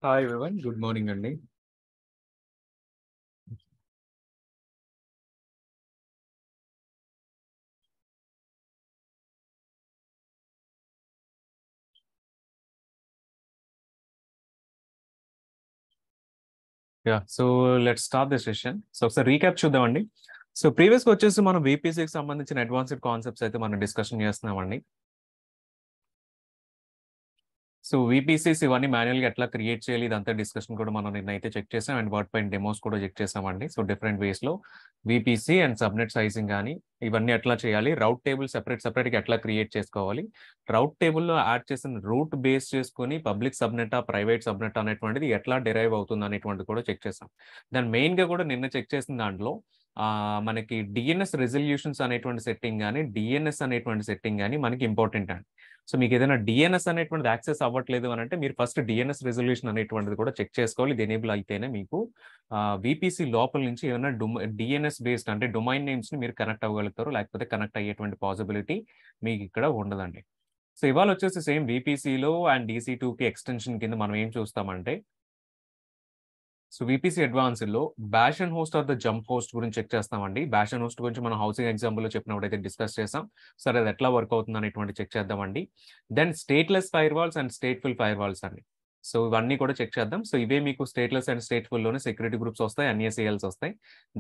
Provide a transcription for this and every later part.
Hi everyone, good morning అండి. So let's start the session. So ఒకసారి recap చూద్దామండి. So previous గా వచ్చేసి మనం VPCకి సంబంధించిన అడ్వాన్స్డ్ కాన్సెప్ట్స్ అయితే మనం డిస్కషన్ చేస్తున్నామండి. సో VPCs ఇవన్నీ మాన్యువల్గా ఎట్లా క్రియేట్ చేయాలి, ఇదంతా డిస్కషన్ కూడా మనం నిన్న అయితే చెక్ చేసాం అండ్ వాటి పైన డెమోస్ కూడా చెక్ చేసామండి. సో డిఫరెంట్ వేస్ లో VPC అండ్ సబ్నెట్ సైజింగ్ కానీ ఇవన్నీ ఎట్లా చేయాలి, రౌట్ టేబుల్ సెపరేట్గా ఎట్లా క్రియేట్ చేసుకోవాలి, రౌట్ టేబుల్లో యాడ్ చేసిన రూట్ బేస్ చేసుకుని పబ్లిక్ సబ్నెటా ప్రైవేట్ సబ్నెట్ అనేటువంటిది ఎట్లా డిరైవ్ అవుతుంది అనేటువంటిది కూడా చెక్ చేసాం. దాని మెయిన్ గా కూడా నిన్న చెక్ చేసిన దాంట్లో మనకి డిఎన్ఎస్ రెజల్యూషన్స్ అనేటువంటి సెట్టింగ్ కానీ డిఎన్ఎస్ అనేటువంటి సెట్టింగ్ కానీ మనకి ఇంపార్టెంట్ అండి. సో మీకు ఏదైనా డిఎన్ఎస్ అనేటువంటిది యాక్సెస్ అవ్వట్లేదు అని అంటే మీరు ఫస్ట్ డిఎన్ఎస్ రెజల్యూషన్ అనేటువంటిది కూడా చెక్ చేసుకోవాలి. ఇది ఎనేబుల్ అయితేనే మీకు VPC లోపల నుంచి ఏమైనా డిఎన్ఎస్ బేస్డ్ అంటే డొమైన్ నేమ్స్ ని మీరు కనెక్ట్ అవ్వగలుగుతారు, లేకపోతే కనెక్ట్ అయ్యేటువంటి పాసిబిలిటీ మీకు ఇక్కడ ఉండదండి. సో ఇవాళ వచ్చేసి సేమ్ VPCలో అండ్ DC2కి ఎక్స్టెన్షన్ కింద మనం ఏం చూస్తామంటే, సో VPC అడ్వాన్స్డ్ లో bash and host are the jump host గురించి చెక్ చేస్తామండి. బ్యాష్ అండ్ హోస్ట్ గురించి మనం హౌసింగ్ ఎగ్జాంపుల్ లో చెప్పినప్పుడు అయితే డిస్కస్ చేసాం. సరే అది ఎట్లా వర్క్ అవుతుంది అనేటువంటి చెక్ చేద్దామండి. Then stateless fire walls and stateful fire walls అండి. సో ఇవన్నీ కూడా చెక్ చేద్దాం. సో ఇవే మీకు స్టేట్లెస్ అండ్ స్టేట్ఫుల్ లోనే సెక్యూరిటీ గ్రూప్స్ వస్తాయి, NACLs వస్తాయి.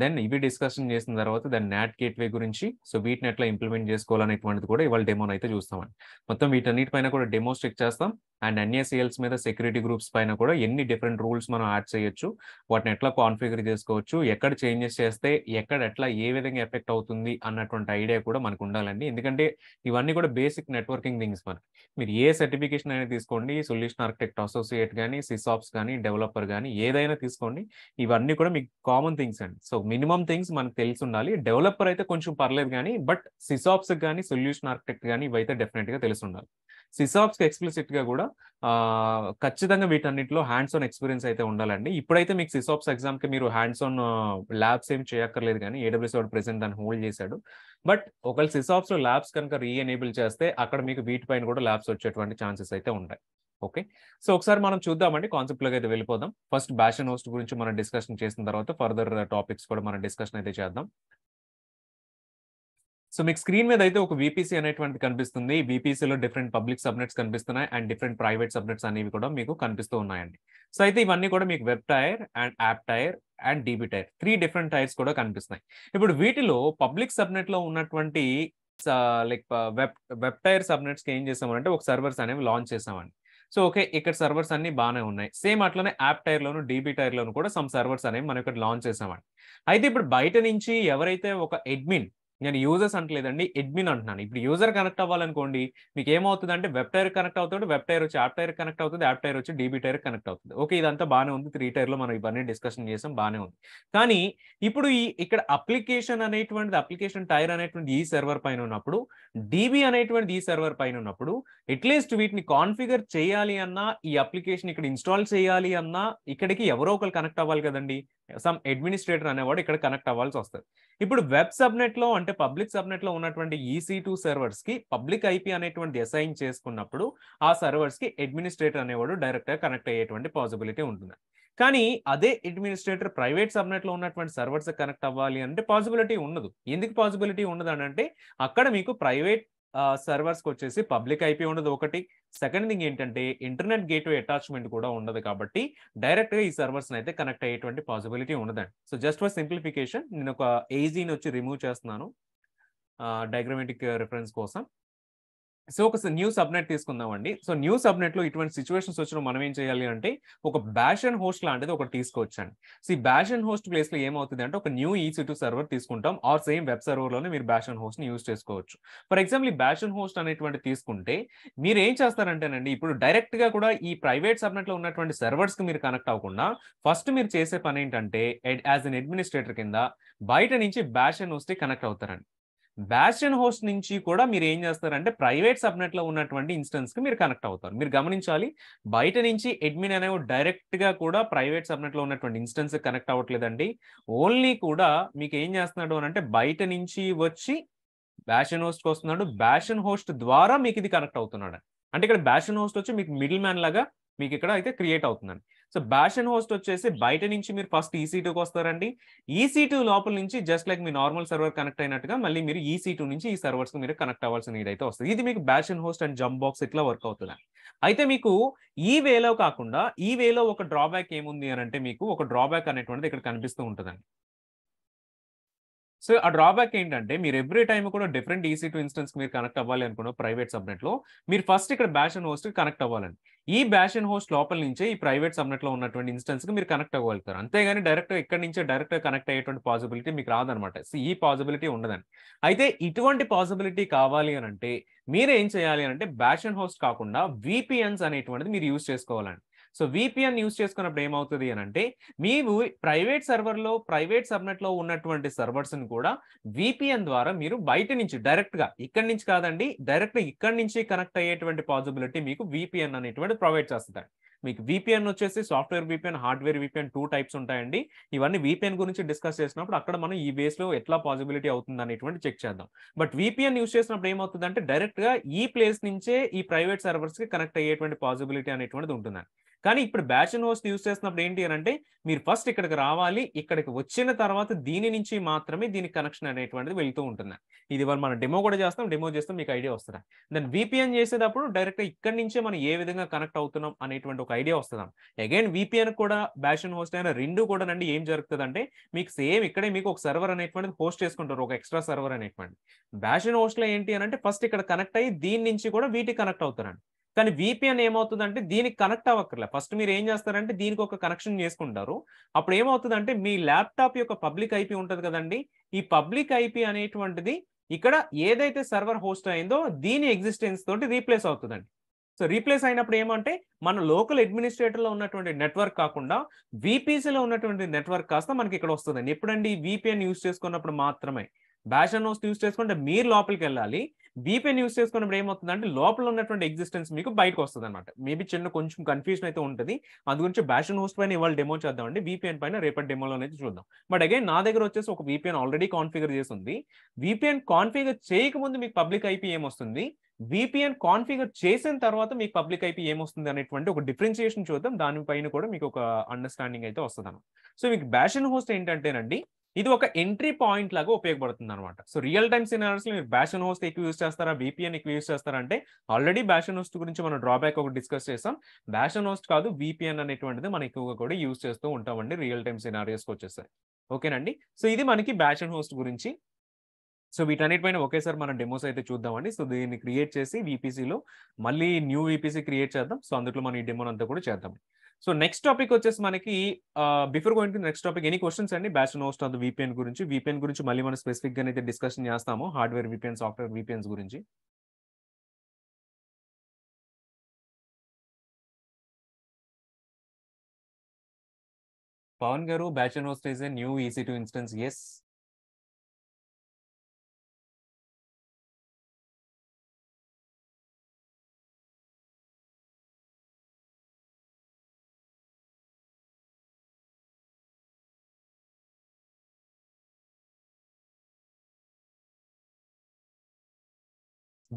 దెన్ ఇవి డిస్కషన్ చేసిన తర్వాత దెన్ నాట్ గేట్వే గురించి, సో వీటిని ఎట్లా ఇంప్లిమెంట్ చేసుకోవాలనేటువంటిది కూడా ఇవాళ డెమోని అయితే చూస్తామండి. మొత్తం వీటన్నిటిపైన కూడా డెమోస్ చెక్ చేస్తాం అండ్ NACLs మీద సెక్యూరిటీ గ్రూప్స్ పైన కూడా ఎన్ని డిఫరెంట్ రూల్స్ మనం యాడ్ చేయొచ్చు, వాటిని ఎట్లా కాన్ఫిగర్ చేసుకోవచ్చు, ఎక్కడ చేంజెస్ చేస్తే ఎక్కడ ఎట్లా ఏ విధంగా ఎఫెక్ట్ అవుతుంది అన్నటువంటి ఐడియా కూడా మనకు ఉండాలండి. ఎందుకంటే ఇవన్నీ కూడా బేసిక్ నెట్వర్కింగ్ థింగ్స్. మనకి మీరు ఏ సర్టిఫికేషన్ అయినా తీసుకోండి, సొల్యూషన్ ఆర్కిటెక్ట్ అసోసియేట్ కానీ, సిసాప్స్ కానీ, డెవలపర్ కానీ ఏదైనా తీసుకోండి, ఇవన్నీ కూడా మీకు కామన్ థింగ్స్ అండి. సో మినిమం థింగ్స్ మనకు తెలిసి ఉండాలి. డెవలపర్ అయితే కొంచెం పర్లేదు కానీ, బట్ సిసాప్స్ కానీ సొల్యూషన్ ఆర్కిటెక్ట్ కానీ ఇవైతే డెఫినెట్ గా తెలిసి ఉండాలి. సిసాప్స్ కి ఎక్స్ప్లిసిట్ గా కూడా ఖచ్చితంగా వీటన్నిటిలో హ్యాండ్స్ ఆన్ ఎక్స్పీరియన్స్ అయితే ఉండాలండి. ఇప్పుడైతే మీకు సిసాప్స్ ఎగ్జామ్ కి మీరు హ్యాండ్స్ ఆన్ ల్యాబ్స్ ఏం చేయక్కర్లేదు, కానీ AWS వాడు ప్రెసెంట్ దాన్ని హోల్డ్ చేశాడు. బట్ ఒకవేళ సిసాప్స్ లో ల్యాబ్స్ కనుక రీఎనేబుల్ చేస్తే అక్కడ మీకు వీటిపైన కూడా ల్యాబ్స్ వచ్చేటువంటి ఛాన్సెస్ అయితే ఉంటాయి. ఓకే, సో ఒకసారి మనం చూద్దామండి, కాన్సెప్ట్ లోకి అయితే వెళ్ళిపోదాం. ఫస్ట్ బ్యాష్ అండ్ హోస్ట్ గురించి మనం డిస్కషన్ చేసిన తర్వాత ఫర్దర్ టాపిక్స్ కూడా మనం డిస్కషన్ అయితే చేద్దాం. సో మీకు స్క్రీన్ మీద అయితే ఒక VPC అనేటువంటి కనిపిస్తుంది. VPCలో డిఫరెంట్ పబ్లిక్ సబ్నెట్స్ కనిపిస్తున్నాయి అండ్ డిఫరెంట్ ప్రైవేట్ సబ్నెట్స్ అనేవి కూడా మీకు కనిపిస్తూ ఉన్నాయండి. సో అయితే ఇవన్నీ కూడా మీకు web tier and app tier and DB tier 3 different tiers కూడా కనిపిస్తున్నాయి. ఇప్పుడు వీటిలో పబ్లిక్ సబ్నెట్ లో ఉన్నటువంటి లైక్ వెబ్ టైర్ సబ్నెట్స్ కి ఏం చేసామంటే ఒక సర్వర్స్ అనేవి లాంచ్ చేసామండి. సో ఓకే, ఇక్కడ సర్వర్స్ అన్ని బాగానే ఉన్నాయి. సేమ్ అట్లనే యాప్ టైర్ లోను DB టైర్ లోను కూడా సమ్ సర్వర్స్ అనేవి మనం ఇక్కడ లాంచ్ చేసామండి. అయితే ఇప్పుడు బయట నుంచి ఎవరైతే ఒక అడ్మిన్, నేను యూజర్స్ అంటలేదండి, అడ్మిన్ అంటున్నాను. ఇప్పుడు యూజర్ కనెక్ట్ అవ్వాలనుకోండి, మీకు ఏమవుతుంది అంటే వెబ్ టైర్ కనెక్ట్ అవుతుంది, వెబ్ టైర్ వచ్చి యాప్ టైర్ కనెక్ట్ అవుతుంది, యాప్ టైర్ వచ్చి DB టైర్ కనెక్ట్ అవుతుంది. ఓకే, ఇదంతా బాగానే ఉంది. 3 టైర్ లో మనం ఇవన్నీ డిస్కషన్ చేసాం, బాగానే ఉంది. కానీ ఇప్పుడు ఇక్కడ అప్లికేషన్ టైర్ అనేటువంటి ఈ సర్వర్ పైన ఉన్నప్పుడు, DB అనేటువంటి ఈ సర్వర్ పైన ఉన్నప్పుడు, అట్లీస్ట్ వీటిని కాన్ఫిగర్ చేయాలి అన్నా, ఈ అప్లికేషన్ ఇక్కడ ఇన్స్టాల్ చేయాలి అన్నా ఇక్కడికి ఎవరో ఒకరు కనెక్ట్ అవ్వాలి కదండి. సమ్ అడ్మినిస్ట్రేటర్ అనేవాడు ఇక్కడ కనెక్ట్ అవ్వాల్సి వస్తుంది. ఇప్పుడు వెబ్ సబ్నెట్ లో అంటే పబ్లిక్ సబ్నెట్ లో ఉన్నటువంటి EC2 సర్వర్స్ కి పబ్లిక్ IP అనేటువంటి అసైన్ చేసుకున్నప్పుడు ఆ సర్వర్స్ కి అడ్మినిస్ట్రేటర్ అనేవాడు డైరెక్ట్ గా కనెక్ట్ అయ్యేటువంటి పాసిబిలిటీ ఉంటుంది. కానీ అదే అడ్మినిస్ట్రేటర్ ప్రైవేట్ సబ్నెట్ లో ఉన్నటువంటి సర్వర్స్ కనెక్ట్ అవ్వాలి అంటే పాసిబిలిటీ ఉండదు. ఎందుకు పాసిబిలిటీ ఉండదు అని అంటే, అక్కడ మీకు ప్రైవేట్ సర్వర్స్కి వచ్చేసి పబ్లిక్ IP ఉండదు ఒకటి. సెకండ్ థింగ్ ఏంటంటే ఇంటర్నెట్ గేట్వే అటాచ్మెంట్ కూడా ఉండదు, కాబట్టి డైరెక్ట్ గా ఈ సర్వర్స్ అయితే కనెక్ట్ అయ్యేటువంటి పాసిబిలిటీ ఉండదండి. సో జస్ట్ ఫర్ సింప్లిఫికేషన్ నేను ఒక AZని వచ్చి రిమూవ్ చేస్తున్నాను డయాగ్రమాటిక్ రిఫరెన్స్ కోసం. సో ఒక న్యూ సబ్నెట్ తీసుకుందామండి. సో న్యూ సబ్నెట్ లో ఇటువంటి సిచ్యువేషన్స్ వచ్చినప్పుడు మనం ఏం చేయాలి అంటే, ఒక బ్యాష్ అండ్ హోస్ట్ లాంటిది ఒకటి తీసుకోవచ్చండి. సో ఈ బ్యాష్ అండ్ హోస్ట్ ప్లేస్ లో ఏమవుతుంది అంటే, ఒక న్యూ EC2 సర్వర్ తీసుకుంటాం, ఆర్ సేమ్ వెబ్ సర్వర్ లోనే మీరు బ్యాష్ అండ్ హోస్ట్ ని యూజ్ చేసుకోవచ్చు. ఫర్ ఎగ్జాంపుల్ ఈ బ్యాష్ అండ్ హోస్ట్ అనేటువంటి తీసుకుంటే మీరు ఏం చేస్తారంటేనండి, ఇప్పుడు డైరెక్ట్ గా కూడా ఈ ప్రైవేట్ సబ్నెట్ లో ఉన్నటువంటి సర్వర్స్ కి మీరు కనెక్ట్ అవ్వకుండా ఫస్ట్ మీరు చేసే పని ఏంటంటే, యాజ్ అన్ అడ్మినిస్ట్రేటర్ కింద బయట నుంచి బ్యాష్ అండ్ హోస్ట్ కి కనెక్ట్ అవుతారండి. బ్యాస్టియన్ హోస్ట్ నుంచి కూడా మీరు ఏం చేస్తారంటే ప్రైవేట్ సబ్నెట్ లో ఉన్నటువంటి ఇన్స్టెన్స్ కి మీరు కనెక్ట్ అవుతారు. మీరు గమనించాలి, బయట నుంచి అడ్మిన్ అనేవి డైరెక్ట్ గా కూడా ప్రైవేట్ సబ్నెట్ లో ఉన్నటువంటి ఇన్స్టెన్స్ కనెక్ట్ అవ్వట్లేదండి. ఓన్లీ కూడా మీకు ఏం చేస్తున్నాడు అని అంటే, బయట నుంచి వచ్చి బ్యాషన్ హోస్ట్ కి వస్తున్నాడు, బ్యాషన్ హోస్ట్ ద్వారా మీకు ఇది కనెక్ట్ అవుతున్నాడు. అంటే ఇక్కడ బ్యాషన్ హోస్ట్ వచ్చి మీకు మిడిల్ మ్యాన్ లాగా మీకు ఇక్కడ అయితే క్రియేట్ అవుతుందండి. సో బ్యాష్ అండ్ హోస్ట్ వచ్చేసి బయట నుంచి మీరు ఫస్ట్ EC2కి వస్తారండి. EC2 లోపల నుంచి జస్ట్ లైక్ మీ నార్మల్ సర్వర్ కనెక్ట్ అయినట్టుగా మళ్ళీ మీరు EC2 నుంచి ఈ సర్వర్స్ మీరు కనెక్ట్ అవ్వాల్సిన నీడ్ అయితే వస్తుంది. ఇది మీకు bash and host and jump box ఇట్లా వర్క్ అవుతుంది. అయితే మీకు ఈ వేలో కాకుండా ఈ వేలో ఒక డ్రాబ్యాక్ ఏముంది అని అంటే మీకు ఒక డ్రాబ్యాక్ అనేటువంటిది ఇక్కడ కనిపిస్తూ ఉంటుందండి. సో ఆ డ్రాబ్యాక్ ఏంటంటే మీరు ఎవ్రీ టైమ్ కూడా డిఫరెంట్ EC2 ఇన్స్టెన్స్ మీరు కనెక్ట్ అవ్వాలి అనుకున్న ప్రైవేట్ సబ్నెట్ లో మీరు ఫస్ట్ ఇక్కడ బ్యాష్ అండ్ హోస్ట్ కనెక్ట్ అవ్వాలండి. ఈ బ్యాష్ అండ్ హోస్ట్ లోపల నుంచే ఈ ప్రైవేట్ సబ్నెట్ లో ఉన్నటువంటి ఇన్స్టెన్స్ కి మీరు కనెక్ట్ అవ్వగలుగుతారు. అంతేగాని డైరెక్ట్ ఇక్కడ నుంచే డైరెక్ట్ కనెక్ట్ అయ్యేటువంటి పాసిబిలిటీ మీకు రాదనమాట. సో ఈ పాసిబిలిటీ ఉండదండి. అయితే ఇటువంటి పాసిబిలిటీ కావాలి అని అంటే మీరు ఏం చేయాలి అంటే బ్యాష్ అండ్ హోస్ట్ కాకుండా VPNs అనేటువంటిది మీరు యూజ్ చేసుకోవాలండి. సో VPN యూజ్ చేసుకున్నప్పుడు ఏమవుతుంది అని అంటే మీరు ప్రైవేట్ సర్వర్లో ప్రైవేట్ సబ్నెట్ లో ఉన్నటువంటి సర్వర్స్ ని కూడా VPN ద్వారా మీరు బయట నుంచి డైరెక్ట్ గా ఇక్కడి నుంచి కాదండి, డైరెక్ట్ ఇక్కడి నుంచి కనెక్ట్ అయ్యేటువంటి పాసిబిలిటీ మీకు VPN అనేటువంటి ప్రొవైడ్ చేస్తుంది. మీకు VPN వచ్చేసి software VPN, hardware VPN 2 types ఉంటాయండి. ఇవన్నీ VPN గురించి డిస్కస్ చేసినప్పుడు అక్కడ మనం ఈ బేస్ లో ఎట్లా పాసిబిలిటీ అవుతుంది అనేటువంటి చెక్ చేద్దాం. బట్ VPN యూజ్ చేసినప్పుడు ఏమవుతుంది అంటే డైరెక్ట్ గా ఈ ప్లేస్ నుంచే ఈ ప్రైవేట్ సర్వర్స్ కి కనెక్ట్ అయ్యేటువంటి పాసిబిలిటీ అనేటువంటిది ఉంటుందండి. కానీ ఇప్పుడు బ్యాష్ అండ్ హోస్ట్ యూజ్ చేసినప్పుడు ఏంటి అని అంటే మీరు ఫస్ట్ ఇక్కడికి రావాలి, ఇక్కడికి వచ్చిన తర్వాత దీని నుంచి మాత్రమే దీని కనెక్షన్ అనేటువంటిది వెళ్తూ ఉంటుంది. ఇది మనం డెమో కూడా చేస్తాం, డెమో చేస్తే మీకు ఐడియా వస్తుంది. దెన్ VPN చేసేటప్పుడు డైరెక్ట్ ఇక్కడి నుంచే మనం ఏ విధంగా కనెక్ట్ అవుతున్నాం అనేటువంటి ఒక ఐడియా వస్తుంది. అగైన్ VPN కూడా బ్యాష్ అండ్ హోస్ట్ అయినా రెండు కూడా అండి ఏం జరుగుతుంది అంటే మీకు సేమ్ ఇక్కడే మీకు ఒక సర్వర్ అనేటువంటిది హోస్ట్ చేసుకుంటారు, ఒక ఎక్స్ట్రా సర్వర్ అనేటువంటి. బ్యాష్ అండ్ హోస్ట్ లో ఏంటి అని అంటే ఫస్ట్ ఇక్కడ కనెక్ట్ అయ్యి దీని నుంచి కూడా వీటికి కనెక్ట్ అవుతారండి. కానీ VPN ఏమవుతుందంటే దీనికి కనెక్ట్ అవ్వక్కర్లే. ఫస్ట్ మీరు ఏం చేస్తారంటే దీనికి ఒక కనెక్షన్ చేసుకుంటారు. అప్పుడు ఏమవుతుందంటే మీ ల్యాప్టాప్ యొక్క పబ్లిక్ IP ఉంటుంది కదండి, ఈ పబ్లిక్ IP అనేటువంటిది ఇక్కడ ఏదైతే సర్వర్ హోస్ట్ అయిందో దీని ఎగ్జిస్టెన్స్ తోటి రీప్లేస్ అవుతుందండి. సో రీప్లేస్ అయినప్పుడు ఏమంటే మన లోకల్ అడ్మినిస్ట్రేటర్ లో ఉన్నటువంటి నెట్వర్క్ కాకుండా VPCలో ఉన్నటువంటి నెట్వర్క్ కాస్త మనకి ఇక్కడ వస్తుందండి. ఎప్పుడండి VPN యూజ్ చేసుకున్నప్పుడు మాత్రమే. బ్యాష్ అండ్ హోస్ట్ యూజ్ చేసుకుంటే మీరు లోపలికి వెళ్ళాలి. VPN యూజ్ చేసుకున్నప్పుడు ఏమవుతుందంటే లోపల ఉన్నటువంటి ఎగ్జిస్టెన్స్ మీకు బయటకు వస్తుంది అనమాట. మేబీ కొంచెం కన్ఫ్యూజన్ అయితే ఉంటుంది. అందు గురించి బ్యాష్ అండ్ హోస్ట్ పైన ఇవాళ డెమో చేద్దామండి. VPN పైన రేపటి డెమోలో అయితే చూద్దాం. బట్ అగైన్ నా దగ్గర వచ్చేసి ఒక VPN ఆల్రెడీ కాన్ఫిగర్ చేసి ఉంది. VPN కాన్ఫిగర్ చేయకముందు మీకు పబ్లిక్ IP ఏమొస్తుంది, VPN కాన్ఫిగర్ చేసిన తర్వాత మీకు పబ్లిక్ IP ఏమొస్తుంది అనేటువంటి ఒక డిఫరెన్షియేషన్ చూద్దాం. దానిపైన కూడా మీకు ఒక అండర్స్టాండింగ్ అయితే వస్తుంది. సో మీకు బ్యాష్ అండ్ హోస్ట్ ఏంటంటేనండి ఇది ఒక ఎంట్రీ పాయింట్ లాగా ఉపయోగపడుతుంది అనమాట. సో రియల్ టైమ్ సినారియోస్ లో మీరు బ్యాష్ అండ్ హోస్ట్ ఎక్కువ యూజ్ చేస్తారా, VPN ఎక్కువ యూజ్ చేస్తారా అంటే ఆల్రెడీ బ్యాష్ అండ్ హోస్ట్ గురించి మనం డ్రాబ్యాక్ ఒకటి డిస్కస్ చేస్తాం. బ్యాష్ అండ్ హోస్ట్ కాదు VPN అనేటువంటిది మనం ఎక్కువగా కూడా యూజ్ చేస్తూ ఉంటామండి రియల్ టైమ్ సినారియోస్కి వచ్చేసారి. ఓకేనండి. సో ఇది మనకి బ్యాష్ అండ్ హోస్ట్ గురించి. సో వీటన్నిటిపైన ఒకేసారి మనం డెమోస్ అయితే చూద్దామండి. సో దీన్ని క్రియేట్ చేసి VPCలో మళ్ళీ న్యూ VPC క్రియేట్ చేద్దాం. సో అందులో మనం ఈ డెమో అంతా కూడా చేద్దాం. సో నెక్స్ట్ టాపిక్ వచ్చేసి మనకి before going to next topic any questions అండి bash and host of VPN గురించి మళ్ళీ మనం స్పెసిఫిక్ గా అయితే డిస్కషన్ చేస్తాము హార్డ్వేర్ VPN, సాఫ్ట్వేర్ VPNs గురించి. పవన్ గారు, bash and host is a new EC2 instance. Yes.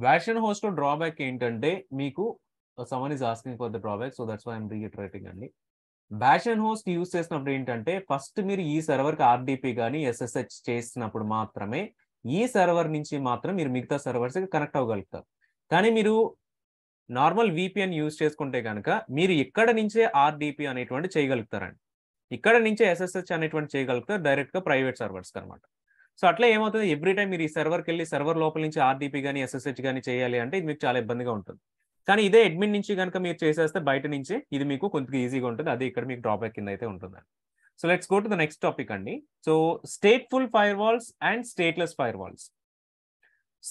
Bash and host లో డ్రాబ్యాక్ ఏంటంటే మీకు someone is asking for the drawback, so that's why I'm reiterating అండి. బ్యాష్ అండ్ హోస్ట్ యూజ్ చేసినప్పుడు ఏంటంటే first మీరు ఈ సర్వర్కి RDP కానీ SSH చేసినప్పుడు మాత్రమే ఈ సర్వర్ నుంచి మాత్రం మీరు మిగతా సర్వర్స్కి కనెక్ట్ అవ్వగలుగుతారు. కానీ మీరు నార్మల్ VPN యూజ్ చేసుకుంటే కనుక మీరు ఇక్కడ నుంచే RDP అనేటువంటి చేయగలుగుతారండి. ఇక్కడ నుంచే SSH అనేటువంటి చేయగలుగుతారు డైరెక్ట్గా ప్రైవేట్ సర్వర్స్కి అనమాట. సో అట్లా ఏమవుతుంది, ఎవ్రీ టైం మీరు ఈ సర్వర్కి వెళ్ళి సర్వర్ లోపల నుంచి RDP కానీ SSH కానీ చేయాలి అంటే ఇది మీకు చాలా ఇబ్బందిగా ఉంటుంది. కానీ ఇదే అడ్మిన్ నుంచి కనుక మీరు చేసేస్తే బయట నుంచి ఇది మీకు కొంచెం ఈజీగా ఉంటుంది. అది ఇక్కడ మీకు డ్రాబ్యాక్ కింద అయితే ఉంటుంది. So let's go to the next topic అండి. So stateful fire walls and stateless fire walls.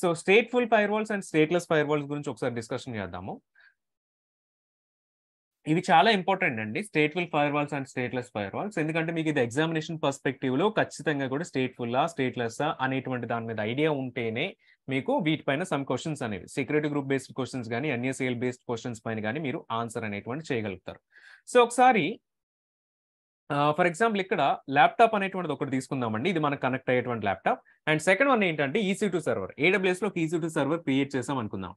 So stateful fire walls and stateless fire walls గురించి ఒకసారి డిస్కషన్ చేద్దాము. ఇవి చాలా ఇంపార్టెంట్ అండి, stateful fire walls and stateless fire walls. ఎందుకంటే మీకు ఇది ఎగ్జామినేషన్ పర్స్పెక్టివ్ లో ఖచ్చితంగా కూడా స్టేట్ఫుల్ స్టేట్లెస్ అనేటువంటి దాని మీద ఐడియా ఉంటేనే మీకు వీటిపైన సమ్ క్వశ్చన్స్ అనేవి సెక్యూరిటీ గ్రూప్ బేస్డ్ క్వశ్చన్స్ కానీ NSAL బేస్డ్ క్వశ్చన్స్ పైన కానీ మీరు ఆన్సర్ అనేటువంటి చేయగలుగుతారు. సో ఒకసారి ఫర్ ఎగ్జాంపుల్ ఇక్కడ ల్యాప్టాప్ అనేటువంటిది ఒకటి తీసుకుందామండి. ఇది మనకు కనెక్ట్ అయ్యేటువంటి ల్యాప్టాప్. అండ్ సెకండ్ వన్ ఏంటంటే EC2 సర్వర్. AWSలో ఒక EC2 సర్వర్ క్రియేట్ చేసాం అనుకుందాం.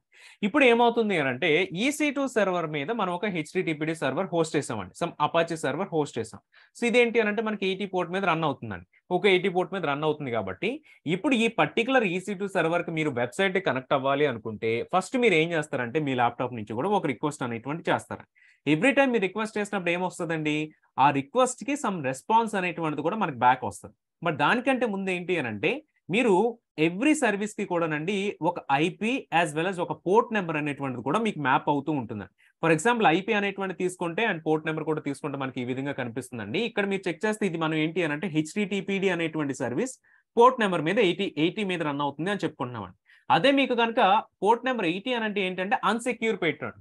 ఇప్పుడు ఏమవుతుంది అంటే EC2 సర్వర్ మీద మనం ఒక HTTPD సర్వర్ హోస్ట్ చేసామండి. సమ్ అపాచీ సర్వర్ హోస్ట్ చేసాం. సో ఇదేంటి అంటే మనకి 80 పోర్ట్ మీద రన్ అవుతుందండి. ఒక 80 పోర్ట్ మీద రన్ అవుతుంది కాబట్టి ఇప్పుడు ఈ పర్టికులర్ EC2 సర్వర్కి మీరు వెబ్సైట్ కనెక్ట్ అవ్వాలి అనుకుంటే ఫస్ట్ మీరు ఏం చేస్తారంటే మీ ల్యాప్టాప్ నుంచి కూడా ఒక రిక్వెస్ట్ అనేటువంటి చేస్తారు. ఎవ్రీ టైం మీరు రిక్వెస్ట్ చేసినప్పుడు ఏమొస్తుందండి, ఆ రిక్వెస్ట్కి సమ్ రెస్పాన్స్ అనేటువంటిది కూడా మనకి బ్యాక్ వస్తుంది. బట్ దానికంటే ముందు ఏంటి అని అంటే మీరు ఎవ్రీ సర్వీస్ కి కూడానండి ఒక ఐపీ యాజ్ వెల్ as ఒక పోర్ట్ నెంబర్ అనేటువంటిది కూడా మీకు మ్యాప్ అవుతూ ఉంటుందండి. ఫర్ ఎగ్జాంపుల్ ఐపీ అనేటువంటి తీసుకుంటే అండ్ పోర్ట్ నెంబర్ కూడా తీసుకుంటే మనకి ఈ విధంగా కనిపిస్తుందండి. ఇక్కడ మీరు చెక్ చేస్తే ఇది మనం ఏంటి అని అంటే HTTPD అనేటువంటి సర్వీస్ పోర్ట్ నెంబర్ మీద 80 మీద రన్ అవుతుంది అని చెప్పుకుంటున్నామండి. అదే మీకు కనుక పోర్ట్ నెంబర్ 80 అని అంటే ఏంటంటే అన్సెక్యూర్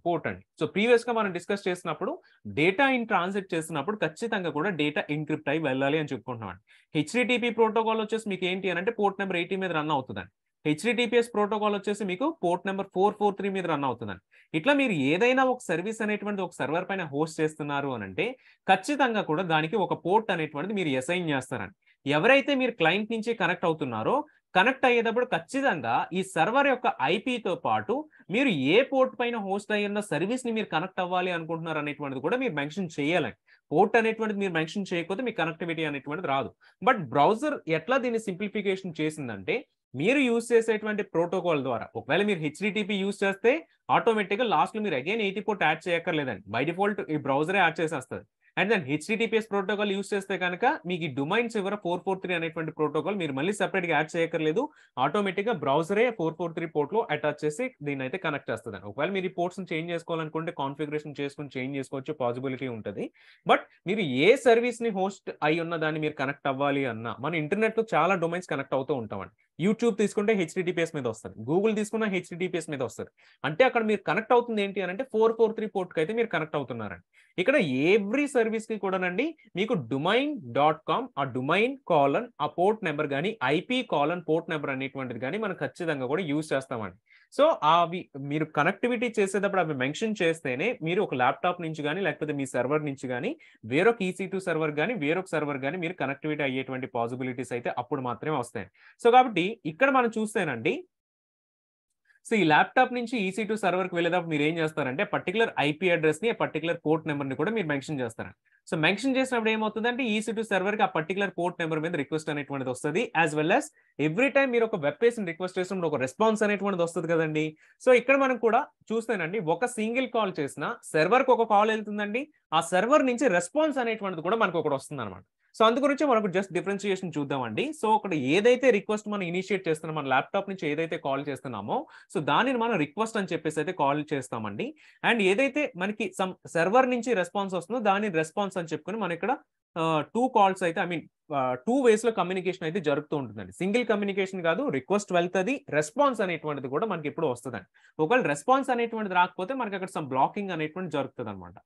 పోర్ట్ అండి. సో ప్రీవియస్ గా మనం డిస్కస్ చేసినప్పుడు డేటా ఇన్ ట్రాన్సిట్ చేసినప్పుడు ఖచ్చితంగా కూడా డేటా ఎన్క్రిప్ట్ అయి వెళ్ళాలి అని చెప్పుకుంటున్నామండి. హెచ్టిటిపి ప్రోటోకాల్ వచ్చేసి మీకు ఏంటి అని అంటే పోర్ట్ నెంబర్ 80 మీద రన్ అవుతుందండి. హెచ్టిటిపిఎస్ ప్రోటోకాల్ వచ్చేసి మీకు పోర్ట్ నెంబర్ 443 మీద రన్ అవుతుందండి. ఇట్లా మీరు ఏదైనా ఒక సర్వీస్ అనేటువంటిది ఒక సర్వర్ పైన హోస్ట్ చేస్తున్నారు అని అంటే ఖచ్చితంగా కూడా దానికి ఒక పోర్ట్ అనేటువంటిది మీరు అసైన్ చేస్తారండి. ఎవరైతే మీరు క్లయింట్ నుంచి కనెక్ట్ అవుతున్నారో కనెక్ట్ అయ్యేటప్పుడు ఖచ్చితంగా ఈ సర్వర్ యొక్క ఐపీతో పాటు మీరు ఏ పోర్ట్ పైన హోస్ట్ అయ్యున్న సర్వీస్ ని మీరు కనెక్ట్ అవ్వాలి అనుకుంటున్నారు అనేటువంటిది కూడా మీరు మెన్షన్ చేయాలండి. పోర్ట్ అనేటువంటిది మీరు మెన్షన్ చేయకపోతే మీ కనెక్టివిటీ అనేటువంటిది రాదు. బట్ బ్రౌజర్ ఎట్లా దీన్ని సింప్లిఫికేషన్ చేసిందంటే మీరు యూజ్ చేసేటువంటి ప్రోటోకాల్ ద్వారా ఒకవేళ మీరు హెచ్టిటిపి యూజ్ చేస్తే ఆటోమేటిక్ గా లాస్ట్ లో మీరు అగైన్ 80 పోర్ట్ యాడ్ చేయక్కర్లేదండి. బై డిఫాల్ట్ ఈ బ్రౌజరే యాడ్ చేసేస్తుంది. And then HTTPS protocol use చేస్తే కనుక మీకు ఈ డొమైన్ చివర 443 అనేటువంటి ప్రోటోకాల్ మీరు మళ్ళీ సెపరేట్ గా యాడ్ చేయక్కర్లేదు. ఆటోమేటిక్ గా బ్రౌజరే 443 పోర్ట్ లో అటాచ్ చేసి దీన్ని అయితే కనెక్ట్ చేస్తుంది. ఒకవేళ మీరు ఈ పోర్ట్స్ చేంజ్ చేసుకోవాలనుకుంటే కాన్ఫిగరేషన్ చేసుకుని చేంజ్ చేసుకోవచ్చు, పాసిబిలిటీ ఉంటుంది. బట్ మీరు ఏ సర్వీస్ ని హోస్ట్ అయి ఉన్న దాన్ని మీరు కనెక్ట్ అవ్వాలి అన్నా మన ఇంటర్నెట్ లో చాలా డొమైన్స్ కనెక్ట్ అవుతూ ఉంటామండి. యూట్యూబ్ తీసుకుంటే హెచ్టిటిపిఎస్ మీద వస్తుంది, గూగుల్ తీసుకున్న హెచ్టిటిపిఎస్ మీద వస్తుంది. అంటే అక్కడ మీరు కనెక్ట్ అవుతుంది ఏంటి అని అంటే 443 పోర్ట్ కి అయితే మీరు కనెక్ట్ అవుతున్నారండి. ఇక్కడ ఎవ్రీ సర్వీస్ కి కూడానండి మీకు domain.com ఆ డొమైన్ కాలన్ ఆ పోర్ట్ నెంబర్ కానీ ఐపీ కాలన్ పోర్ట్ నెంబర్ అనేటువంటిది కానీ మనం ఖచ్చితంగా కూడా యూజ్ చేస్తామండి. సో అవి మీరు కనెక్టివిటీ చేసేటప్పుడు అవి మెన్షన్ చేస్తేనే మీరు ఒక ల్యాప్టాప్ నుంచి కానీ లేకపోతే మీ సర్వర్ నుంచి కానీ వేరొక EC2 సర్వర్ కానీ వేరొక సర్వర్ కానీ మీరు కనెక్టివిటీ అయ్యేటువంటి పాసిబిలిటీస్ అయితే అప్పుడు మాత్రమే వస్తాయి. సో కాబట్టి ఇక్కడ మనం చూస్తేనండి సో ఈ ల్యాప్టాప్ నుంచి EC2 సర్వర్కి వెళ్ళేటప్పుడు మీరు ఏం చేస్తారంటే పర్టికులర్ ఐపీ అడ్రస్ ని పర్టికులర్ పోర్ట్ నెంబర్ ని కూడా మీరు మెన్షన్ చేస్తారు. సో మెన్షన్ చేసినప్పుడు ఏమవుతుందంటే EC2 సర్వర్కి ఆ పర్టికులర్ పోర్ట్ నెంబర్ మీద రిక్వెస్ట్ అనేటువంటిది వస్తుంది. As well as every time మీరు ఒక వెబ్ పేజ్ ని రిక్వెస్ట్ చేసినప్పుడు ఒక రెస్పాన్స్ అనేటువంటిది వస్తుంది కదండి. సో ఇక్కడ మనం కూడా చూస్తేనండి ఒక సింగిల్ కాల్ చేసిన సర్వర్కి ఒక కాల్ వెళ్తుందండి, ఆ సర్వర్ నుంచి రెస్పాన్స్ అనేటువంటిది కూడా మనకు ఒకటి వస్తుంది అనమాట. సో అందు గురించి మనకు జస్ట్ డిఫరెన్షియేషన్ చూద్దామండి. సో ఇక్కడ ఏదైతే రిక్వెస్ట్ మనం ఇనిషియేట్ చేస్తున్నాం మన ల్యాప్టాప్ నుంచి ఏదైతే కాల్ చేస్తున్నామో సో దానిని మనం రిక్వెస్ట్ అని చెప్పేసి అయితే కాల్ చేస్తామండి. అండ్ ఏదైతే మనకి సమ్ సర్వర్ నుంచి రెస్పాన్స్ వస్తుందో దాని రెస్పాన్స్ అని చెప్పుకొని మనం ఇక్కడ 2 కాల్స్ అయితే ఐ మీన్ 2 వేస్ లో కమ్యూనికేషన్ అయితే జరుగుతూ ఉంటుందండి. సింగిల్ కమ్యూనికేషన్ కాదు, రిక్వెస్ట్ వెళ్తుంది, రెస్పాన్స్ అనేటువంటిది కూడా మనకి ఇప్పుడు వస్తుందండి. ఒకవేళ రెస్పాన్స్ అనేటువంటిది రాకపోతే మనకి అక్కడ సమ్ బ్లాకింగ్ అనేటువంటి జరుగుతుంది అనమాట.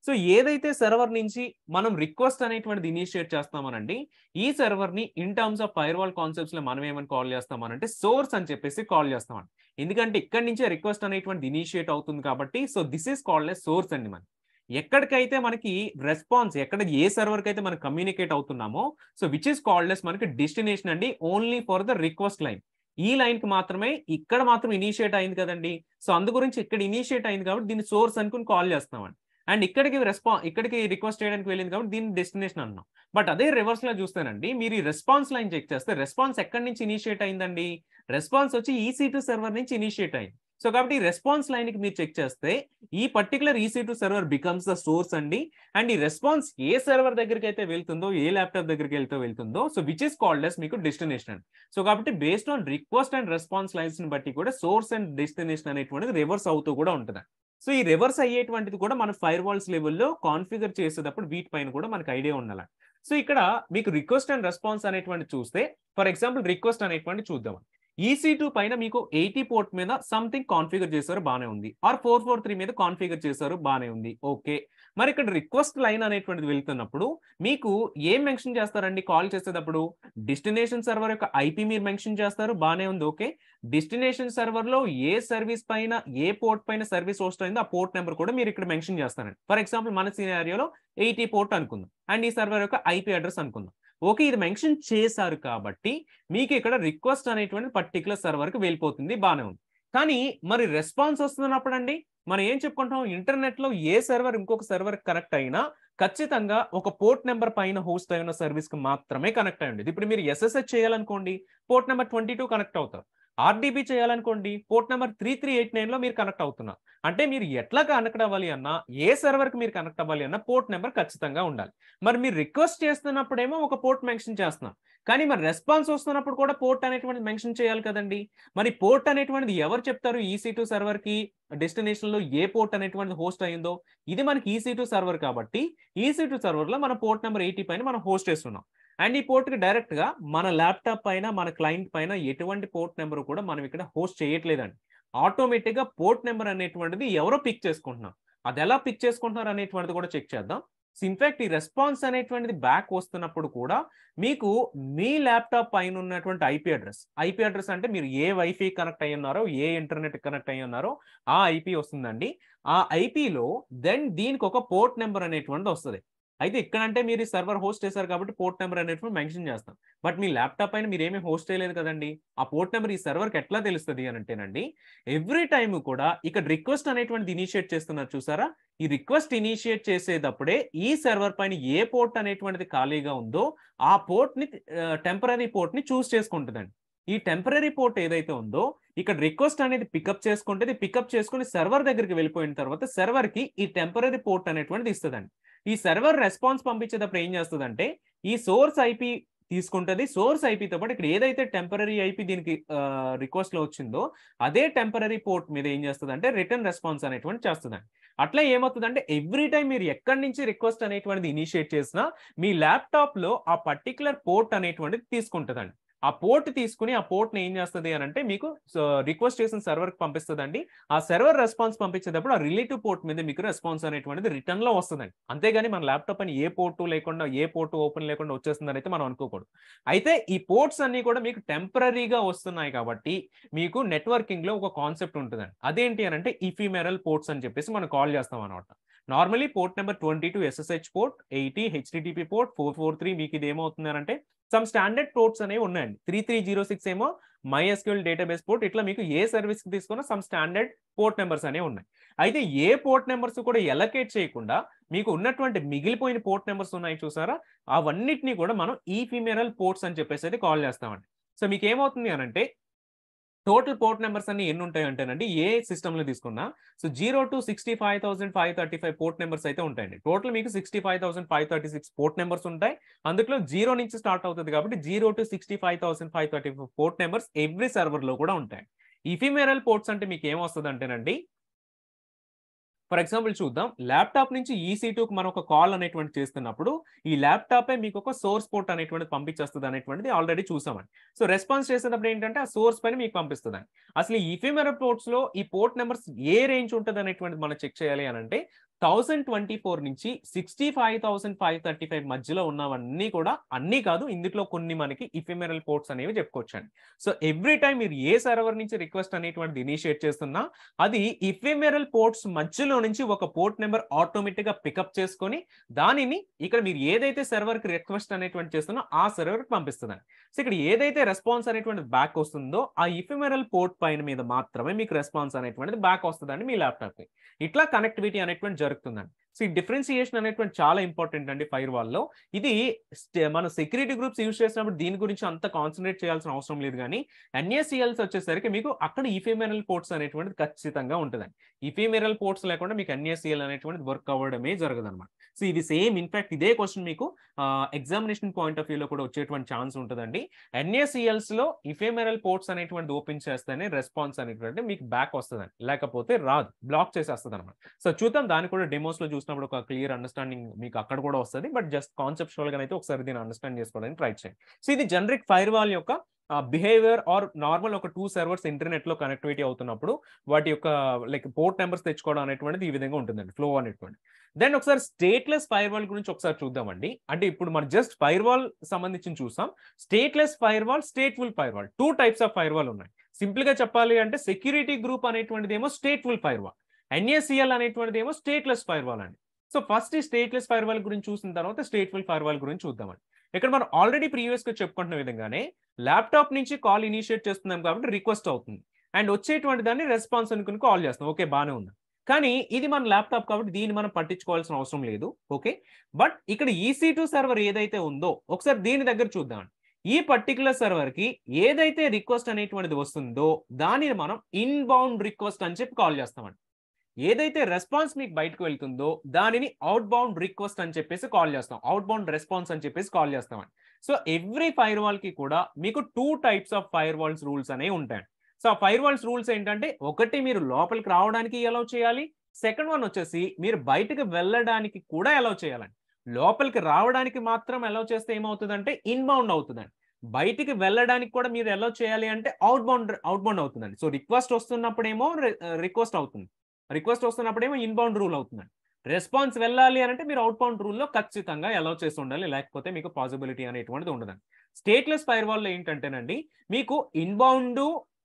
సో ఏదైతే సర్వర్ నుంచి మనం రిక్వెస్ట్ అనేటువంటిది ఇనిషియేట్ చేస్తామనండి ఈ సర్వర్ ని in terms of firewall concepts లో మనం ఏమని కాల్ చేస్తామనంటే సోర్స్ అని చెప్పేసి కాల్ చేస్తామండి. ఎందుకంటే ఇక్కడి నుంచే రిక్వెస్ట్ అనేటువంటిది ఇనిషియేట్ అవుతుంది కాబట్టి so this is called as source అండి. మనకి ఎక్కడికైతే మనకి రెస్పాన్స్ ఎక్కడ ఏ సర్వర్కి అయితే మనం కమ్యూనికేట్ అవుతున్నామో so which is called as మనకి డెస్టినేషన్ అండి only for the request line. ఈ లైన్ కి మాత్రమే ఇక్కడ మాత్రం ఇనిషియేట్ అయింది కదండి. సో అందు గురించి ఇక్కడ ఇనిషియేట్ అయింది కాబట్టి దీన్ని సోర్స్ అనుకుని కాల్ చేస్తామండి. అండ్ ఇక్కడికి రిక్వెస్ట్ చేయడానికి వెళ్ళింది కాబట్టి దీన్ని డెస్టినేషన్ అన్నాం. బట్ అదే రివర్స్ లో చూస్తేనండి మీరు ఈ రెస్పాన్స్ లైన్ చెక్ చేస్తే రెస్పాన్స్ ఎక్కడి నుంచి ఇనిషియేట్ అయిందండి, రెస్పాన్స్ వచ్చి EC2 సర్వర్ నుంచి ఇనిషియేట్ అయింది. సో కాబట్టి ఈ రెస్పాన్స్ లైన్ కి మీరు చెక్ చేస్తే ఈ particular EC2 server becomes the source అండి. అండ్ ఈ రెస్పాన్స్ ఏ సర్వర్ దగ్గరికి అయితే వెళ్తుందో ఏ ల్యాప్టాప్ దగ్గరికి వెళ్తుందో so which is called yes మీకు డెస్టినేషన్ అండి. సో కాబట్టి based on request and response lines ని బట్టి కూడా సోర్స్ అండ్ డెస్టినేషన్ అనేటువంటిది రివర్స్ అవుతూ కూడా ఉంటుంది. సో ఈ రివర్స్ అయ్యేటువంటిది కూడా మన ఫైర్ వాల్స్ లెవెల్లో కాన్ఫిగర్ చేసేటప్పుడు వీటిపైన కూడా మనకు ఐడియా ఉండాలి. సో ఇక్కడ మీకు రిక్వెస్ట్ అండ్ రెస్పాన్స్ అనేటువంటి చూస్తే ఫర్ ఎగ్జాంపుల్ రిక్వెస్ట్ అనేటువంటి చూద్దాం. EC2 పైన మీకు 80 పోర్ట్ మీద సంథింగ్ కాన్ఫిగర్ చేశారు బానే ఉంది, ఆర్ 443 మీద కాన్ఫిగర్ చేశారు బానే ఉంది, ఓకే. మరి ఇక్కడ రిక్వెస్ట్ లైన్ అనేటువంటిది వెళ్తున్నప్పుడు మీకు ఏం మెన్షన్ చేస్తారండి కాల్ చేసేటప్పుడు డెస్టినేషన్ సర్వర్ యొక్క ఐపీ మీరు మెన్షన్ చేస్తారు బానే ఉంది, ఓకే. డెస్టినేషన్ సర్వర్ లో ఏ సర్వీస్ పైన ఏ పోర్ట్ పైన సర్వీస్ హోస్ట్ అయిందో ఆ పోర్ట్ నెంబర్ కూడా మీరు ఇక్కడ మెన్షన్ చేస్తారండి. ఫర్ ఎగ్జాంపుల్ మన సినారియోలో 80 పోర్ట్ అనుకుందాం అండ్ ఈ సర్వర్ యొక్క ఐపీ అడ్రస్ అనుకుందాం. ఓకే, ఇది మెన్షన్ చేశారు కాబట్టి మీకు ఇక్కడ రిక్వెస్ట్ అనేటువంటి పర్టికులర్ సర్వర్కి వెళ్ళిపోతుంది, బాగానే ఉంది. కానీ మరి రెస్పాన్స్ వస్తున్నప్పుడు అండి మనం ఏం చెప్పుకుంటాం, ఇంటర్నెట్లో ఏ సర్వర్ ఇంకొక సర్వర్ కనెక్ట్ అయినా ఖచ్చితంగా ఒక పోర్ట్ నెంబర్ పైన హోస్ట్ అయిన సర్వీస్ కి మాత్రమే కనెక్ట్ అయ్యండి. ఇప్పుడు మీరు SSH చేయాలనుకోండి పోర్ట్ నెంబర్ 22 కనెక్ట్ అవుతారు. RDB చేయాలనుకోండి పోర్ట్ నెంబర్ 3389 లో మీరు కనెక్ట్ అవుతున్నారు. అంటే మీరు ఎట్లా కనెక్ట్ అవ్వాలి అన్నా, ఏ సర్వర్ కి మీరు కనెక్ట్ అవ్వాలి అన్నా పోర్ట్ నెంబర్ ఖచ్చితంగా ఉండాలి. మరి మీరు రిక్వెస్ట్ చేస్తున్నప్పుడేమో ఒక పోర్ట్ మెన్షన్ చేస్తున్నారు, కానీ మరి రెస్పాన్స్ వస్తున్నప్పుడు కూడా పోర్ట్ అనేటువంటిది మెన్షన్ చేయాలి కదండి. మరి పోర్ట్ అనేటువంటిది ఎవరు చెప్తారు? EC2 సర్వర్ కి డెస్టినేషన్ లో ఏ పోర్ట్ అనేటువంటిది హోస్ట్ అయ్యిందో, ఇది మనకి EC2 సర్వర్ కాబట్టి EC2 సర్వర్ లో మన పోర్ట్ నెంబర్ 80 పైన మనం హోస్ట్ చేస్తున్నాం. అండ్ ఈ పోర్ట్ కి డైరెక్ట్ గా మన ల్యాప్టాప్ పైన మన క్లయింట్ పైన ఎటువంటి పోర్ట్ నెంబర్ కూడా మనం ఇక్కడ హోస్ట్ చేయట్లేదండి. ఆటోమేటిక్ గా పోర్ట్ నెంబర్ అనేటువంటిది ఎవరో పిక్ చేసుకుంటున్నాం. అది ఎలా పిక్ చేసుకుంటున్నారు అనేటువంటిది కూడా చెక్ చేద్దాం. ఇన్ఫాక్ట్ ఈ రెస్పాన్స్ అనేటువంటిది బ్యాక్ వస్తున్నప్పుడు కూడా మీకు మీ ల్యాప్టాప్ పైన ఉన్నటువంటి ఐపీ అడ్రస్ అంటే మీరు ఏ వైఫై కనెక్ట్ అయ్యి ఉన్నారో, ఏ ఇంటర్నెట్ కనెక్ట్ అయ్యి ఉన్నారో ఆ ఐపీ వస్తుందండి. ఆ ఐపీలో దెన్ దీనికి ఒక పోర్ట్ నెంబర్ అనేటువంటిది వస్తుంది. అయితే ఇక్కడంటే మీరు ఈ సర్వర్ హోస్ట్ చేశారు కాబట్టి పోర్ట్ నెంబర్ అనేటువంటి మెన్షన్ చేస్తాం. బట్ మీ ల్యాప్టాప్ పైన మీరు ఏమీ హోస్ట్ చేయలేదు కదండి. ఆ పోర్ట్ నెంబర్ ఈ సర్వర్కి ఎట్లా తెలుస్తుంది అని అంటేనండి, ఎవ్రీ టైమ్ కూడా ఇక్కడ రిక్వెస్ట్ అనేటువంటిది ఇనిషియేట్ చేస్తున్నారు చూసారా, ఈ రిక్వెస్ట్ ఇనిషియేట్ చేసేటప్పుడే ఈ సర్వర్ పైన ఏ పోర్ట్ అనేటువంటిది ఖాళీగా ఉందో ఆ పోర్ట్ ని టెంపరరీ పోర్ట్ ని చూస్ చేసుకుంటుందండి. ఈ టెంపరరీ పోర్ట్ ఏదైతే ఉందో ఇక్కడ రిక్వెస్ట్ అనేది పికప్ చేసుకుంటే పికప్ చేసుకుని సర్వర్ దగ్గరికి వెళ్ళిపోయిన తర్వాత సర్వర్ కి ఈ టెంపరరీ పోర్ట్ అనేటువంటిది ఇస్తుందండి. ఈ సర్వర్ రెస్పాన్స్ పంపించేటప్పుడు ఏం చేస్తుందంటే ఈ సోర్స్ ఐపీ తీసుకుంటుంది. సోర్స్ ఐపీతో పాటు ఇక్కడ ఏదైతే టెంపరరీ ఐపీ దీనికి రిక్వెస్ట్ లో వచ్చిందో అదే టెంపరరీ పోర్ట్ మీద ఏం చేస్తుంది అంటే రిటర్న్ రెస్పాన్స్ అనేటువంటి చేస్తుందండి. అట్లా ఏమవుతుందంటే ఎవ్రీ టైం మీరు ఎక్కడి నుంచి రిక్వెస్ట్ అనేటువంటిది ఇనిషియేట్ చేసినా మీ ల్యాప్టాప్ లో ఆ పర్టికులర్ పోర్ట్ అనేటువంటిది తీసుకుంటుందండి. ఆ పోర్ట్ తీసుకుని ఆ పోర్ట్ ని ఏం చేస్తుంది అని అంటే మీకు రిక్వెస్ట్ చేసిన సర్వర్ కి పంపిస్తుందండి. ఆ సర్వర్ రెస్పాన్స్ పంపించేటప్పుడు ఆ రిలేటివ్ పోర్ట్ మీద మీకు రెస్పాన్స్ అనేటువంటిది రిటర్న్ లో వస్తుందండి. అంతేగాని మన ల్యాప్టాప్ అని ఏ పోర్టు లేకుండా ఏ పోర్టు ఓపెన్ లేకుండా వచ్చేస్తుందని అయితే మనం అనుకోకూడదు. అయితే ఈ పోర్ట్స్ అన్ని కూడా మీకు టెంపరరీగా వస్తున్నాయి కాబట్టి మీకు నెట్వర్కింగ్ లో ఒక కాన్సెప్ట్ ఉంటుందండి. అదేంటి అని అంటే ఇఫిమెరల్ పోర్ట్స్ అని చెప్పేసి మనం కాల్ చేస్తాం అనమాట. Normally port number 22 SSH port, 80 HTTP port, 443 మీకు ఇది ఏమవుతుంది అంటే సమ్ స్టాండర్డ్ పోర్ట్స్ అనేవి ఉన్నాయండి. 3306 ఏమో MySQL డేటాబేస్ పోర్ట్. ఇట్లా మీకు ఏ సర్వీస్ కి తీసుకున్నా సమ్ స్టాండర్డ్ పోర్ట్ నెంబర్స్ అనేవి ఉన్నాయి. అయితే ఏ పోర్ట్ నెంబర్స్ కూడా ఎలకేట్ చేయకుండా మీకు ఉన్నటువంటి మిగిలిపోయిన పోర్ట్ నెంబర్స్ ఉన్నాయి చూసారా, అవన్నిటిని కూడా మనం ఈఫిమెరల్ పోర్ట్స్ అని చెప్పేసి అయితే కాల్ చేస్తామండి. సో మీకు ఏమవుతుంది అని అంటే టోటల్ పోర్ట్ నెంబర్స్ అన్ని ఎన్ని ఉంటాయి అంటేనండి ఏ సిస్టమ్ లో తీసుకున్నా 0 to 65,535 పోర్ట్ నెంబర్స్ అయితే ఉంటాయండి. టోటల్ మీకు 65,536 పోర్ట్ నెంబర్స్ ఉంటాయి. అందులో 0 నుంచి స్టార్ట్ అవుతుంది కాబట్టి 0 to 65,535 port numbers every server లో కూడా ఉంటాయి. ఇఫిమెరల్ పోర్ట్స్ అంటే మీకు ఏమొస్తుంది అంటేనండి, ఫర్ ఎగ్జాంపుల్ చూద్దాం, ల్యాప్టాప్ నుంచి EC2కి మనం ఒక కాల్ అనేటువంటి చేస్తున్నప్పుడు ఈ ల్యాప్టాపే మీకు ఒక సోర్స్ పోర్ట్ అనేటువంటిది పంపించేస్తుంది అనేటువంటిది ఆల్రెడీ చూసామండి. సో రెస్పాన్స్ చేసేటప్పుడు ఏంటంటే ఆ సోర్స్ పైన మీకు పంపిస్తుందండి. అసలు ఈ ఇఫిమెరల్ పోర్ట్స్ లో ఈ పోర్ట్ నెంబర్స్ ఏ రేంజ్ ఉంటుంది అనేటువంటిది మనం చెక్ చేయాలి అని అంటే 1024 నుంచి 65,535 మధ్యలో ఉన్నవన్నీ కూడా, అన్నీ కాదు ఇందులో కొన్ని మనకి ఇఫిమెరల్ పోర్ట్స్ అనేవి చెప్పుకోవచ్చండి. సో ఎవ్రీ టైం మీరు ఏ సర్వర్ నుంచి రిక్వెస్ట్ అనేటువంటిది ఇనిషియేట్ చేస్తున్నా అది ఇఫిమెరల్ పోర్ట్స్ మధ్యలో నుంచి ఒక పోర్ట్ నెంబర్ ఆటోమేటిక్ గా పికప్ చేసుకొని దానిని ఇక్కడ మీరు ఏదైతే సర్వర్ కి రిక్వెస్ట్ అనేటువంటి చేస్తున్నా ఆ సర్వర్ కి పంపిస్తుందండి. సో ఇక్కడ ఏదైతే రెస్పాన్స్ అనేటువంటి బ్యాక్ వస్తుందో ఆ ఇఫిమెరల్ పోర్ట్ పైన మీద మాత్రమే మీకు రెస్పాన్స్ అనేటువంటిది బ్యాక్ వస్తుందండి మీ ల్యాప్టాప్ కి. ఇట్లా కనెక్టివిటీ అనేటువంటి జరుగుతుందండి. సో ఈ డిఫరెన్సియేషన్ అనేటువంటి చాలా ఇంపార్టెంట్ అండి ఫైర్ వాల్ లో. ఇది మన సెక్యూరిటీ గ్రూప్స్ యూజ్ చేసినప్పుడు దీని గురించి అంత కాన్సన్ట్రేట్ చేయాల్సిన అవసరం లేదు, కానీ NACLs వచ్చేసరికి మీకు అక్కడ ఇఫిమెరల్ పోర్ట్స్ అనేటువంటిది ఖచ్చితంగా ఉంటుందండి. ఇఫిమెరల్ పోర్ట్స్ లేకుండా మీకు NACL అనేటువంటిది వర్క్ అవ్వడమే జరగదు అనమాట. సో ఇది సేమ్ ఇన్ఫాక్ట్ ఇదే క్వశ్చన్ మీకు ఎగ్జామినేషన్ పాయింట్ ఆఫ్ వ్యూలో కూడా వచ్చేటువంటి ఛాన్స్ ఉంటుందండి. NACLs లో ఇఫిమెరల్ పోర్ట్స్ అనేటువంటి ఓపెన్ చేస్తేనే రెస్పాన్స్ అనేటువంటి మీకు బ్యాక్ వస్తుందండి, లేకపోతే రాదు, బ్లాక్ చేసేస్తుంది అనమాట. సో చూద్దాం, దాన్ని కూడా డెమోస్ లో చూసినప్పుడు ఒక క్లియర్ అండర్స్టాండింగ్ మీకు అక్కడ కూడా వస్తుంది. బట్ జస్ట్ కాన్సెప్చువల్ గా అయితే ఒకసారి దీన్ని అండర్స్టాండ్ చేసుకోవడానికి ట్రై చేయండి. సో ఇది జనరిక్ ఫైర్ వాల్ యొక్క బిహేవియర్ ఆర్ నార్మల్ ఒక 2 సర్వర్స్ ఇంటర్నెట్ లో కనెక్టివిటీ అవుతున్నప్పుడు వాటి యొక్క లైక్ పోర్ట్ నెంబర్స్ తెచ్చుకోవడం అనేటువంటిది ఈ విధంగా ఉంటుందండి, ఫ్లో అనేటువంటి. దెన్ ఒకసారి స్టేట్లెస్ ఫైర్ వాల్ గురించి ఒకసారి చూద్దామండి. అంటే ఇప్పుడు మనం జస్ట్ ఫైర్ వాల్ సంబంధించి చూసాం. Stateless fire wall, stateful fire wall, 2 types of fire wall ఉన్నాయి. సింపుల్ గా చెప్పాలి అంటే సెక్యూరిటీ గ్రూప్ అనేటువంటిది ఏమో స్టేట్ఫుల్ ఫైర్ వాల్, NACL అనేటువంటిది ఏమో స్టేట్లెస్ ఫైర్ వాల్ అండి. సో ఫస్ట్ ఈ స్టేట్లెస్ ఫైర్ వాల్ గురించి చూసిన తర్వాత స్టేట్ఫుల్ ఫైర్ వాల్ గురించి చూద్దామండి. ఇక్కడ మనం ఆల్రెడీ ప్రీవియస్గా చెప్పుకుంటున్న విధంగానే ల్యాప్టాప్ నుంచి కాల్ ఇనిషియేట్ చేస్తున్నాం కాబట్టి రిక్వెస్ట్ అవుతుంది అండ్ వచ్చేటువంటి దాన్ని రెస్పాన్స్ అనుకుని కాల్ చేస్తాం. ఓకే, బాగానే ఉంది. కానీ ఇది మన ల్యాప్టాప్ కాబట్టి దీన్ని మనం పట్టించుకోవాల్సిన అవసరం లేదు. ఓకే, బట్ ఇక్కడ EC2 సర్వర్ ఏదైతే ఉందో ఒకసారి దీని దగ్గర చూద్దాం. ఈ పర్టికులర్ సర్వర్ కి ఏదైతే రిక్వెస్ట్ అనేటువంటిది వస్తుందో దానిని మనం ఇన్బౌండ్ రిక్వెస్ట్ అని చెప్పి కాల్ చేస్తామండి. ఏదైతే రెస్పాన్స్ మీకు బయటకు వెళ్తుందో దానిని అవుట్ బౌండ్ రిక్వెస్ట్ అని చెప్పేసి కాల్ చేస్తాం. అవుట్ బౌండ్ రెస్పాన్స్ అని చెప్పేసి కాల్ చేస్తామండి. సో ఎవ్రీ ఫైర్ వాల్ కి కూడా మీకు 2 types of fire walls rules అనేవి ఉంటాయి. సో ఆ ఫైర్ వాల్స్ రూల్స్ ఏంటంటే, ఒకటి మీరు లోపలికి రావడానికి అలౌ చేయాలి, సెకండ్ వన్ వచ్చేసి మీరు బయటకు వెళ్ళడానికి కూడా అలౌ చేయాలండి. లోపలికి రావడానికి మాత్రం అలౌ చేస్తే ఏమవుతుందంటే ఇన్బౌండ్ అవుతుందండి. బయటికి వెళ్ళడానికి కూడా మీరు అలౌ చేయాలి అంటే అవుట్ బౌండ్ అవుతుందండి. సో రిక్వెస్ట్ వస్తున్నప్పుడేమో రిక్వెస్ట్ అవుతుంది, రిక్వెస్ట్ వస్తున్నప్పుడేమో ఇన్బౌండ్ రూల్ అవుతుందండి. రెస్పాన్స్ వెళ్ళాలి అని అంటే మీరు అవుట్ బౌండ్ రూల్లో ఖచ్చితంగా అలౌ చేసి ఉండాలి, లేకపోతే మీకు పాసిబిలిటీ అనేటువంటిది ఉండదండి. స్టేట్లెస్ ఫైర్ వాల్ ఏంటంటేనండి, మీకు ఇన్బౌండ్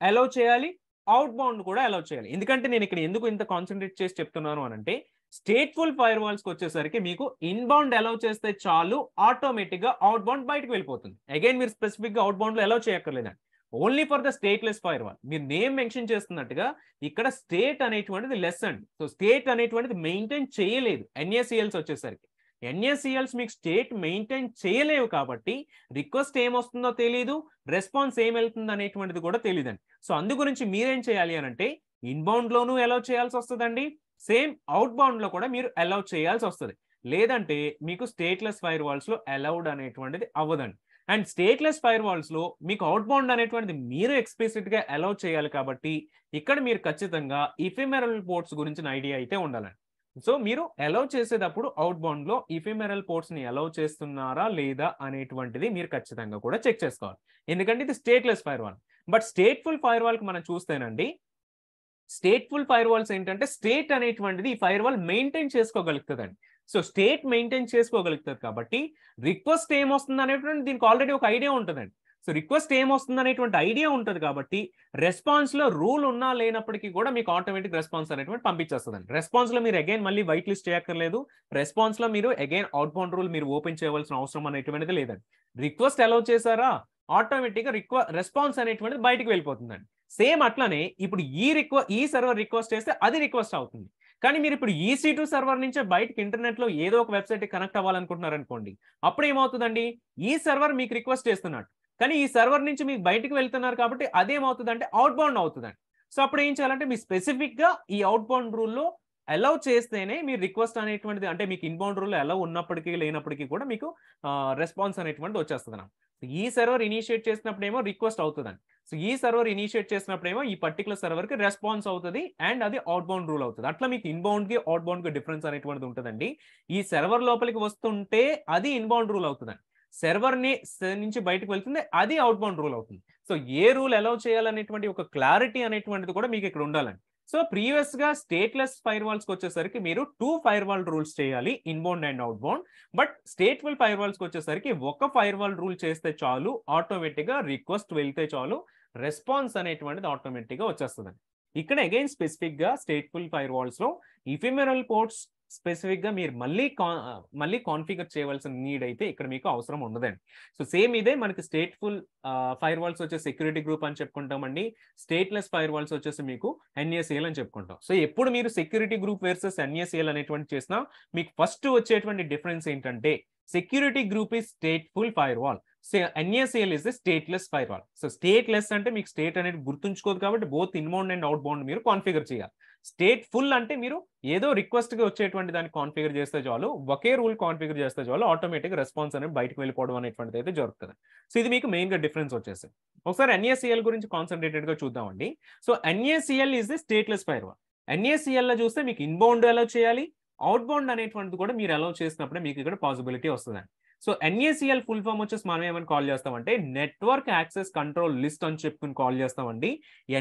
అలౌ చేయాలి, అవుట్ బౌండ్ కూడా అలౌ చేయాలి. ఎందుకంటే నేను ఇక్కడ ఎందుకు ఇంత కాన్సన్ట్రేట్ చేసి చెప్తున్నాను అని అంటే, స్టేట్ఫుల్ ఫైర్ వాల్స్ కి వచ్చేసరికి మీకు ఇన్బౌండ్ అలౌ చేస్తే చాలు, ఆటోమేటిక్ గా అవుట్ బౌండ్ బయటకు వెళ్ళిపోతుంది. అగైన్ మీరు స్పెసిఫిక్ గా అవుట్ బౌండ్ లో అలౌ చేయక్కర్లేదండి. Only for the stateless firewall. మీరు నేమ్ మెన్షన్ చేస్తున్నట్టుగా ఇక్కడ స్టేట్ అనేటువంటిది లెస్ అండి. సో స్టేట్ అనేటువంటిది మెయింటైన్ చేయలేదు NACLs వచ్చేసరికి. NACLs మీకు స్టేట్ మెయింటైన్ చేయలేవు కాబట్టి రిక్వెస్ట్ ఏమొస్తుందో తెలియదు, రెస్పాన్స్ ఏం వెళ్తుంది అనేటువంటిది కూడా తెలియదండి. సో అందు గురించి మీరేం చేయాలి అని అంటే, ఇన్బౌండ్ లోనూ అలౌ చేయాల్సి వస్తుందండి, సేమ్ అవుట్ బౌండ్ లో కూడా మీరు అలౌ చేయాల్సి వస్తుంది. లేదంటే మీకు స్టేట్లెస్ ఫైర్ వాల్స్ లో అలౌడ్ అనేటువంటిది అవ్వదండి. అండ్ స్టేట్లెస్ ఫైర్ వాల్స్ లో మీకు అవుట్ బౌండ్ అనేటువంటిది మీరు ఎక్స్ప్లిసిట్ గా అలౌ చేయాలి కాబట్టి ఇక్కడ మీరు ఖచ్చితంగా ఇఫిమెరల్ పోర్ట్స్ గురించిన ఐడియా అయితే ఉండాలండి. సో మీరు అలౌ చేసేటప్పుడు అవుట్ బౌండ్ లో ఇఫిమెరల్ పోర్ట్స్ ని అలౌ చేస్తున్నారా లేదా అనేటువంటిది మీరు ఖచ్చితంగా కూడా చెక్ చేసుకోవాలి. ఎందుకంటే ఇది stateless firewall. But stateful firewall కి మనం చూస్తేనండి, స్టేట్ఫుల్ ఫైర్ వాల్స్ ఏంటంటే స్టేట్ అనేటువంటిది ఈ ఫైర్ వాల్ మెయింటైన్ చేసుకోగలుగుతుందండి. సో స్టేట్ మెయింటైన్ చేసుకోగలుగుతుంది కాబట్టి రిక్వెస్ట్ ఏమొస్తుంది అనేటువంటి దీనికి ఆల్రెడీ ఒక ఐడియా ఉంటుందండి. సో రిక్వెస్ట్ ఏమొస్తుంది అనేటువంటి ఐడియా ఉంటుంది కాబట్టి రెస్పాన్స్ లో రూల్ ఉన్నా లేనప్పటికీ కూడా మీకు ఆటోమేటిక్ రెస్పాన్స్ అనేటువంటి పంపించేస్తుందండి. రెస్పాన్స్ లో మీరు అగైన్ మళ్ళీ వైట్ లిస్ట్ చేయక్కర్లేదు, రెస్పాన్స్ లో మీరు అగైన్ అవుట్ బౌండ్ రూల్ మీరు ఓపెన్ చేయవలసిన అవసరం అనేటువంటిది లేదండి. రిక్వెస్ట్ అలౌ చేశారా, ఆటోమేటిక్ గా రెస్పాన్స్ అనేటువంటిది బయటికి వెళ్ళిపోతుందండి. సేమ్ అట్లానే ఇప్పుడు ఈ సర్వర్ రిక్వెస్ట్ చేస్తే అది రిక్వెస్ట్ అవుతుంది. కానీ మీరు ఇప్పుడు EC2 సర్వర్ నుంచే బయటకి ఇంటర్నెట్ లో ఏదో ఒక వెబ్సైట్ కనెక్ట్ అవ్వాలనుకుంటున్నారు అనుకోండి, అప్పుడు ఏమవుతుందండి, ఈ సర్వర్ మీకు రిక్వెస్ట్ చేస్తున్నాడు కానీ ఈ సర్వర్ నుంచి మీకు బయటకు వెళ్తున్నారు కాబట్టి అదేమవుతుందంటే అవుట్ బౌండ్ అవుతుందండి. సో అప్పుడు ఏం చేయాలంటే మీ స్పెసిఫిక్ గా ఈ అవుట్ బౌండ్ రూల్లో అలౌ చేస్తేనే మీరు రిక్వెస్ట్ అనేటువంటిది, అంటే మీకు ఇన్బౌండ్ రూల్ అలౌ ఉన్నప్పటికీ లేనప్పటికీ కూడా మీకు రెస్పాన్స్ అనేటువంటిది వచ్చేస్తుంది. ఈ సర్వర్ ఇనిషియేట్ చేసినప్పుడు ఏమో రిక్వెస్ట్ అవుతుందండి. సో ఈ సర్వర్ ఇనిషియేట్ చేసినప్పుడేమో ఈ పర్టికులర్ సర్వర్ కి రెస్పాన్స్ అవుతుంది అండ్ అది అవుట్ బౌండ్ రూల్ అవుతుంది. అట్లా మీకు ఇన్బౌండ్ కి అవుట్ బౌండ్ కి డిఫరెన్స్ అనేటువంటిది ఉంటుందండి. ఈ సర్వర్ లోపలికి వస్తుంటే అది ఇన్బౌండ్ రూల్ అవుతుందండి, సర్వర్ నుంచి బయటకు వెళ్తుంది అది అవుట్ బౌండ్ రూల్ అవుతుంది. సో ఏ రూల్ అలౌ చేయాలనేటువంటి ఒక క్లారిటీ అనేటువంటిది కూడా మీకు ఇక్కడ ఉండాలండి. సో ప్రీవియస్ గా స్టేట్లెస్ ఫైర్ వాల్స్ కి వచ్చేసరికి మీరు 2 ఫైర్ వాల్ రూల్స్ చేయాలి, inbound and out bound. But stateful fire walls కి వచ్చేసరికి ఒక ఫైర్ వాల్ రూల్ చేస్తే చాలు, ఆటోమేటిక్ గా రిక్వెస్ట్ వెళ్తే చాలు, రెస్పాన్స్ అనేటువంటిది ఆటోమేటిక్ గా వచ్చేస్తుంది. ఇక్కడ అగైన్ స్పెసిఫిక్ గా స్టేట్ఫుల్ ఫైర్ వాల్స్ లో ఇఫిమెరల్ పోర్ట్స్ స్పెసిఫిక్ గా మీరు మళ్ళీ కాన్ఫిగర్ చేయవలసిన నీడ్ అయితే ఇక్కడ మీకు అవసరం ఉండదండి. సో సేమ్ ఇదే మనకి స్టేట్ఫుల్ ఫైర్ వాల్స్ వచ్చే సెక్యూరిటీ గ్రూప్ అని చెప్పుకుంటామండి, స్టేట్లెస్ ఫైర్ వాల్స్ వచ్చేసి మీకు NACL అని చెప్పుకుంటాం. సో ఎప్పుడు మీరు సెక్యూరిటీ గ్రూప్ వర్సెస్ NACL అనేటువంటి చేసినా మీకు ఫస్ట్ వచ్చేటువంటి డిఫరెన్స్ ఏంటంటే, security group is stateful firewall. NACL is a stateless firewall. So stateless అంటే మీకు స్టేట్ అనేది గుర్తుంచుకోదు కాబట్టి both inbound and out bound మీరు కాన్ఫిగర్ చేయాలి. స్టేట్ ఫుల్ అంటే మీరు ఏదో రిక్వెస్ట్ గా వచ్చేటువంటి దాన్ని కాన్ఫిగర్ చేస్తే చాలు, ఒకే రూల్ కాన్ఫిగర్ చేస్తే చాలు, ఆటోమేటిక్ రెస్పాన్స్ అనేది బయటకు వెళ్ళిపోవడం అనేటువంటిది అయితే జరుగుతుంది. సో ఇది మీకు మెయిన్ గా డిఫరెన్స్ వచ్చేసి. ఒకసారి NACL గురించి కాన్సన్ట్రేటెడ్ గా చూద్దామండి. So NACL is the stateless firewall. NACL లో చూస్తే మీకు ఇన్బౌండ్ అలౌ చేయాలి, అవుట్ బౌండ్ అనేటువంటిది కూడా మీరు అలౌ చేసినప్పుడే మీకు ఇక్కడ పాసిబిలిటీ వస్తుందండి. సో NACL ఫుల్ ఫామ్ వచ్చేసి మనం ఏమని కాల్ చేస్తామంటే నెట్వర్క్ యాక్సెస్ కంట్రోల్ లిస్ట్ అని చెప్పుకుని కాల్ చేస్తామండి.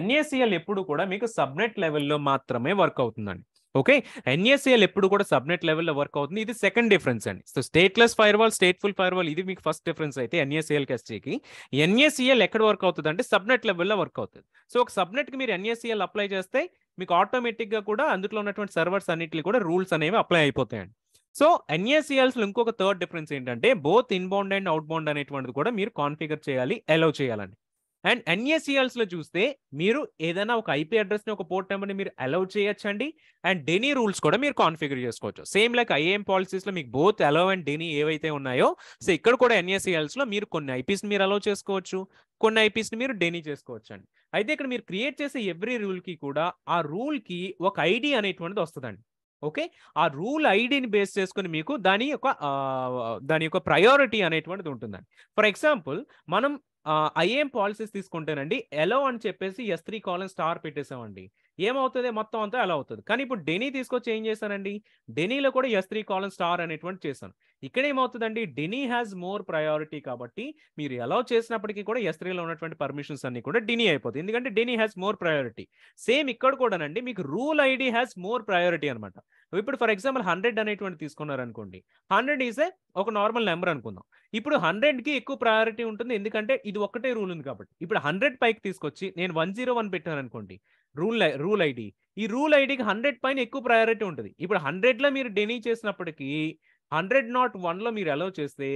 NACL ఎప్పుడు కూడా మీకు సబ్నెట్ లెవెల్లో మాత్రమే వర్క్ అవుతుందండి. ఓకే, NACL ఎప్పుడు కూడా సబ్నెట్ లెవెల్లో వర్క్ అవుతుంది. ఇది సెకండ్ డిఫరెన్స్ అండి. So stateless firewall, stateful firewall ఇది మీకు ఫస్ట్ డిఫరెన్స్ అయితే NACL కి NACL ఎక్కడ వర్క్ అవుతుంది అంటే సబ్నెట్ లెవెల్లో వర్క్ అవుతుంది. సో ఒక సబ్నెట్ కి మీరు NACL అప్లై చేస్తే మీకు ఆటోమేటిక్ గా కూడా అందులో ఉన్నటువంటి సర్వర్స్ అన్నిటికీ కూడా రూల్స్ అనేవి అప్లై అయిపోతాయండి. సో ఎన్ఏసిఎల్స్లో ఇంకొక థర్డ్ డిఫరెన్స్ ఏంటంటే బోత్ ఇన్బౌండ్ అండ్ అవుట్బౌండ్ అనేటువంటిది కూడా మీరు కాన్ఫిగర్ చేయాలి, అలౌ చేయాలండి. అండ్ ఎన్ఏసిఎల్స్లో చూస్తే మీరు ఏదైనా ఒక ఐపీ అడ్రస్ని ఒక పోర్ట్ నెంబర్ని మీరు అలౌ చేయొచ్చండి. అండ్ డెనీ రూల్స్ కూడా మీరు కాన్ఫిగర్ చేసుకోవచ్చు. సేమ్ లైక్ ఐఏఎం పాలసీస్లో మీకు బోత్ అలౌ అండ్ డెనీ ఏవైతే ఉన్నాయో, సో ఇక్కడ కూడా ఎన్ఏసిఎల్స్లో మీరు కొన్ని ఐపీస్ని మీరు అలౌ చేసుకోవచ్చు, కొన్ని ఐపీస్ని మీరు డెనీ చేసుకోవచ్చు అండి. అయితే ఇక్కడ మీరు క్రియేట్ చేసే ఎవ్రీ రూల్కి కూడా ఆ రూల్కి ఒక ఐడి అనేటువంటిది వస్తుందండి. ఓకే, ఆ రూల్ ఐడిని బేస్ చేసుకుని మీకు దాని యొక్క ప్రయారిటీ అనేటువంటిది ఉంటుందండి. ఫర్ ఎగ్జాంపుల్ మనం ఐఏఎం పాలసీస్ తీసుకుంటేనండి ఎలో అని చెప్పేసి S3:* పెట్టేసామండి. ఏమవుతుంది, మొత్తం అంతా అలా అవుతుంది. కానీ ఇప్పుడు డెనీ తీసుకొచ్చి ఏం చేశానండి, డెనీలో కూడా S3:* అనేటువంటి చేశాను. ఇక్కడ ఏమవుతుందండి, డెనీ హ్యాస్ మోర్ ప్రయారిటీ కాబట్టి మీరు ఎలా చేసినప్పటికీ కూడా S3లో ఉన్నటువంటి పర్మిషన్స్ అన్ని కూడా డెనీ అయిపోతాయి, ఎందుకంటే deny has more priority. Same ఇక్కడ కూడానండి మీకు rule ID has more priority అనమాట. ఇప్పుడు ఫర్ ఎగ్జాంపుల్ 100 అనేటువంటి తీసుకున్నారనుకోండి, 100 ఈజ్ ఒక నార్మల్ నెంబర్ అనుకుందాం. ఇప్పుడు 100కి ఎక్కువ ప్రయారిటీ ఉంటుంది, ఎందుకంటే ఇది ఒక్కటే రూల్ ఉంది కాబట్టి. ఇప్పుడు 100 పైకి తీసుకొచ్చి నేను 101 పెట్టాను అనుకోండి, రూల్ ఐడి, ఈ రూల్ ఐడికి 100 పైన ఎక్కువ ప్రయారిటీ ఉంటుంది. ఇప్పుడు 100లో మీరు డెనీ చేసినప్పటికీ 100.1లో మీరు అలౌ చేస్తే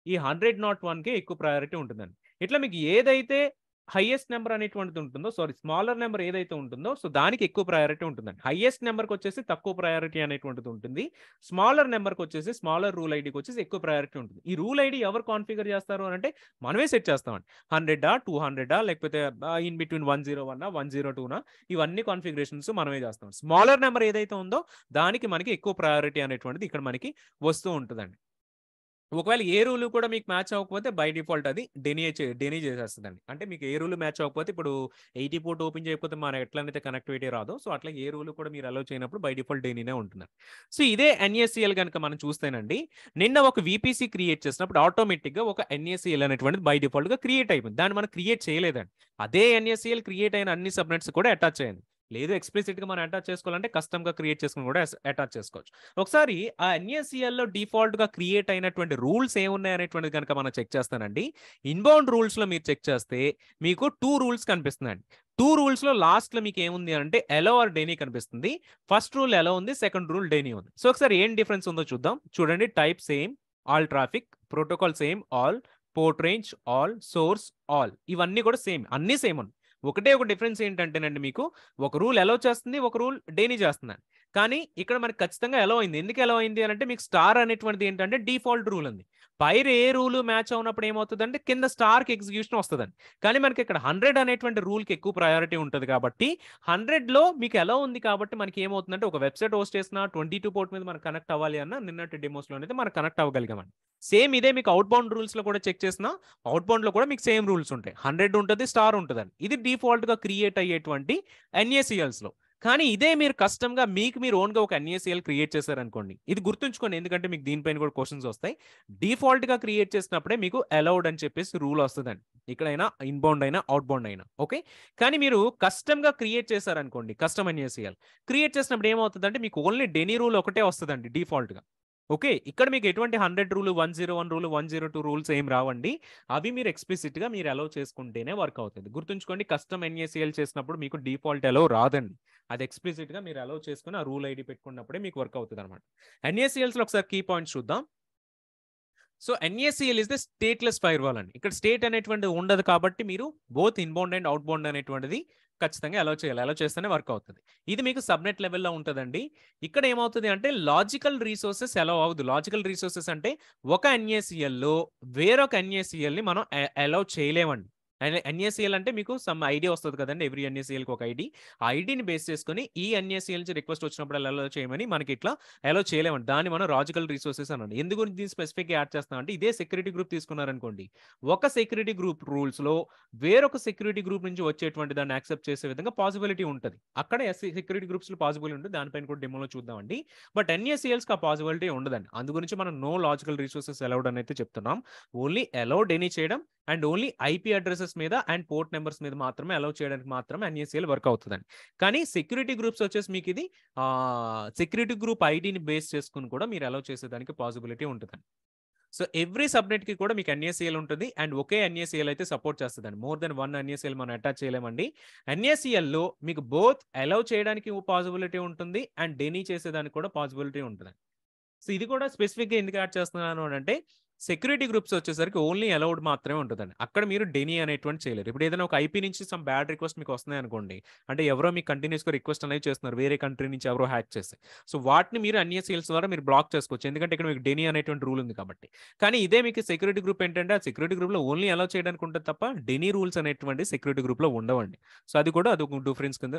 ఈ 100.1కే ఎక్కువ ప్రయారిటీ ఉంటుందండి. ఇట్లా మీకు ఏదైతే హైయెస్ట్ నెంబర్ అనేటువంటిది ఉంటుందో, సారీ స్మాలర్ నెంబర్ ఏదైతే ఉంటుందో, సో దానికి ఎక్కువ ప్రయారిటీ ఉంటుందండి. హైయెస్ట్ నెంబర్కి వచ్చేసి తక్కువ ప్రయారిటీ అనేటువంటిది ఉంటుంది. స్మాలర్ నెంబర్కి వచ్చేసి, స్మాలర్ రూల్ ఐడికి వచ్చేసి ఎక్కువ ప్రయారిటీ ఉంటుంది. ఈ రూల్ ఐడి ఎవరు కాన్ఫిగర్ చేస్తారు అని అంటే మనమే సెట్ చేస్తామండి. 100 200 లేకపోతే ఇన్ బిట్వీన్ 101 102 ఇవన్నీ కాన్ఫిగరేషన్స్ మనమే చేస్తాం. స్మాలర్ నెంబర్ ఏదైతే ఉందో దానికి మనకి ఎక్కువ ప్రయారిటీ అనేటువంటిది ఇక్కడ మనకి వస్తూ ఉంటుందండి. ఒకవేళ ఏ రూల్ కూడా మీకు మ్యాచ్ అవ్వకపోతే బై డిఫాల్ట్ అది డెనీ చేసేస్తుందండి. అంటే మీకు ఏ రూల్ మ్యాచ్ అవ్వకపోతే, ఇప్పుడు 80 పోర్ట్ ఓపెన్ చేయకపోతే మన ఎట్లనైతే కనెక్టివిటీ రాదో, సో అట్లా ఏ రూల్ కూడా మీరు అలౌ చేయనప్పుడు బై డిఫాల్ట్ డెనీనే ఉంటుందండి. సో ఇదే ఎన్ఏసిఎల్ కనుక మనం చూస్తేనండి, నిన్న ఒక వీపీసీ క్రియేట్ చేసినప్పుడు ఆటోమేటిక్గా ఒక ఎన్ఏసిఎల్ అనేటువంటిది బై డిఫాల్ట్గా క్రియేట్ అయిపోయింది. దాన్ని మనం క్రియేట్ చేయలేదండి. అదే ఎన్ఏసిఎల్ క్రియేట్ అయిన అన్ని సబ్నెట్స్ కూడా అటాచ్ అయ్యింది. లేదు ఎక్స్ప్లిసిట్గా మనం అటాచ్ చేసుకోవాలంటే కస్టమ్గా క్రియేట్ చేసుకుని కూడా అటాచ్ చేసుకోవచ్చు. ఒకసారి ఆ ఎన్ఏసిఎల్లో డిఫాల్ట్గా క్రియేట్ అయినటువంటి రూల్స్ ఏమున్నాయి అనేటువంటిది కనుక మనం చెక్ చేస్తానండి, ఇన్బౌండ్ రూల్స్లో మీరు చెక్ చేస్తే మీకు 2 రూల్స్ కనిపిస్తున్నాయండి. 2 రూల్స్లో లాస్ట్లో మీకు ఏముంది అంటే ఎలో ఆర్ డెనీ కనిపిస్తుంది. ఫస్ట్ రూల్ ఎలో ఉంది, సెకండ్ రూల్ డెనీ ఉంది. సో ఒకసారి ఏం డిఫరెన్స్ ఉందో చూద్దాం. చూడండి, type same, all traffic, protocol same, all, port range all, source all, ఇవన్నీ కూడా సేమ్, అన్నీ సేమ్ ఉంది. ఒకటే ఒక డిఫరెన్స్ ఏంటంటేనండి, మీకు ఒక రూల్ అలౌ చేస్తుంది, ఒక రూల్ డెనీ చేస్తున్నాను. కానీ ఇక్కడ మనకి ఖచ్చితంగా అలౌ అయింది. ఎందుకు అలౌ అయింది అంటే మీకు స్టార్ అనేటువంటిది ఏంటంటే డిఫాల్ట్ రూల్ ఉంది. పైన ఏ రూల్ మ్యాచ్ అవునప్పుడు ఏమవుతుందంటే కింద స్టార్కి ఎగ్జిక్యూషన్ వస్తుందండి. కానీ మనకి ఇక్కడ 100 అనేటువంటి రూల్కి ఎక్కువ ప్రయారిటీ ఉంటుంది కాబట్టి 100లో మీకు ఎలా ఉంది కాబట్టి మనకి ఏమవుతుందంటే ఒక వెబ్సైట్ హోస్ట్ చేసిన 22 పోర్ట్ మీద మనకు కనెక్ట్ అవ్వాలి అన్న నిన్నటి డెమోస్లో అయితే మనం కనెక్ట్ అవ్వగలిగామండి. సేమ్ ఇదే మీకు అవుట్ బౌండ్ రూల్స్లో కూడా చెక్ చేసినా అవుట్ బౌండ్లో కూడా మీకు సేమ్ రూల్స్ ఉంటాయి. 100 ఉంటుంది, స్టార్ ఉంటుందండి. ఇది డిఫాల్ట్గా క్రియేట్ అయ్యేటువంటి ఎన్ఏసిఎల్స్లో. కానీ ఇదే మీరు కస్టమ్గా మీరు ఓన్గా ఒక ఎన్ఏసిఎల్ క్రియేట్ చేశారనుకోండి, ఇది గుర్తుంచుకోండి, ఎందుకంటే మీకు దీనిపైన కూడా క్వశ్చన్స్ వస్తాయి. డిఫాల్ట్గా క్రియేట్ చేసినప్పుడే మీకు అలౌడ్ అని చెప్పేసి రూల్ వస్తుందండి, ఇక్కడైనా ఇన్బౌండ్ అయినా అవుట్ బౌండ్ అయినా. ఓకే, కానీ మీరు కస్టమ్గా క్రియేట్ చేశారనుకోండి, కస్టమ్ ఎన్ఏసిఎల్ క్రియేట్ చేసినప్పుడు ఏమవుతుందంటే మీకు ఓన్లీ డెనీ రూల్ ఒకటే వస్తుందండి డిఫాల్ట్గా. ఓకే, ఇక్కడ మీకు ఎటువంటి 100 రూల్, 101 రూల్, 102 రూల్స్ ఏం రావండి. అవి మీరు ఎక్స్ప్లిసిట్గా మీరు అలౌ చేసుకుంటేనే వర్క్ అవుతుంది. గుర్తుంచుకోండి, కస్టమ్ ఎన్ఏసిఎల్ చేసినప్పుడు మీకు డిఫాల్ట్ అలౌ రాదండి. అది ఎక్స్ప్లిసిట్గా మీరు అలౌ చేసుకుని ఆ రూల్ ఐడి పెట్టుకున్నప్పుడే మీకు వర్క్ అవుతుంది అనమాట. ఎన్ఏసిఎల్స్లో ఒకసారి కీ పాయింట్స్ చూద్దాం. So NaCl is the stateless fire wall అండి. ఇక్కడ స్టేట్ అనేటువంటిది ఉండదు కాబట్టి మీరు both inbound and out bound అనేటువంటిది ఖచ్చితంగా అలౌ చేయాలి. అలౌ చేస్తేనే వర్క్ అవుతుంది. ఇది మీకు సబ్నెట్ లెవెల్లో ఉంటుందండి. ఇక్కడ ఏమవుతుంది అంటే లాజికల్ రీసోర్సెస్ అలౌ అవ్వదు. లాజికల్ రీసోర్సెస్ అంటే ఒక ఎన్ఏసిఎల్లో వేరొక ఎన్ఏసిఎల్ని మనం అలౌ చేయలేమండి. ఎన్ఏసిఎల్ అంటే మీకు సమ్ ఐడియా వస్తుంది కదండి, ఎవ్రీ ఎన్ఏసిఎల్కి ఒక ఐడి. ఆ ఐడిని బేస్ చేసుకుని ఈ ఎన్ఏసిఎల్ నుంచి రిక్వెస్ట్ వచ్చినప్పుడు అలౌ చేయమని మనకి ఇట్లా అలౌ చేయలేమండి. దాన్ని మనం లాజికల్ రీసోర్సెస్ అనండి. ఎందుకు దీన్ని స్పెసిఫిక్గా యాడ్ చేస్తాం అంటే, ఇదే సెక్యూరిటీ గ్రూప్ తీసుకున్నారనుకోండి, ఒక సెక్యూరిటీ గ్రూప్ రూల్స్లో వేరొక సెక్యూరిటీ గ్రూప్ నుంచి వచ్చేటువంటి దాన్ని యాక్సెప్ట్ చేసే విధంగా పాసిబిలిటీ ఉంటుంది. అక్కడ సెక్యూరిటీ గ్రూప్స్లో పాసిబిలిటీ ఉంటుంది, దానిపైన కూడా డెమోలో చూద్దామండి. బట్ ఎన్ఏసిఎల్స్కి ఆ పాసిబిలిటీ ఉండదండి. అందు గురించి మనం నో లాజికల్ రీసోర్సెస్ అలౌడ్ అని అయితే చెప్తున్నాం. ఓన్లీ అలౌడ్ ఎనీ చేయడం అండ్ ఓన్లీ ఐపీ అడ్రసెస్ మీద అండ్ పోర్ట్ నెంబర్స్ మీద మాత్రమే అలౌ చేయడానికి మాత్రమే ఎన్ఏసిఎల్ వర్క్ అవుతుందండి. కానీ సెక్యూరిటీ గ్రూప్స్ వచ్చేసి మీకు ఇది సెక్యూరిటీ గ్రూప్ ఐడిని బేస్ చేసుకుని కూడా మీరు అలౌ చేసేదానికి పాసిబిలిటీ ఉంటుందండి. సో ఎవ్రీ సబ్నెట్కి కూడా మీకు ఎన్ఏసిఎల్ ఉంటుంది అండ్ ఒకే ఎన్ఏసిఎల్ అయితే సపోర్ట్ చేస్తుందండి. మోర్ దెన్ 1 ఎన్ఏసిఎల్ మనం అటాచ్ చేయలేమండి. ఎన్ఏసిఎల్లో మీకు బోత్ అలౌ చేయడానికి పాసిబిలిటీ ఉంటుంది అండ్ డెనీ చేసేదానికి కూడా పాసిబిలిటీ ఉంటుంది. సో ఇది కూడా స్పెసిఫిక్‌గా ఎందుకు యాడ్ చేస్తున్నాను అనంటే, సెక్యూరిటీ గ్రూప్స్ వచ్చేసరికి ఓన్లీ అలౌడ్ మాత్రమే ఉంటదండి. అక్కడ మీరు డెనీ అనేటువంటిది చేయలేరు. ఇప్పుడు ఏదైనా ఒక ఐపీ నుంచి సమ్ బ్యాడ్ రిక్వెస్ట్ మీకు వస్తున్నాయనుకోండి. అంటే ఎవరో మీకు కంటిన్యూయస్‌గా రిక్వెస్ట్ అనేవి చేస్తున్నారు. వేరే కంట్రీ నుంచి ఎవరో హ్యాక్ చేసి. సో వాటిని మీరు ఎన్ఏసీఎల్స్ ద్వారా మీరు బ్లాక్ చేసుకోవచ్చు. ఎందుకంటే ఇక్కడ మీకు డెనీ అనేటువంటి రూల్ ఉంది కాబట్టి. కానీ ఇదే మీకు సెక్యూరిటీ గ్రూప్ ఏంటంటే, ఆ సెక్యూరిటీ గ్రూప్‌లో ఓన్లీ అలౌ చేయడానికి ఉంటది తప్ప, డెనీ రూల్స్ అనేటువంటివి సెక్యూరిటీ గ్రూప్‌లో ఉండవండి. సో అది కూడా అదొక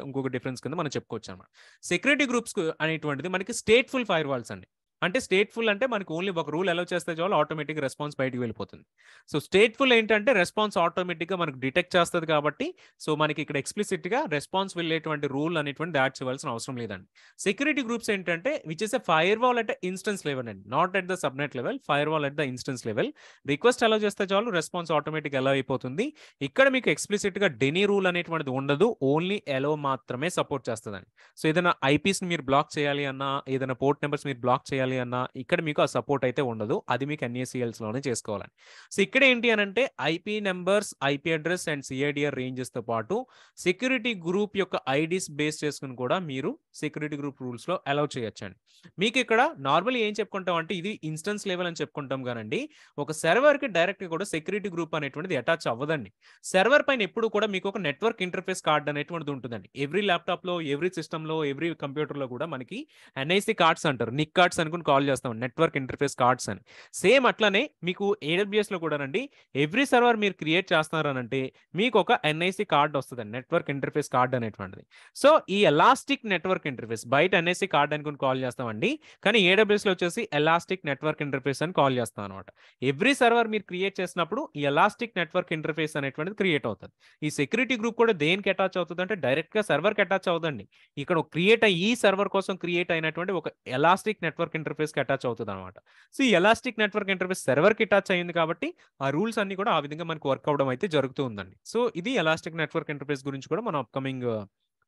ఇంకొక డిఫరెన్స్ కింద మనం చెప్పుకోవచ్చనమాట. సెక్యూరిటీ గ్రూప్స్ అనేటువంటిది మనకి స్టేట్‌ఫుల్ ఫైర్‌వాల్స్ అండి. అంటే స్టేట్‌ఫుల్ అంటే మనకు ఓన్లీ ఒక రూల్ అలౌ చేస్తే చాలు ఆటోమేటిక్‌గా రెస్పాన్స్ బయటికి వెళ్ళిపోతుంది. సో స్టేట్‌ఫుల్ ఏంటంటే రెస్పాన్స్ ఆటోమేటిక్‌గా మనకు డిటెక్ట్ చేస్తది కాబట్టి, సో మనకి ఇక్కడ ఎక్స్‌ప్లిసిట్‌గా రెస్పాన్స్ వెళ్ళేటువంటి రూల్ అనేటువంటిది యాడ్ చేయాల్సిన అవసరం లేదండి. సెక్యూరిటీ గ్రూప్స్ ఏంటంటే which is a firewall at a instance level అండి. Not at the subnet level, firewall at the instance level. Request allow చేస్తే చాలు రెస్పాన్స్ ఆటోమేటిక్‌గా అలౌ అయిపోతుంది. ఇక్కడ మీకు ఎక్స్‌ప్లిసిట్‌గా డెనీ రూల్ అనేటువంటిది ఉండదు. ఓన్లీ అలౌ మాత్రమే సపోర్ట్ చేస్తదండి. సో ఏదైనా ఐపీస్‌ని మీరు బ్లాక్ చేయాలి అన్నా, ఏదైనా పోర్ట్ నంబర్స్ మీరు బ్లాక్ చేయాలి అన్నా, ఇక్కడ మీకు ఆ సపోర్ట్ అయితే ఉండదు. అది మీకు ఎన్ఏసీఎల్స్‌లోనే చేసుకోవాలండి. సో ఇక్కడ ఏంటి అనంటే IP numbers, IP address and CIDR రేంజెస్‌తో పాటు సెక్యూరిటీ గ్రూప్ యొక్క ఐడీస్ బేస్ చేసుకొని కూడా మీరు సెక్యూరిటీ గ్రూప్ రూల్స్‌లో అలౌ చేయొచ్చండి. మీకు ఇక్కడ నార్మల్లీ ఏం చెప్పుకుంటాం అంటే ఇది ఇన్‌స్టెన్స్ లెవెల్ అని చెప్పుకుంటాం గానండి. ఒక సర్వర్‌కి డైరెక్ట్‌గా కూడా సెక్యూరిటీ గ్రూప్ అనేటువంటిది అటాచ్ అవ్వదండి. సర్వర్ పైన ఎప్పుడు కూడా మీకు ఒక నెట్వర్క్ ఇంటర్ఫేస్ కార్డ్ అనేటువంటిది ఉంటుందండి. ఎవ్రీ ల్యాప్‌టాప్‌లో, ఎవ్రీ సిస్టమ్‌లో, ఎవ్రీ కంప్యూటర్‌లో కూడా మనకి ఎన్ఐసీ కార్డ్స్ అంటారు. నిక్ కార్డ్స్ అనుకుని కాల్ చేస్తాం. నెట్వర్క్ ఇంటర్ఫేస్ కార్డ్స్ అని. సేమ్ అట్లనే మీకు ఏడబ్ల్యూఎస్‌లో కూడానండి ఎవ్రీ సర్వర్ మీరు క్రియేట్ చేస్తున్నారనంటే మీకు ఒక ఎన్ఐసీ కార్డ్ వస్తదండి. నెట్వర్క్ ఇంటర్ఫేస్ కార్డ్ అనేటువంటిది. సో ఈ ఎలాస్టిక్ నెట్వర్క్ ఇంటర్ఫేస్ బయట ఎన్ఐసీ కార్డ్ అనుకుని కాల్ చేస్తామండి. కానీ ఏడబ్ల్యూఎస్‌లో వచ్చేసి ఎలాస్టిక్ నెట్వర్క్ ఇంటర్ఫేస్ అని కాల్ చేస్తాం అనమాట. ఎవ్రీ సర్వర్ మీరు క్రియేట్ చేసినప్పుడు ఈ ఎలాస్టిక్ నెట్వర్క్ ఇంటర్ఫేస్ అనేటువంటిది క్రియేట్ అవుతది. ఈ సెక్యూరిటీ గ్రూప్ కూడా దేనికి అటాచ్ అవుతదంటే డైరెక్ట్‌గా సర్వర్‌కి అటాచ్ అవ్వదండి. ఇక్కడ క్రియేట్ అయ్యి ఈ సర్వర్ కోసం క్రియేట్ అయినటువంటి ఒక ఎలాస్టిక్ నెట్వర్క్ ఇంటర్ఫేస్‌కి అటాచ్ అవుతదనమాట. సో ఈ ఎలాస్టిక్ నెట్వర్క్ ఇంటర్ఫేస్ సర్వర్‌కి అటాచ్ అయింది కాబట్టి ఆ రూల్స్ అన్నీ కూడా ఆ విధంగా మనకు వర్క్ అవ్వడం అయితే జరుగుతూ ఉందండి. సో ఇది ఎలాస్టిక్ నెట్వర్క్ ఇంటర్ఫేస్ గురించి కూడా మనం అప్‌కమింగ్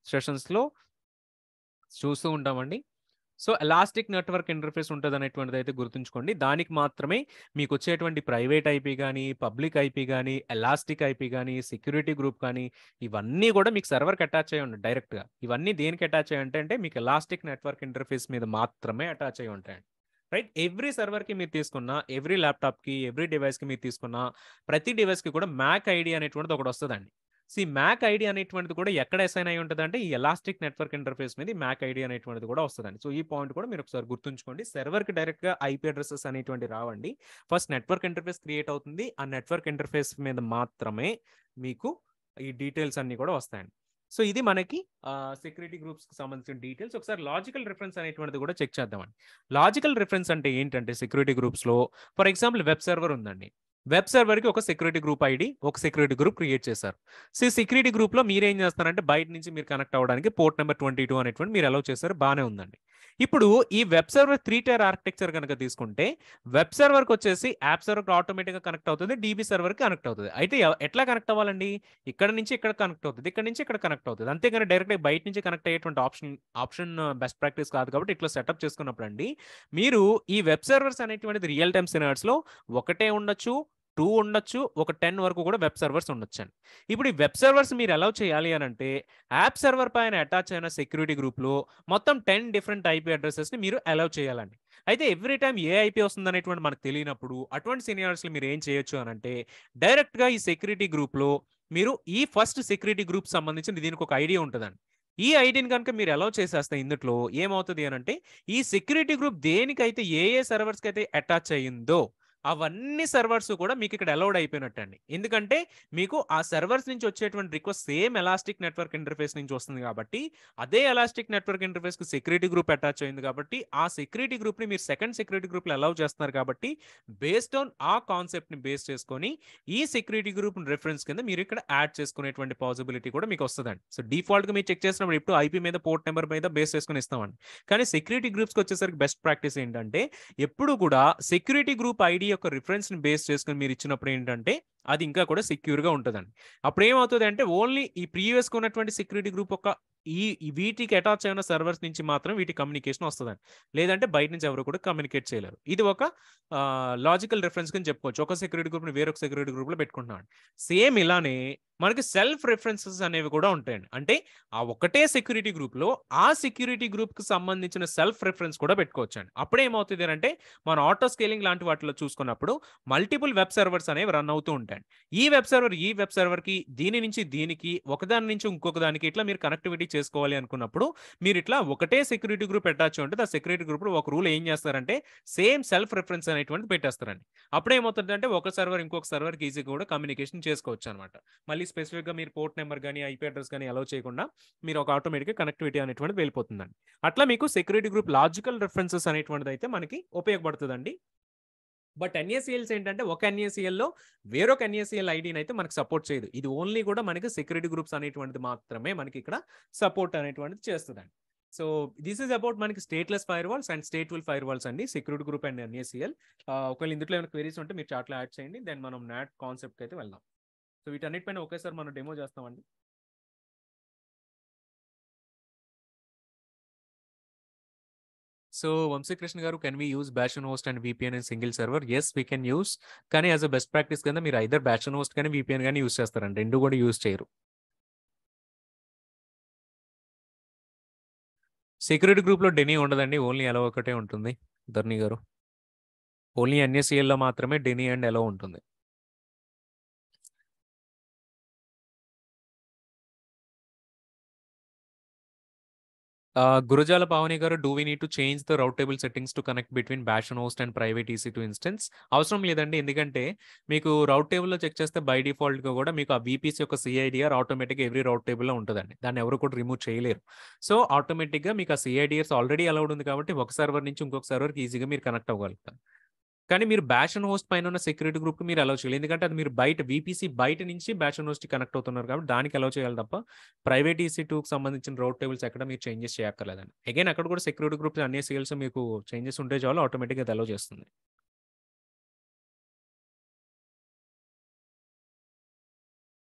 సెషన్స్‌లో చూస్తూ ఉంటామండి. సో ఎలాస్టిక్ నెట్వర్క్ ఇంటర్ఫేస్ ఉంటదనేటువంటిదైతే గుర్తుంచుకోండి. దానికి మాత్రమే మీకొచ్చేటువంటి ప్రైవేట్ ఐపీ గాని, పబ్లిక్ ఐపీ గాని, ఎలాస్టిక్ ఐపీ గాని, సెక్యూరిటీ గ్రూప్ కానీ ఇవన్నీ కూడా మీకు సర్వర్‌కి అటాచ్ అయ్యి ఉంటాయి డైరెక్ట్‌గా. ఇవన్నీ దేనికి అటాచ్ అయ్యి ఉంటాయి అంటే మీకు ఎలాస్టిక్ నెట్వర్క్ ఇంటర్ఫేస్ మీద మాత్రమే అటాచ్ అయ్యి ఉంటాయండి. రైట్. ఎవ్రీ సర్వర్‌కి మీరు తీసుకున్న, ఎవ్రీ ల్యాప్‌టాప్‌కి, ఎవ్రీ డివైస్‌కి మీరు తీసుకున్న ప్రతి డివైస్‌కి కూడా మ్యాక్ ఐడీ అనేటువంటిది ఒకటొస్తదండి. సో, ఈ మ్యాక్ ఐడీ అనేటువంటిది కూడా ఎక్కడ అసైన్ అయ్యి ఉంటదంటే, ఈ ఎలాస్టిక్ నెట్వర్క్ ఇంటర్ఫేస్ మీద ఈ మ్యాక్ ఐడీ అనేటువంటిది కూడా వస్తదండి. సో, ఈ పాయింట్ కూడా మీరు ఒకసారి గుర్తుంచుకోండి. సర్వర్‌కి డైరెక్ట్‌గా ఐపీ అడ్రెసెస్ అనేటువంటివి రావండి. ఫస్ట్ నెట్వర్క్ ఇంటర్ఫేస్ క్రియేట్ అవుతుంది. ఆ నెట్వర్క్ ఇంటర్ఫేస్ మీద మాత్రమే మీకు ఈ డీటెయిల్స్ అన్నీ కూడా వస్తాయండి. సో, ఇది మనకి సెక్యూరిటీ గ్రూప్స్‌కి సంబంధించిన డీటెయిల్స్. ఒకసారి లాజికల్ రిఫరెన్స్ అనేటువంటిది కూడా చెక్ చేద్దామండి. లాజికల్ రిఫరెన్స్ అంటే ఏంటంటే సెక్యూరిటీ గ్రూప్స్‌లో ఫర్ ఎగ్జాంపుల్ వెబ్ సర్వర్ ఉందండి. వెబ్ సర్వర్‌కి ఒక సెక్యూరిటీ గ్రూప్ ఐడీ, ఒక సెక్యూరిటీ గ్రూప్ క్రియేట్ చేశారు. సో, ఈ సెక్యూరిటీ గ్రూప్‌లో మీరేం చేస్తారంటే బయట నుంచి మీరు కనెక్ట్ అవ్వడానికి పోర్ట్ నంబర్ 22 అనేటువంటిది మీరు అలౌ చేశారు. బానే ఉందండి. ఇప్పుడు ఈ వెబ్ సర్వర్ 3 టైర్ ఆర్కిటెక్చర్ గనక తీసుకుంటే వెబ్ సర్వర్‌కొచ్చేసి యాప్ సర్వర్‌కి ఆటోమేటిక్‌గా కనెక్ట్ అవుతుంది. డీబీ సర్వర్‌కి కనెక్ట్ అవుతది. అయితే ఎట్లా కనెక్ట్ అవ్వాలండి? ఇక్కడ నుంచి ఇక్కడ కనెక్ట్ అవుతది. ఇక్కడ నుంచి ఇక్కడ కనెక్ట్ అవుతది. అంతేగాని డైరెక్ట్‌గా బయట నుంచి కనెక్ట్ అయ్యేటువంటి ఆప్షన్ బెస్ట్ ప్రాక్టీస్ కాదు కాబట్టి ఇట్లా సెటప్ చేసుకున్నప్పుడండి, మీరు ఈ వెబ్ సర్వర్స్ అనేటువంటిది రియల్ టైమ్ సినారియోస్‌లో ఒకటే ఉండొచ్చు, 2 ఉండొచ్చు, ఒక 10 వరకు కూడా వెబ్ సర్వర్స్ ఉండొచ్చండి. ఇప్పుడు ఈ వెబ్ సర్వర్స్ మీరు అలౌ చేయాలి అనంటే, యాప్ సర్వర్ పైన అటాచ్ అయిన సెక్యూరిటీ గ్రూప్‌లో మొత్తం 10 డిఫరెంట్ ఐపీ అడ్రెసెస్‌ని మీరు అలౌ చేయాలండి. అయితే ఎవ్రీ టైమ్ ఏ ఐపీ వస్తుందనేటువంటి మనకు తెలియనప్పుడు, అటువంటి సినారియోస్‌లో మీరు ఏం చేయొచ్చు అనంటే, డైరెక్ట్‌గా ఈ సెక్యూరిటీ గ్రూప్‌లో మీరు ఈ ఫస్ట్ సెక్యూరిటీ గ్రూప్ సంబంధించిన దీనికి ఒక ఐడీ ఉంటదండి. ఈ ఐడీని గనుక మీరు అలౌ చేసేస్తే ఇందుట్లో ఏమవుతది అనంటే, ఈ సెక్యూరిటీ గ్రూప్ దేనికైతే ఏ సర్వర్స్‌కైతే అటాచ్ అయ్యిందో అవన్నీ సర్వర్స్ కూడా మీకు ఇక్కడ అలౌడ్ అయిపోయినట్టండి. ఎందుకంటే మీకు ఆ సర్వర్స్ నుంచి వచ్చేటువంటి request same elastic network interface నుంచి వస్తుంది కాబట్టి, అదే ఎలాస్టిక్ నెట్వర్క్ ఇంటర్ఫేస్‌కి సెక్యూరిటీ గ్రూప్ అటాచ్ అయింది కాబట్టి, ఆ సెక్యూరిటీ గ్రూప్‌ని మీరు సెకండ్ సెక్యూరిటీ గ్రూప్‌లో అలౌ చేస్తున్నారు కాబట్టి, బేస్డ్ ఆన్ ఆ కాన్సెప్ట్‌ని బేస్ చేసుకొని ఈ సెక్యూరిటీ గ్రూప్ రిఫరెన్స్ కింద మీరు ఇక్కడ యాడ్ చేసుకునేటువంటి పాసిబిలిటీ కూడా మీకు వస్తదండి. సో, డిఫాల్ట్‌గా మీరు చెక్ చేసినప్పుడు ఎప్పుడు ఐపీ మీద, పోర్ట్ నంబర్ మీద బేస్ చేసుకొని ఇస్తామండి. కానీ సెక్యూరిటీ గ్రూప్స్‌కి వచ్చేసరికి బెస్ట్ ప్రాక్టీస్ ఏంటంటే, ఎప్పుడు కూడా సెక్యూరిటీ గ్రూప్ ఐడీ యొక్క రిఫరెన్స్‌ని బేస్ చేసుకొని మీరు ఇచ్చినప్పుడు ఏంటంటే, అది ఇంకా కూడా సెక్యూర్గా ఉంటుందండి. అప్పుడు ఏమవుతుంది అంటే ఓన్లీ ఈ ప్రీవియస్గా ఉన్నటువంటి సెక్యూరిటీ గ్రూప్ ఒక వీటికి అటాచ్ అయిన సర్వర్స్ నుంచి మాత్రం వీటి కమ్యూనికేషన్ వస్తుందండి. లేదంటే బయట నుంచి ఎవరు కూడా కమ్యూనికేట్ చేయలేరు. ఇది ఒక లాజికల్ రిఫరెన్స్ కింద చెప్పుకోవచ్చు. ఒక సెక్యూరిటీ గ్రూప్ని వేరొక సెక్యూరిటీ గ్రూప్లో పెట్టుకుంటున్నాం. సేమ్ ఇలానే మనకి సెల్ఫ్ రిఫరెన్సెస్ అనేవి కూడా ఉంటాయండి. అంటే ఆ ఒకటే సెక్యూరిటీ గ్రూప్లో ఆ సెక్యూరిటీ గ్రూప్కి సంబంధించిన సెల్ఫ్ రిఫరెన్స్ కూడా పెట్టుకోవచ్చండి. అప్పుడు ఏమవుతుంది అంటే మన ఆటో స్కేలింగ్ లాంటి వాటిలో చూసుకున్నప్పుడు మల్టిపుల్ వెబ్ సర్వర్స్ అనేవి రన్ అవుతూ ఉంటాయి. ఈ వెబ్ సర్వర్కి దీని నుంచి దీనికి ఒకదాని నుంచి ఇంకొక దానికి ఇట్లా మీరు కనెక్టివిటీ చేసుకోవాలి అనుకున్నప్పుడు మీరు ఇట్లా ఒకటే సెక్యూరిటీ గ్రూప్ అటాచ్ ఉంటుంది. ఆ సెక్యూరిటీ గ్రూప్ లో ఒక రూల్ ఏం చేస్తారంటే సేమ్ సెల్ఫ్ రిఫరెన్స్ అనేటువంటి పెట్టేస్తారండి. అప్పుడు ఏమవుతుందంటే ఒక సర్వర్ ఇంకొక సర్వర్కి ఈజీగా కూడా కమ్యూనికేషన్ చేసుకోవచ్చు అనమాట. మళ్ళీ స్పెసిఫిక్గా మీరు పోర్ట్ నెంబర్ కానీ ఐపీ అడ్రస్ కానీ అలౌ చేయకుండా మీరు ఒక ఆటోమేటిక్గా కనెక్టివిటీ అనేటువంటిది వెళ్ళిపోతుందండి. అట్లా మీకు సెక్యూరిటీ గ్రూప్ లాజికల్ రిఫరెన్సెస్ అనేటువంటిది అయితే మనకి ఉపయోగపడుతుందండి. బట్ ఎన్ఏసిఎల్స్ ఏంటంటే ఒక ఎన్ఏసిఎల్లో వేరొక ఎన్ఏసిఎల్ ఐడిని అయితే మనకి సపోర్ట్ చేయదు. ఇది ఓన్లీ కూడా మనకి సెక్యూరిటీ గ్రూప్స్ అనేటువంటిది మాత్రమే మనకి ఇక్కడ సపోర్ట్ అనేటువంటిది చేస్తుందండి. సో దిస్ ఈజ్ అబౌట్ మనకి stateless fire walls and stateful fire walls అండి, సెక్యూరిటీ గ్రూప్ అండ్ ఎన్ఏసిఎల్. ఒకవేళ ఇందులో ఏమైనా క్వెరీస్ ఉంటే మీరు చాట్లో యాడ్ చేయండి. దెన్ మనం నాట్ కాన్సెప్ట్కి అయితే వెళ్దాం. సో వీటన్నిటిపైన ఒకేసారి మనం డెమో చేస్తామండి. సో వంశీకృష్ణ గారు, can we use bash and host and VPN in single server? Yes we can use. కానీ యాజ్ అ బెస్ట్ ప్రాక్టీస్ కింద మీరు ఐదర్ బ్యాష్ అండ్ హోస్ట్ కానీ VPN కానీ యూస్ చేస్తారండి. రెండు కూడా యూస్ చేయరు. సెక్యూరిటీ గ్రూప్లో డెనీ ఉండదండి, ఓన్లీ అలో ఒకటే ఉంటుంది ధర్ని గారు. ఓన్లీ ఎన్ఏసిఎల్లో మాత్రమే డెనీ అండ్ అలో ఉంటుంది. గురజాల పావని గారు, do we need to change the rate table settings to connect between bash and host and private EC2 instance? అవసరం లేదండి, ఎందుకంటే మీకు రౌట్ టేబుల్లో చెక్ చేస్తే బై డిఫాల్ట్గా కూడా మీకు ఆ VPC యొక్క CIDR ఆటోమేటిక్గా ఎవ్రీ రౌట్ టేబుల్లో ఉంటుందండి. దాన్ని ఎవరు కూడా రిమూవ్ చేయలేరు. సో ఆటోమేటిక్గా మీకు ఆ CIDRs ఆల్రెడీ అలౌడ్ ఉంది కాబట్టి ఒక సర్వర్ నుంచి ఇంకొక సర్వర్కి ఈజీగా మీరు కనెక్ట్ అవ్వగలుగుతారు. కానీ మీరు బ్యాష్ అండ్ హోస్ట్ పైన ఉన్న సెక్యూరిటీ గ్రూప్కి మీరు అలౌ చేయాలి, ఎందుకంటే అది మీరు బయట VPC బయట నుంచి బ్యాష్ అండ్ హోస్ట్కి కనెక్ట్ అవుతున్నారు కాబట్టి దానికి అలౌ చేయాలి తప్ప ప్రైవేట్ EC2కి సంబంధించిన రౌట్ టేబుల్స్ ఎక్కడ మీరు చేంజెస్ చేయక్కర్లేదండి. అగైన్ అక్కడ కూడా సెక్యూరిటీ గ్రూప్స్ అన్ని సీల్స్ మీకు చేంజెస్ ఉంటే చాలు, ఆటోమేటిక్గా అది అలౌ చేస్తుంది.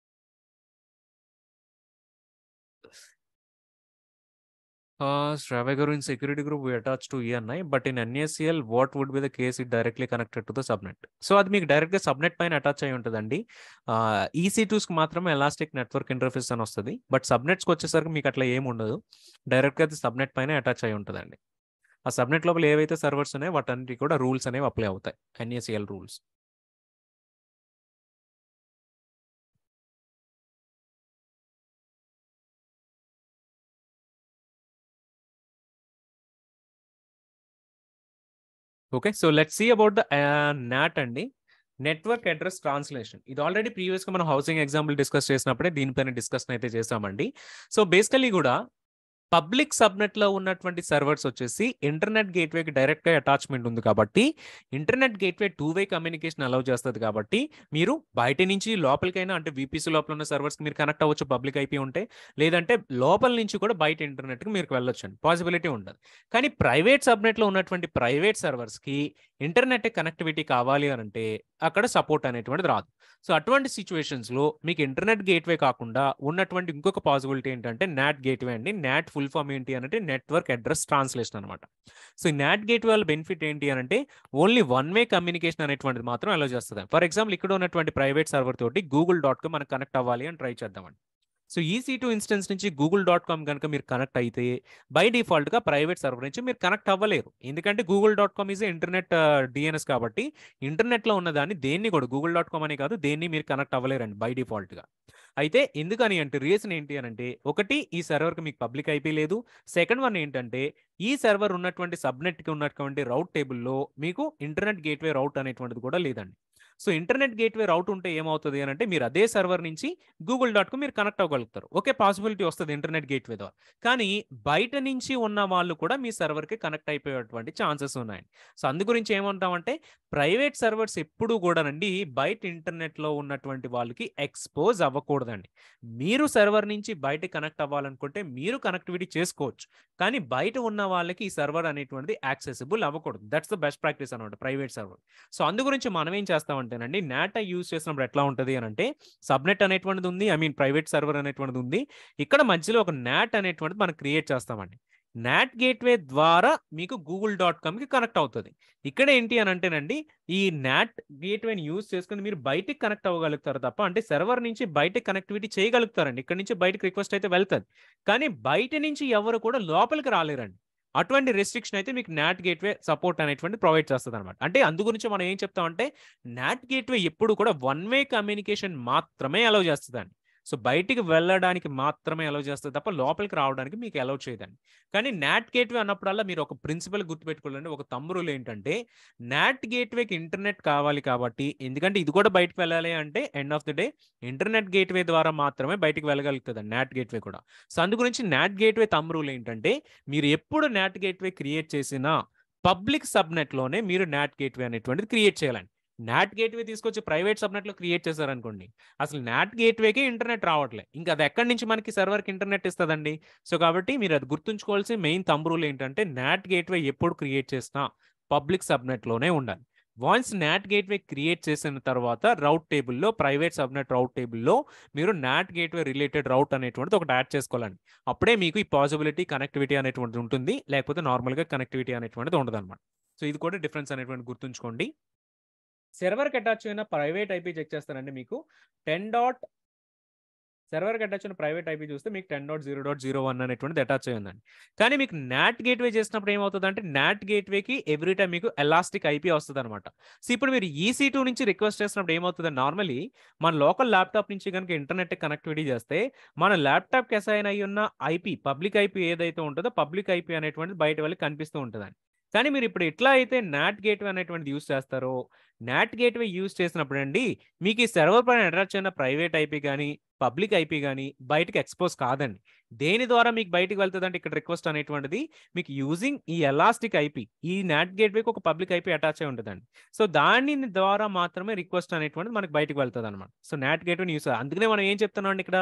Shravya garu, in security group we attach to ENI, but in NACL what would be the case it directly connected to the subnet? So అది మీకు డైరెక్ట్గా సబ్నెట్ పైన అటాచ్ అయి ఉంటుందండి. EC2స్కి మాత్రమే ఎలాస్టిక్ నెట్వర్క్ ఇంటర్ఫేస్ అని వస్తుంది, బట్ సబ్నెట్స్కి వచ్చేసరికి మీకు అట్లా ఏమి ఉండదు. డైరెక్ట్గా అది సబ్నెట్ పైన అటాచ్ అయి ఉంటుందండి. ఆ సబ్నెట్ లోపల ఏవైతే సర్వర్స్ ఉన్నాయో వాటన్నిటి కూడా రూల్స్ అనేవి అప్లై అవుతాయి, NACL rules. Okay, so let's see about the NAT అండి, నెట్వర్క్ అడ్రస్ ట్రాన్స్లేషన్. ఇది ఆల్రెడీ ప్రీవియస్గా మనం హౌసింగ్ ఎగ్జాంపుల్ డిస్కస్ చేసినప్పుడే దీనిపైన డిస్కషన్ అయితే చేసామండి. సో బేసికలీ కూడా పబ్లిక్ సబ్నెట్లో ఉన్నటువంటి సర్వర్స్ వచ్చేసి ఇంటర్నెట్ గేట్వేకి డైరెక్ట్గా అటాచ్మెంట్ ఉంది కాబట్టి ఇంటర్నెట్ గేట్వే 2-వే కమ్యూనికేషన్ అలౌ చేస్తుంది. కాబట్టి మీరు బయట నుంచి లోపలికైనా, అంటే VPC లోపల ఉన్న సర్వర్స్కి మీరు కనెక్ట్ అవ్వచ్చు పబ్లిక్ IP ఉంటే, లేదంటే లోపల నుంచి కూడా బయట ఇంటర్నెట్కి మీరు వెళ్ళొచ్చండి, పాసిబిలిటీ ఉండదు. కానీ ప్రైవేట్ సబ్నెట్లో ఉన్నటువంటి ప్రైవేట్ సర్వర్స్కి ఇంటర్నెట్ కనెక్టివిటీ కావాలి అని అంటే అక్కడ సపోర్ట్ అనేటువంటిది రాదు. సో అటువంటి సిచ్యువేషన్స్లో మీకు ఇంటర్నెట్ గేట్వే కాకుండా ఉన్నటువంటి ఇంకొక పాసిబిలిటీ ఏంటంటే NAT గేట్వే అండి. NAT ఫుల్ ఫామ్ ఏంటి అంటే నెట్వర్క్ అడ్రస్ ట్రాన్స్లేషన్ అనమాట. సో ఈ NAT గేట్వే వల్ల బెనిఫిట్ ఏంటి అని అంటే ఓన్లీ 1-వే కమ్యూనికేషన్ అనేటువంటిది మాత్రం అలౌ చేస్తుంది. ఫర్ ఎగ్జాంపుల్ ఇక్కడ ఉన్నటువంటి ప్రైవేట్ సర్వర్ తోటి google.com మనకు కనెక్ట్ అవ్వాలి అని ట్రై చేద్దామండి. సో EC2 ఇన్స్టెన్స్ నుంచి google.com కనుక మీరు కనెక్ట్ అయితే బై డిఫాల్ట్గా ప్రైవేట్ సర్వర్ నుంచి మీరు కనెక్ట్ అవ్వలేరు, ఎందుకంటే google.com ఈజ్ ఇంటర్నెట్ DNS కాబట్టి ఇంటర్నెట్లో ఉన్నదాన్ని దేన్ని కూడా google.com అనే కాదు దేన్ని మీరు కనెక్ట్ అవ్వలేరండి బై డిఫాల్ట్గా. అయితే ఎందుకని అంటే రీజన్ ఏంటి అని అంటే, ఒకటి ఈ సర్వర్కి మీకు పబ్లిక్ IP లేదు, సెకండ్ వన్ ఏంటంటే ఈ సర్వర్ ఉన్నటువంటి సబ్నెట్కి ఉన్నటువంటి రౌట్ టేబుల్లో మీకు ఇంటర్నెట్ గేట్వే రౌట్ అనేటువంటిది కూడా లేదండి. సో ఇంటర్నెట్ గేట్వే రౌట్ ఉంటే ఏమవుతుంది అని అంటే మీరు అదే సర్వర్ నుంచి google.com మీరు కనెక్ట్ అవ్వగలుగుతారు, ఓకే పాసిబిలిటీ వస్తుంది ఇంటర్నెట్ గేట్వే ద్వారా. కానీ బయట నుంచి ఉన్న వాళ్ళు కూడా మీ సర్వర్కి కనెక్ట్ అయిపోయేటువంటి ఛాన్సెస్ ఉన్నాయండి. సో అందు గురించి ఏమంటామంటే ప్రైవేట్ సర్వర్స్ ఎప్పుడు కూడానండి బయట ఇంటర్నెట్లో ఉన్నటువంటి వాళ్ళకి ఎక్స్పోజ్ అవ్వకూడదండి. మీరు సర్వర్ నుంచి బయట కనెక్ట్ అవ్వాలనుకుంటే మీరు కనెక్టివిటీ చేసుకోవచ్చు, కానీ బయట ఉన్న వాళ్ళకి ఈ సర్వర్ అనేటువంటిది యాక్సెసిబుల్ అవ్వకూడదు. దట్స్ ద బెస్ట్ ప్రాక్టీస్ అనమాట ప్రైవేట్ సర్వర్. సో అందు గురించి మనం ఏం చేస్తామంటే అంటేనండి, నాట్ యూజ్ చేసినప్పుడు ఎట్లా ఉంటది అనంటే, సబ్‌నెట్ అనేటువంటిది ఉంది. ఐ మీన్ ప్రైవేట్ సర్వర్ అనేటువంటిది ఉంది. ఇక్కడ మధ్యలో ఒక నాట్ అనేటువంటిది మనం క్రియేట్ చేస్తామండి. నాట్ గేట్‌వే ద్వారా మీకు గూగుల్.కామ్‌కి కనెక్ట్ అవుతది. ఇక్కడ ఏంటి అనంటేనండి, ఈ నాట్ గేట్‌వేని యూజ్ చేసుకొని మీరు బయటికి కనెక్ట్ అవ్వగలుగుతారు తప్ప, అంటే సర్వర్ నుంచి బయటికి కనెక్టివిటీ చేయగలుగుతారండి. ఇక్కడి నుంచి బయటికి రిక్వెస్ట్ అయితే వెళ్తది. కానీ బయట నుంచి ఎవరు కూడా లోపలికి రాలేరండి. అటువంటి రెస్ట్రిక్షన్ అయితే మీకు నాట్ గేట్‌వే సపోర్ట్ అనేటువంటిది ప్రొవైడ్ చేస్తదనమాట. అంటే అందు గురించి మనం ఏం చెప్తామంటే, నాట్ గేట్‌వే ఎప్పుడు కూడా వన్ వే కమ్యూనికేషన్ మాత్రమే అలౌ చేస్తదండి. సో, బయటికి వెళ్ళడానికి మాత్రమే అలౌ చేస్తది తప్ప, లోపలికి రావడానికి మీకు అలౌ చేయదండి. కానీ నాట్ గేట్‌వే అన్నప్పుడల్లా మీరు ఒక ప్రిన్సిపల్ గుర్తుపెట్టుకోవాలండి. ఒక థంబ్ రూల్ ఏంటంటే, నాట్ గేట్‌వేకి ఇంటర్నెట్ కావాలి కాబట్టి, ఎందుకంటే ఇది కూడా బయటికి వెళ్ళాలి అంటే end of the day internet gateway ద్వారా మాత్రమే బయటికి వెళ్ళగలుగుతదండి నాట్ గేట్‌వే కూడా. సో, అందు గురించి నాట్ గేట్‌వే థంబ్ రూల్ ఏంటంటే, మీరు ఎప్పుడు నాట్ గేట్‌వే క్రియేట్ చేసినా పబ్లిక్ సబ్‌నెట్‌లోనే మీరు నాట్ గేట్‌వే అనేటువంటిది క్రియేట్ చేయాలండి. నాట్ గేట్‌వే తీసుకొచ్చి ప్రైవేట్ సబ్‌నెట్‌లో క్రియేట్ చేశారనుకోండి, అసలు నాట్ గేట్‌వేకే ఇంటర్నెట్ రావట్లే. ఇంకా అది ఎక్కడి నుంచి మనకి సర్వర్‌కి ఇంటర్నెట్ ఇస్తదండి? సో, కాబట్టి మీరు అది గుర్తుంచుకోవాల్సిన మెయిన్ థంబ్ రూల్ ఏంటంటే, నాట్ గేట్‌వే ఎప్పుడు క్రియేట్ చేసినా పబ్లిక్ సబ్‌నెట్‌లోనే ఉండాలి. వన్స్ నాట్ గేట్‌వే క్రియేట్ చేసిన తర్వాత రౌట్ టేబుల్‌లో, ప్రైవేట్ సబ్‌నెట్ రౌట్ టేబుల్‌లో మీరు నాట్ గేట్‌వే రిలేటెడ్ రౌట్ అనేటువంటిది ఒకటి యాడ్ చేసుకోవాలండి. అప్పుడే మీకు ఈ పాసిబిలిటీ కనెక్టివిటీ అనేటువంటిది ఉంటుంది. లేకపోతే నార్మల్‌గా కనెక్టివిటీ అనేటువంటిది ఉండదనమాట. సో, ఇది కూడా డిఫరెన్స్ అనేటువంటిది గుర్తుంచుకోండి. సర్వర్‌కి అటాచ్ అయిన ప్రైవేట్ ఐపీ చెక్ చేస్తానండి మీకు 10 డాట్ సర్వర్‌కి అటాచ్ అయిన ప్రైవేట్ ఐపీ చూస్తే మీకు 10.0.01 అనేటువంటిది అటాచ్ అయ్యి ఉందండి. కానీ మీకు నాట్ గేట్‌వే చేసినప్పుడు ఏమవుతదంటే, నాట్ గేట్‌వేకి ఎవ్రీ టైమ్ మీకు ఎలాస్టిక్ ఐపీ వస్తదనమాట. సో, ఇప్పుడు మీరు EC2 నుంచి రిక్వెస్ట్ చేసినప్పుడు ఏమవుతదంటే, నార్మల్లీ మన లోకల్ ల్యాప్‌టాప్ నుంచి గనుక ఇంటర్నెట్ కనెక్టివిటీ చేస్తే, మన ల్యాప్‌టాప్‌కి అసైన్ అయ్యున్న ఐపీ, పబ్లిక్ ఐపీ ఏదైతే ఉంటదో, పబ్లిక్ ఐపీ అనేటువంటిది బయట వాళ్ళకి కనిపిస్తూ ఉంటదండి. కానీ మీరిప్పుడు ఎట్లా అయితే నాట్ గేట్‌వే అనేటువంటిది యూజ్ చేస్తారో, నాట్ గేట్‌వే యూజ్ చేసినప్పుడండి, మీకు ఈ సర్వర్ పైన అటాచ్ అయిన ప్రైవేట్ ఐపీ గాని, పబ్లిక్ ఐపీ గాని బయటికి ఎక్స్‌పోజ్ కాదండి. దేని ద్వారా మీకు బయటికి వెళ్తదంటే, ఇక్కడ రిక్వెస్ట్ అనేటువంటిది మీకు యూజింగ్ ఈ ఎలాస్టిక్ ఐపీ, ఈ నాట్ గేట్‌వేకి ఒక పబ్లిక్ ఐపీ అటాచ్ అయ్యి ఉంటదండి. సో, దాని ద్వారా మాత్రమే రిక్వెస్ట్ అనేటువంటిది మనకు బయటికి వెళ్తదనమాట. సో, నాట్ గేట్‌వేని యూజ్ అందుకనే మనం ఏం చెప్తున్నామండి ఇక్కడ,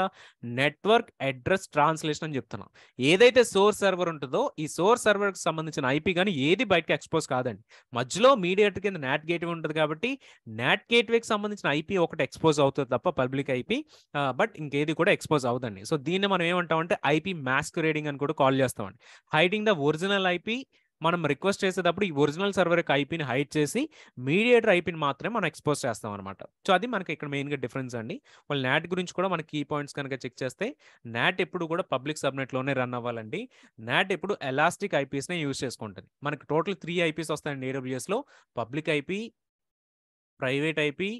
నెట్వర్క్ అడ్రెస్ ట్రాన్స్‌లేషన్ అని చెప్తున్నాం. ఏదైతే సోర్స్ సర్వర్ ఉంటదో, ఈ సోర్స్ సర్వర్‌కి సంబంధించిన ఐపీ గాని ఏది బయటికి ఎక్స్‌పోజ్ కాదండి. మధ్యలో మీడియేటర్ కింద నాట్ గేట్‌వే ఉంటది కాబట్టి, నాట్ గేట్‌వేకి సంబంధించిన ఐపీ ఒకటి ఎక్స్‌పోజ్ అవుతది తప్ప పబ్లిక్ ఐపీ బట్ ఇంకేది కూడా ఎక్స్‌పోజ్ అవ్వదండి. సో, దీన్ని మనం ఏమంటామంటే ఐపీ మాస్క్యురేడింగ్ అని కూడా కాల్ చేస్తామండి. హైడింగ్ ద ఒరిజినల్ ఐపీ మనం రిక్వెస్ట్ చేసేటప్పుడు ఈ ఒరిజినల్ సర్వర్ యొక్క ఐపీని హైడ్ చేసి, మీడియేటర్ ఐపీని మాత్రమే మనం ఎక్స్‌పోజ్ చేస్తామనమాట. సో, అది మనకి ఇక్కడ మెయిన్‌గా డిఫరెన్స్ అండి. వాళ్ళు నాట్ గురించి కూడా మన కీ పాయింట్స్ కనుక చెక్ చేస్తే, నాట్ ఎప్పుడు కూడా పబ్లిక్ సబ్‌నెట్‌లోనే రన్ అవ్వాలండి. నాట్ ఎప్పుడు ఎలాస్టిక్ ఐపీస్‌నే యూజ్ చేసుకుంటది. మనకి టోటల్ 3 ఐపీస్ వస్తాయండి ఏడబ్ల్యూఎస్‌లో. Public IP, private IP,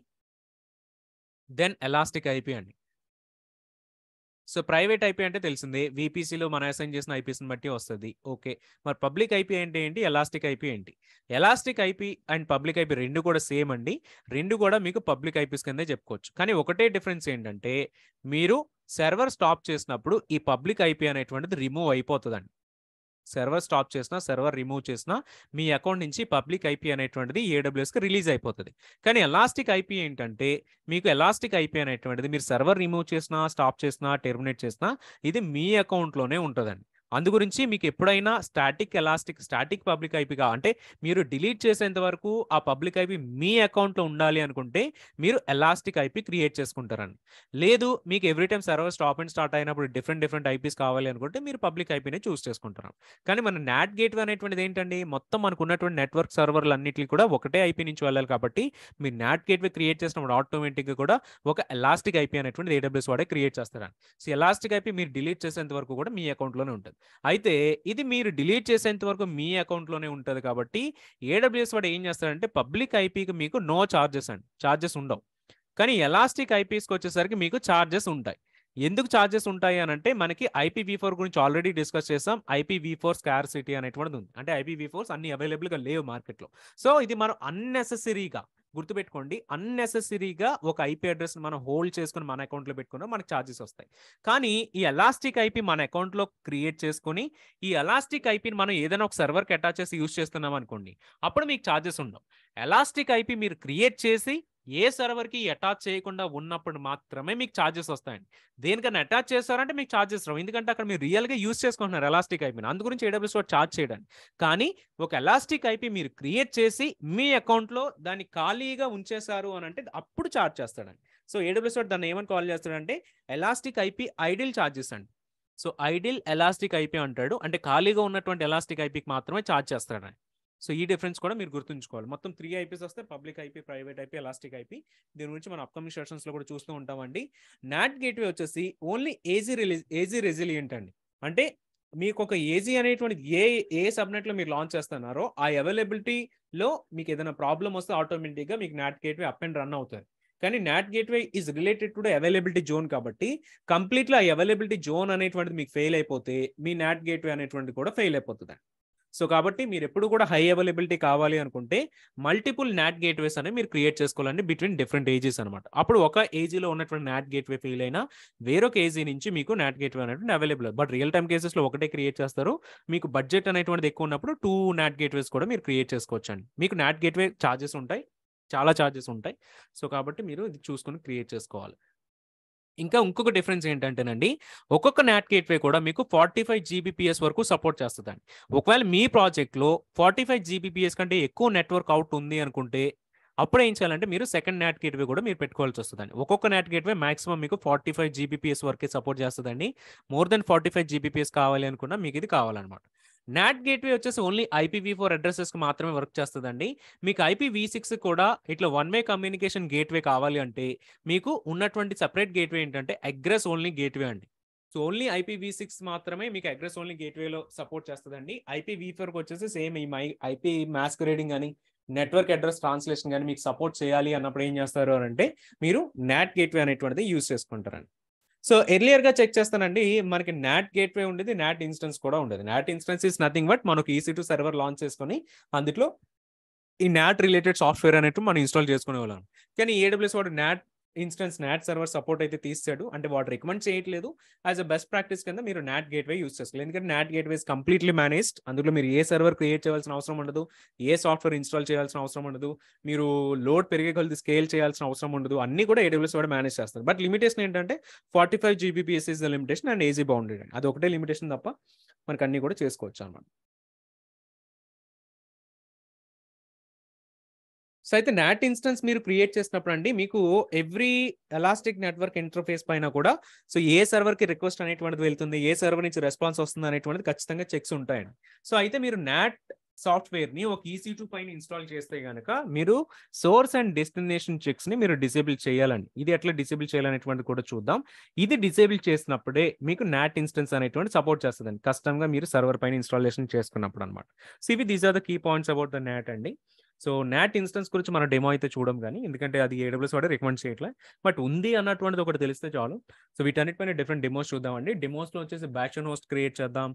then elastic IP అండి. సో, ప్రైవేట్ ఐపీ అంటే తెలిసిందే. వీపీసీలో మనం అసైన్ చేసిన ఐపీస్‌ని బట్టి వస్తది. ఓకే. మరి పబ్లిక్ ఐపీ అంటే ఏంటి? ఎలాస్టిక్ ఐపీ ఏంటి? Elastic IP and public IP 2 కూడా సేమ్ అండి. 2 కూడా మీకు పబ్లిక్ ఐపీస్ కిందే చెప్పుకోవచ్చు. కానీ ఒకటే డిఫరెన్స్ ఏంటంటే, మీరు సర్వర్ స్టాప్ చేసినప్పుడు ఈ పబ్లిక్ ఐపీ అనేటువంటిది రిమూవ్ అయిపోతదండి. సర్వర్ స్టాప్ చేసినా, సర్వర్ రిమూవ్ చేసినా, మీ అకౌంట్ నుంచి పబ్లిక్ ఐపీ అనేటువంటిది ఏడబ్ల్యూఎస్‌కి రిలీజ్ అయిపోతది. కానీ ఎలాస్టిక్ ఐపీ ఏంటంటే, మీకు ఎలాస్టిక్ ఐపీ అనేటువంటిది మీరు సర్వర్ రిమూవ్ చేసినా, స్టాప్ చేసినా, టెర్మినేట్ చేసినా, ఇది మీ అకౌంట్‌లోనే ఉంటదండి. అందు గురించి మీకు ఎప్పుడైనా స్టాటిక్ పబ్లిక్ ఐపీగా అంటే మీరు డిలీట్ చేసేంత వరకు ఆ పబ్లిక్ ఐపీ మీ అకౌంట్‌లో ఉండాలి అనుకుంటే, మీరు ఎలాస్టిక్ ఐపీ క్రియేట్ చేసుకుంటారండి. లేదు మీకు every time server stop and start అయినప్పుడు డిఫరెంట్ ఐపీస్ కావాలి అనుకుంటే, మీరు పబ్లిక్ ఐపీనే చూజ్ చేసుకుంటారు. కానీ మన నాట్ గేట్‌వే అనేటువంటిది ఏంటండి, మొత్తం మనకున్నటువంటి నెట్వర్క్ సర్వర్‌లన్నిటికి కూడా ఒకటే ఐపీ నుంచి వెళ్ళాలి కాబట్టి, మీరు నాట్ గేట్‌వే క్రియేట్ చేసినప్పుడు ఆటోమేటిక్‌గా కూడా ఒక ఎలాస్టిక్ ఐపీ అనేటువంటిది ఏడబ్ల్యూఎస్ వాడే క్రియేట్ చేస్తారండి. సో, ఎలాస్టిక్ ఐపీ మీరు డిలీట్ చేసేంత వరకు కూడా మీ అకౌంట్‌లోనే ఉంటది. అయితే ఇది మీరు డిలీట్ చేసేంత వరకు మీ అకౌంట్‌లోనే ఉంటది కాబట్టి, ఏడబ్ల్యూఎస్ వాడు ఏం చేస్తాడంటే పబ్లిక్ ఐపీకి మీకు నో చార్జెస్ అండి. చార్జెస్ ఉండవు. కానీ ఎలాస్టిక్ ఐపీస్‌కొచ్చేసరికి మీకు చార్జెస్ ఉంటాయి. ఎందుకు చార్జెస్ ఉంటాయి అనంటే, మనకి ఐపీవీ4 గురించి ఆల్రెడీ డిస్కస్ చేసాం. ఐపీవీ4 స్కార్సిటీ అనేటువంటిది ఉంది. అంటే ఐపీవీ4s అన్ని అవైలబుల్‌గా లేవు మార్కెట్‌లో. సో, ఇది మనం అన్నెసెసరీగా గుర్తుపెట్టుకోండి. అన్నెసెసరీగా ఒక ఐపీ అడ్రెస్‌ని మనం హోల్డ్ చేసుకొని మన అకౌంట్‌లో పెట్టుకున్నా మనకు చార్జెస్ వస్తాయి. కానీ ఈ ఎలాస్టిక్ ఐపీ మన అకౌంట్‌లో క్రియేట్ చేసుకొని, ఈ ఎలాస్టిక్ ఐపీని మనం ఏదైనా ఒక సర్వర్‌కి అటాచ్ చేసి యూజ్ చేస్తున్నాం అనుకోండి. అప్పుడు మీకు చార్జెస్ ఉండవు. ఎలాస్టిక్ ఐపీ మీరు క్రియేట్ చేసి ఏ సర్వర్‌కి అటాచ్ చేయకుండా ఉన్నప్పుడు మాత్రమే మీకు చార్జెస్ వస్తాయండి. దేనికన్నా అటాచ్ చేశారంటే మీకు చార్జెస్ రావు. ఎందుకంటే అక్కడ మీరు రియల్‌గా యూజ్ చేసుకుంటున్నారు ఎలాస్టిక్ ఐపీని. అందు గురించి ఏడబ్ల్యూఎస్ వాడు చార్జ్ చేయడండి. కానీ ఒక ఎలాస్టిక్ ఐపీ మీరు క్రియేట్ చేసి మీ అకౌంట్‌లో దాన్ని ఖాళీగా ఉంచేశారు అనంటే అప్పుడు చార్జ్ చేస్తాడండి. సో, ఏడబ్ల్యూఎస్ వాడు దాన్ని ఏమని కాల్ చేస్తాడంటే ఎలాస్టిక్ ఐపీ ఐడిల్ చార్జెస్ అండి. సో, ఐడిల్ ఎలాస్టిక్ ఐపీ అంటాడు. అంటే ఖాళీగా ఉన్నటువంటి ఎలాస్టిక్ ఐపీకి మాత్రమే చార్జ్ చేస్తాడండి. సో, ఈ డిఫరెన్స్ కూడా మీరు గుర్తుంచుకోవాలి. మొత్తం 3 ఐపీస్ వస్తాయి. Public IP, private IP, elastic IP. దీని గురించి మనం అప్‌కమింగ్ సెషన్స్‌లో కూడా చూస్తూ ఉంటామండి. నాట్ గేట్‌వే వచ్చేసి ఓన్లీ ఏజీ రెసిలియంట్ అండి. అంటే మీకొక ఏజీ అనేటువంటిది ఏ సబ్‌నెట్‌లో మీరు లాంచ్ చేస్తున్నారో ఆ అవైలబిలిటీలో మీకేదైనా ప్రాబ్లమ్ వస్తే ఆటోమేటిక్‌గా మీకు not gateway up and run అవుతది. కానీ not gateway is related to the availability zone కాబట్టి కంప్లీట్‌లీ ఆ అవైలబిలిటీ జోన్ అనేటువంటిది మీకు ఫెయిల్ అయిపోతే మీ నాట్ గేట్‌వే అనేటువంటిది కూడా ఫెయిల్ అయిపోతదండి. సో, కాబట్టి మీరెప్పుడు కూడా హై అవైలబిలిటీ కావాలి అనుకుంటే మల్టిపుల్ నాట్ గేట్‌వేస్ అనేవి మీరు క్రియేట్ చేసుకోవాలండి బిట్వీన్ డిఫరెంట్ ఏజెస్ అనమాట. అప్పుడు ఒక ఏజీలో ఉన్నటువంటి నాట్ గేట్‌వే ఫెయిల్ అయినా వేరొక ఏజీ నుంచి మీకు నాట్ గేట్‌వే అనేటువంటిది అవైలబుల్. బట్ రియల్ టైమ్ కేసెస్‌లో ఒకటే క్రియేట్ చేస్తారు. మీకు బడ్జెట్ అనేటువంటిది ఎక్కువ ఉన్నప్పుడు 2 నాట్ గేట్‌వేస్ కూడా మీరు క్రియేట్ చేసుకోవచ్చండి. మీకు నాట్ గేట్‌వే చార్జెస్ ఉంటాయి. చాలా చార్జెస్ ఉంటాయి. సో, కాబట్టి మీరు ఇది చూసుకొని క్రియేట్ చేసుకోవాలి. ఇంకా ఇంకొక డిఫరెన్స్ ఏంటంటేనండి, ఒక్కొక్క నాట్ గేట్‌వే కూడా మీకు 45 జీబీపీఎస్ వరకు సపోర్ట్ చేస్తదండి. ఒకవేళ మీ ప్రాజెక్ట్‌లో 45 జీబీపీఎస్ కంటే ఎక్కువ నెట్వర్క్ అవుట్ ఉంది అనుకుంటే, అప్పుడేం చేయాలంటే మీరు సెకండ్ నాట్ గేట్‌వే కూడా మీరు పెట్టుకోవాల్సొస్తదండి. ఒక్కొక్క నాట్ గేట్‌వే మాక్సిమం మీకు 45 జీబీపీఎస్ వరకే సపోర్ట్ చేస్తదండి. మోర్ దెన్ 45 జీబీపీఎస్ కావాలి అనుకున్నా మీకిది కావాలనమాట. నాట్ గేట్‌వే వచ్చేసి ఓన్లీ ఐపీవీ4 అడ్రెసెస్‌కి మాత్రమే వర్క్ చేస్తదండి. మీకు ఐపీవీ6 కూడా ఇట్లా వన్ వే కమ్యూనికేషన్ గేట్‌వే కావాలి అంటే మీకు ఉన్నటువంటి సెపరేట్ గేట్‌వే ఏంటంటే అగ్రెస్ ఓన్లీ గేట్‌వే అండి. సో, ఓన్లీ ఐపీవీ6 మాత్రమే మీకు అగ్రెస్ ఓన్లీ గేట్‌వేలో సపోర్ట్ చేస్తదండి. ఐపీవీ4కి వచ్చేసి సేమ్ ఈ ఐపీ మాస్క్యురేడింగ్ అని, నెట్వర్క్ అడ్రెస్ ట్రాన్స్‌లేషన్ గాని మీకు సపోర్ట్ చేయాలి అన్నప్పుడు ఏం చేస్తారు అనంటే మీరు నాట్ గేట్‌వే అనేటువంటిది యూజ్ చేసుకుంటారండి. సో, ఎర్లియర్‌గా చెక్ చేస్తానండి మనకి నాట్ గేట్‌వే ఉండేది. నాట్ ఇన్‌స్టెన్స్ కూడా ఉండేది. Not instance is nothing but మనకు ఈసీ2 సర్వర్ లాంచ్ చేసుకొని అందుట్లో ఈ నాట్ రిలేటెడ్ సాఫ్ట్‌వేర్ అనేటివి మనం ఇన్‌స్టాల్ చేసుకునేవాళ్ళం. కానీ ఏడబ్ల్యూఎస్ వాడు నాట్ సర్వర్ సపోర్ట్ అయితే తీసేసాడు. అంటే వాడు రికమెండ్ చేయట్లేదు. యాస్ ఎ బెస్ట్ ప్రాక్టీస్ కింద మీరు నాట్ గేట్‌వే యూజ్ చేసుకోవాలి. ఎందుకంటే not gateway is completely managed. అందులో మీరు ఏ సర్వర్ క్రియేట్ చేయాల్సిన అవసరం ఉండదు. ఏ సాఫ్ట్‌వేర్ ఇన్‌స్టాల్ చేయాల్సిన అవసరం ఉండదు. మీరు లోడ్ పెరిగే కొద్దీ స్కేల్ చేయాల్సిన అవసరం ఉండదు. అన్నీ కూడా ఏడబ్ల్యూఎస్ వాడు మేనేజ్ చేస్తారు. బట్ లిమిటేషన్ ఏంటంటే 45 Gbps is the limitation and easy bounded అండి. అదొకటే లిమిటేషన్ తప్ప మనకు అన్నీ కూడా చేసుకోవచ్చనమాట. సో, అయితే నాట్ ఇన్‌స్టెన్స్ మీరు క్రియేట్ చేసినప్పుడండి మీకు ఎవ్రీ ఎలాస్టిక్ నెట్వర్క్ ఇంటర్‌ఫేస్ పైన కూడా సో, ఏ సర్వర్‌కి రిక్వెస్ట్ అనేటువంటిది వెళ్తుంది, ఏ సర్వర్ నుంచి రెస్పాన్స్ వస్తుంది అనేటువంటిది ఖచ్చితంగా చెక్స్ ఉంటాయండి. సో, అయితే మీరు నాట్ సాఫ్ట్‌వేర్‌ని ఒక ఈసీ2 పైన ఇన్‌స్టాల్ చేస్తే గనక మీరు సోర్స్ అండ్ డెస్టినేషన్ చెక్స్‌ని మీరు డిసేబుల్ చేయాలండి. ఇది ఎట్లా డిసేబుల్ చేయాలనేటువంటిది కూడా చూద్దాం. ఇది డిసేబుల్ చేసినప్పుడే మీకు నాట్ ఇన్‌స్టెన్స్ అనేటువంటిది సపోర్ట్ చేస్తదండి. కస్టమ్‌గా మీరు సర్వర్ పైన ఇన్‌స్టాలేషన్ చేసుకున్నప్పుడన్నమాట. సో, ఇవి these are the key points about the NAT అండి. సో, నాట్ ఇన్‌స్టెన్స్ గురించి మనం డెమో అయితే చూడం గానీ, ఎందుకంటే అది ఏడబ్ల్యూఎస్ వాడే రికమెండ్ చేయట్లే. బట్ ఉంది అన్నటువంటిది ఒకటి తెలిస్తే చాలు. సో, వీటన్నిటి పైన డిఫరెంట్ డెమోస్ చూద్దామండి. డెమోస్‌లో వచ్చేసి బ్యాషన్ హోస్ట్ క్రియేట్ చేద్దాం.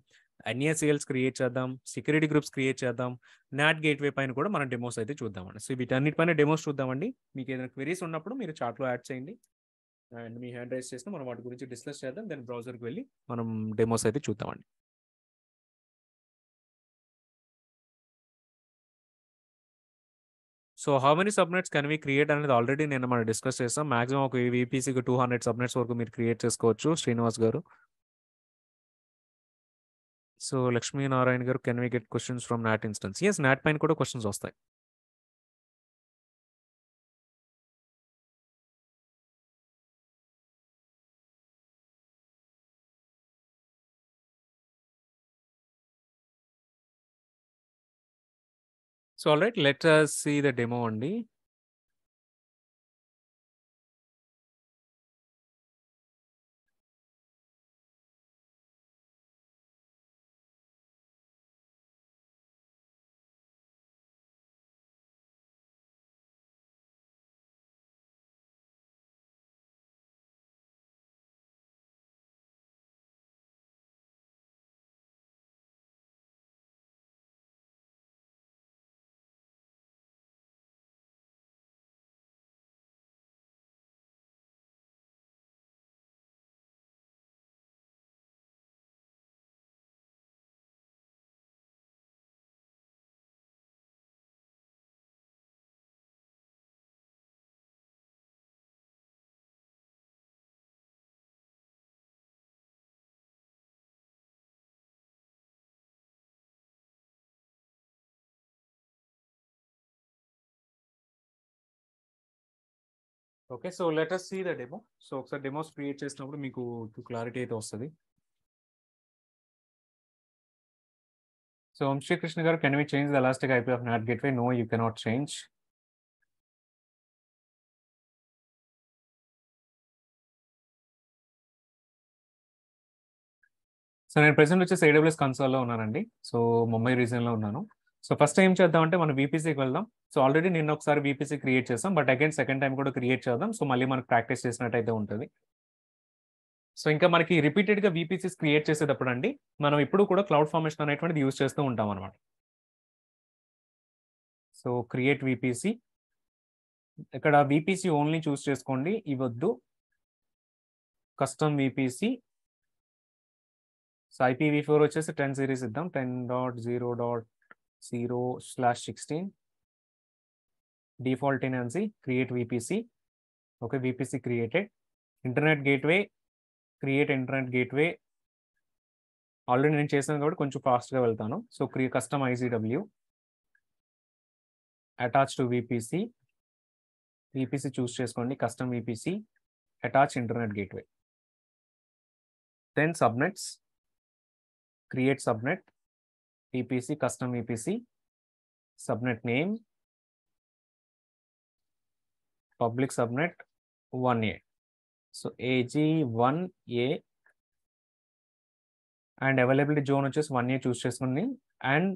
ఎన్ఏసీఎల్స్ క్రియేట్ చేద్దాం. సెక్యూరిటీ గ్రూప్స్ క్రియేట్ చేద్దాం. నాట్ గేట్‌వే పైన కూడా మనం డెమోస్ అయితే చూద్దామండి. సో, వీటన్నిటి పైన డెమోస్ చూద్దామండి. మీకేదైనా క్వెరీస్ ఉన్నప్పుడు మీరు చాట్‌లో యాడ్ చేయండి. అండ్ మీ హ్యాండ్ రైజ్ చేస్తే మనం వాటి గురించి డిస్కస్ చేద్దాం. దెన్ బ్రౌజర్‌కి వెళ్లి మనం డెమోస్ అయితే చూద్దామండి. So, how many subnets can we create అనేది ఆల్రెడీ నిన్న మనం డిస్కస్ చేసాం. మాక్సిమం ఒక వీపీసీకి 200 సబ్‌నెట్స్ వరకు మీరు క్రియేట్ చేసుకోవచ్చు శ్రీనివాస్ గారు. So, Lakshminarayana garu can we get questions from NAT instance? Yes, NAT పైన కూడా క్వెషన్స్ వస్తాయి. So, alright let us see the demo అండి. Okay. So let us see the demo. So ఒకసారి డెమోస్ క్రియేట్ చేసినప్పుడు మీకు క్లారిటీ అయితే వస్తది. సో వంశీకృష్ణ గారు, can we change the elastic IP of NAT gateway? No, you cannot change. So నేను present వచ్చేసి AWS కన్సోల్‌లో ఉన్నానండి. సో ముంబై రీజియన్‌లో ఉన్నాను. సో ఫస్ట్ ఏం చేద్దామంటే మనం VPCకి వెళ్దాం. సో ఆల్రెడీ నిన్న ఒకసారి VPC క్రియేట్ చేసాం. బట్ అగైన్ సెకండ్ టైమ్ కూడా క్రియేట్ చేద్దాం. సో మళ్ళీ మనకు ప్రాక్టీస్ చేసినట్టయితే ఉంటది. సో ఇంకా మనకి రిపీటెడ్‌గా VPCs క్రియేట్ చేసేటప్పుడు అండి, మనం ఎప్పుడు కూడా క్లౌడ్ ఫార్మేషన్ అనేటువంటిది యూజ్ చేస్తూ ఉంటాం అనమాట. So create VPC. ఇక్కడ VPC ఓన్లీ చూస్ చేసుకోండి. ఇవొద్దు. Custom VPC. సో IPv4 వచ్చేసి 10 సిరీస్ ఇద్దాం. 10.0.0/16. Default tenancy create VPC. Okay, VPC created. Internet gateway, create internet gateway. Already నేను చేశాను కాబట్టి కొంచెం ఫాస్ట్‌గా వెళ్తాను. So custom ICW. Attach to VPC. VPC choose చేసుకోండి. Custom VPC. Attach internet gateway. Then subnets. Create subnet. VPC, custom VPC. Subnet name. Public subnet 1A. So AG1A. And availability zone వచ్చేసి 1A చూస్ చేసుకోండి. And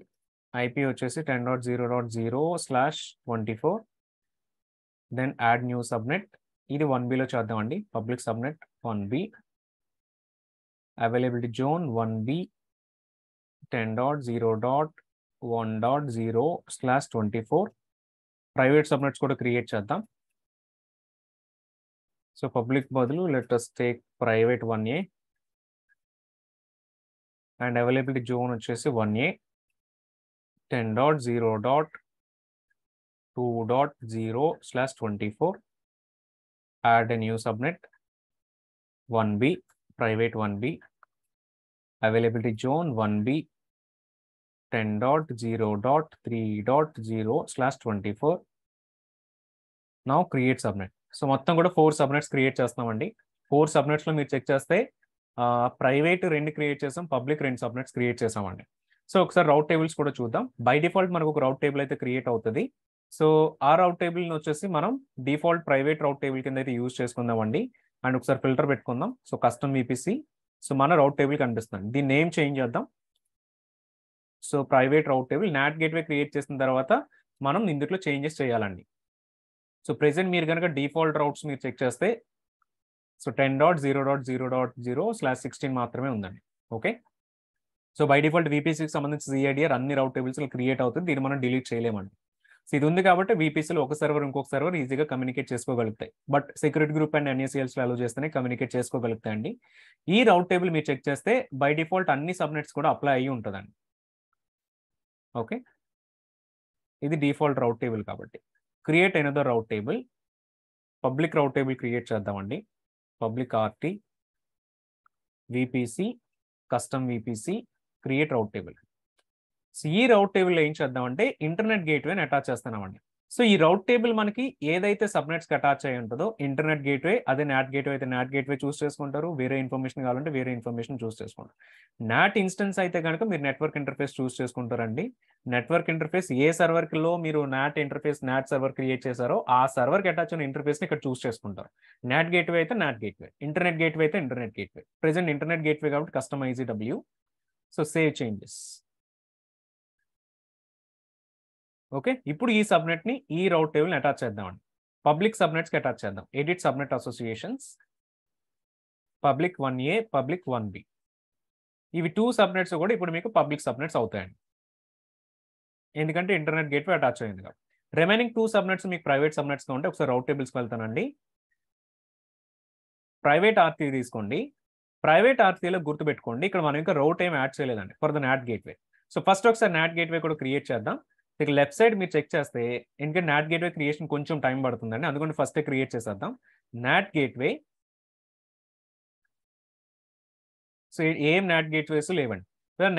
IP వచ్చేసి 10.0.0/24. Then add new subnet. ఇది 1Bలో చేద్దామండి. Public subnet 1B. Availability zone 1B. 10.0.1.0/24. Private subnets కూడా create చేద్దాం. So public బదులు let us take private 1A. And availability zone వచ్చేసి 1A. 10.0.2.0/24. Add a new subnet 1B. Private 1B. Availability zone 1B. 10.0.3.0/24. Now create subnet. సో మొత్తం కూడా 4 subnets create చేస్తామండి. 4 సబ్నెట్స్లో మీరు check చేస్తే ప్రైవేట్ 2 క్రియేట్ చేసాం, పబ్లిక్ 2 సబ్నెట్స్ క్రియేట్ చేసామండి. సో ఒకసారి రౌట్ టేబుల్స్ కూడా చూద్దాం. బై డిఫాల్ట్ మనకు ఒక రౌట్ టేబుల్ అయితే క్రియేట్ అవుతుంది. సో ఆ రౌట్ టేబుల్ని వచ్చేసి మనం డిఫాల్ట్ ప్రైవేట్ రౌట్ టేబుల్ కింద అయితే యూజ్ చేసుకుందామండి. అండ్ ఒకసారి ఫిల్టర్ పెట్టుకుందాం. So custom VPC. సో మన రౌట్ టేబుల్ కనిపిస్తుంది. దీని నేమ్ చేంజ్ చేద్దాం. సో ప్రైవేట్ రౌట్ టేబుల్. NAT గేట్వే క్రియేట్ చేసిన తర్వాత మనం ఇందులో చేంజెస్ చేయాలండి. సో ప్రెసెంట్ మీరు కనుక డిఫాల్ట్ రౌట్స్ మీరు చెక్ చేస్తే సో 10.0.0.0/16 మాత్రమే ఉందండి. ఓకే. సో బై డిఫాల్ట్ VPCకి సంబంధించి CIDR అన్ని రౌట్ టేబుల్స్ క్రియేట్ అవుతుంది. దీన్ని మనం డిలీట్ చేయలేమండి. సో ఇది ఉంది కాబట్టి VPCలో ఒక సర్వర్ ఇంకొక సర్వర్ ఈజీగా కమ్యూనికేట్ చేసుకోగలుగుతాయి. But security group and NACLs allow చేస్తేనే కమ్యూనికేట్ చేసుకోగలుగుతాయండి. ఈ రౌట్ టేబుల్ మీరు చెక్ చేస్తే బై డిఫాల్ట్ అన్ని సబ్నెట్స్ కూడా అప్లై అయ్యి ఉంటుందండి. ఓకే, ఇది డిఫాల్ట్ రౌట్ టేబుల్ కాబట్టి create another route table. Public route table create చేద్దామండి. Public RT VPC custom VPC create route table. So ఈ రౌట్ టేబుల్ ఏం చేద్దామంటే ఇంటర్నెట్ గేట్వేని అటాచ్ చేస్తున్నామండి. సో ఈ రౌట్ టేబుల్ మనకి ఏదైతే సబ్నెట్స్కి అటాచ్ అయ్యి ఉంటుందో ఇంటర్నెట్ గేట్వే, అదే NAT గేట్వే అయితే NAT గేట్వే చూస్ చేసుకుంటారు. వేరే ఇన్ఫర్మేషన్ కావాలంటే వేరే ఇన్ఫర్మేషన్ చూస్ చేసుకుంటారు. NAT ఇన్స్టెన్స్ అయితే కనుక మీరు నెట్వర్క్ ఇంటర్ఫేస్ చూస్ చేసుకుంటారండి. నెట్వర్క్ ఇంటర్ఫేస్ ఏ సర్వర్లో మీరు NAT సర్వర్ క్రియేట్ చేశారో ఆ సర్వర్కి అటాచ్ అయిన ఇంటర్ఫేస్ని ఇక్కడ చూస్ చేసుకుంటారు. NAT గేట్వే అయితే NAT గేట్వే, ఇంటర్నెట్ గేట్వే అయితే internet gateway. Present internet gateway కాబట్టి custom ICW. So save changes. Okay, ఇప్పుడు ఈ సబ్నెట్ని ఈ రౌట్ టేబుల్ని అటాచ్ చేద్దామండి. పబ్లిక్ సబ్నెట్స్కి అటాచ్ చేద్దాం. Edit subnet associations. Public 1A, public 1B. ఇవి 2 సబ్నెట్స్ కూడా ఇప్పుడు మీకు పబ్లిక్ సబ్నెట్స్ అవుతాయండి. ఎందుకంటే ఇంటర్నెట్ గేట్వే అటాచ్ అయింది కాబట్టి. రిమైనింగ్ 2 సబ్నెట్స్ మీకు ప్రైవేట్ సబ్నెట్స్గా ఉంటే ఒకసారి రౌట్ టేబుల్స్కి వెళ్తానండి. ప్రైవేట్ RT తీసుకోండి. ప్రైవేట్ RTలో గుర్తుపెట్టుకోండి, ఇక్కడ మనం ఇంకా రౌట్ ఏం యాడ్ చేయలేదండి for the NAT gateway. So first ఒకసారి NAT గేట్వే కూడా క్రియేట్ చేద్దాం. ఇక లెఫ్ట్ సైడ్ మీరు చెక్ చేస్తే ఎందుకంటే NAT గేట్వే క్రియేషన్ కొంచెం టైం పడుతుందండి, అందుకని ఫస్ట్ క్రియేట్ చేసేద్దాం. NAT gateway. సో ఏం NAT గేట్వేస్ లేవండి.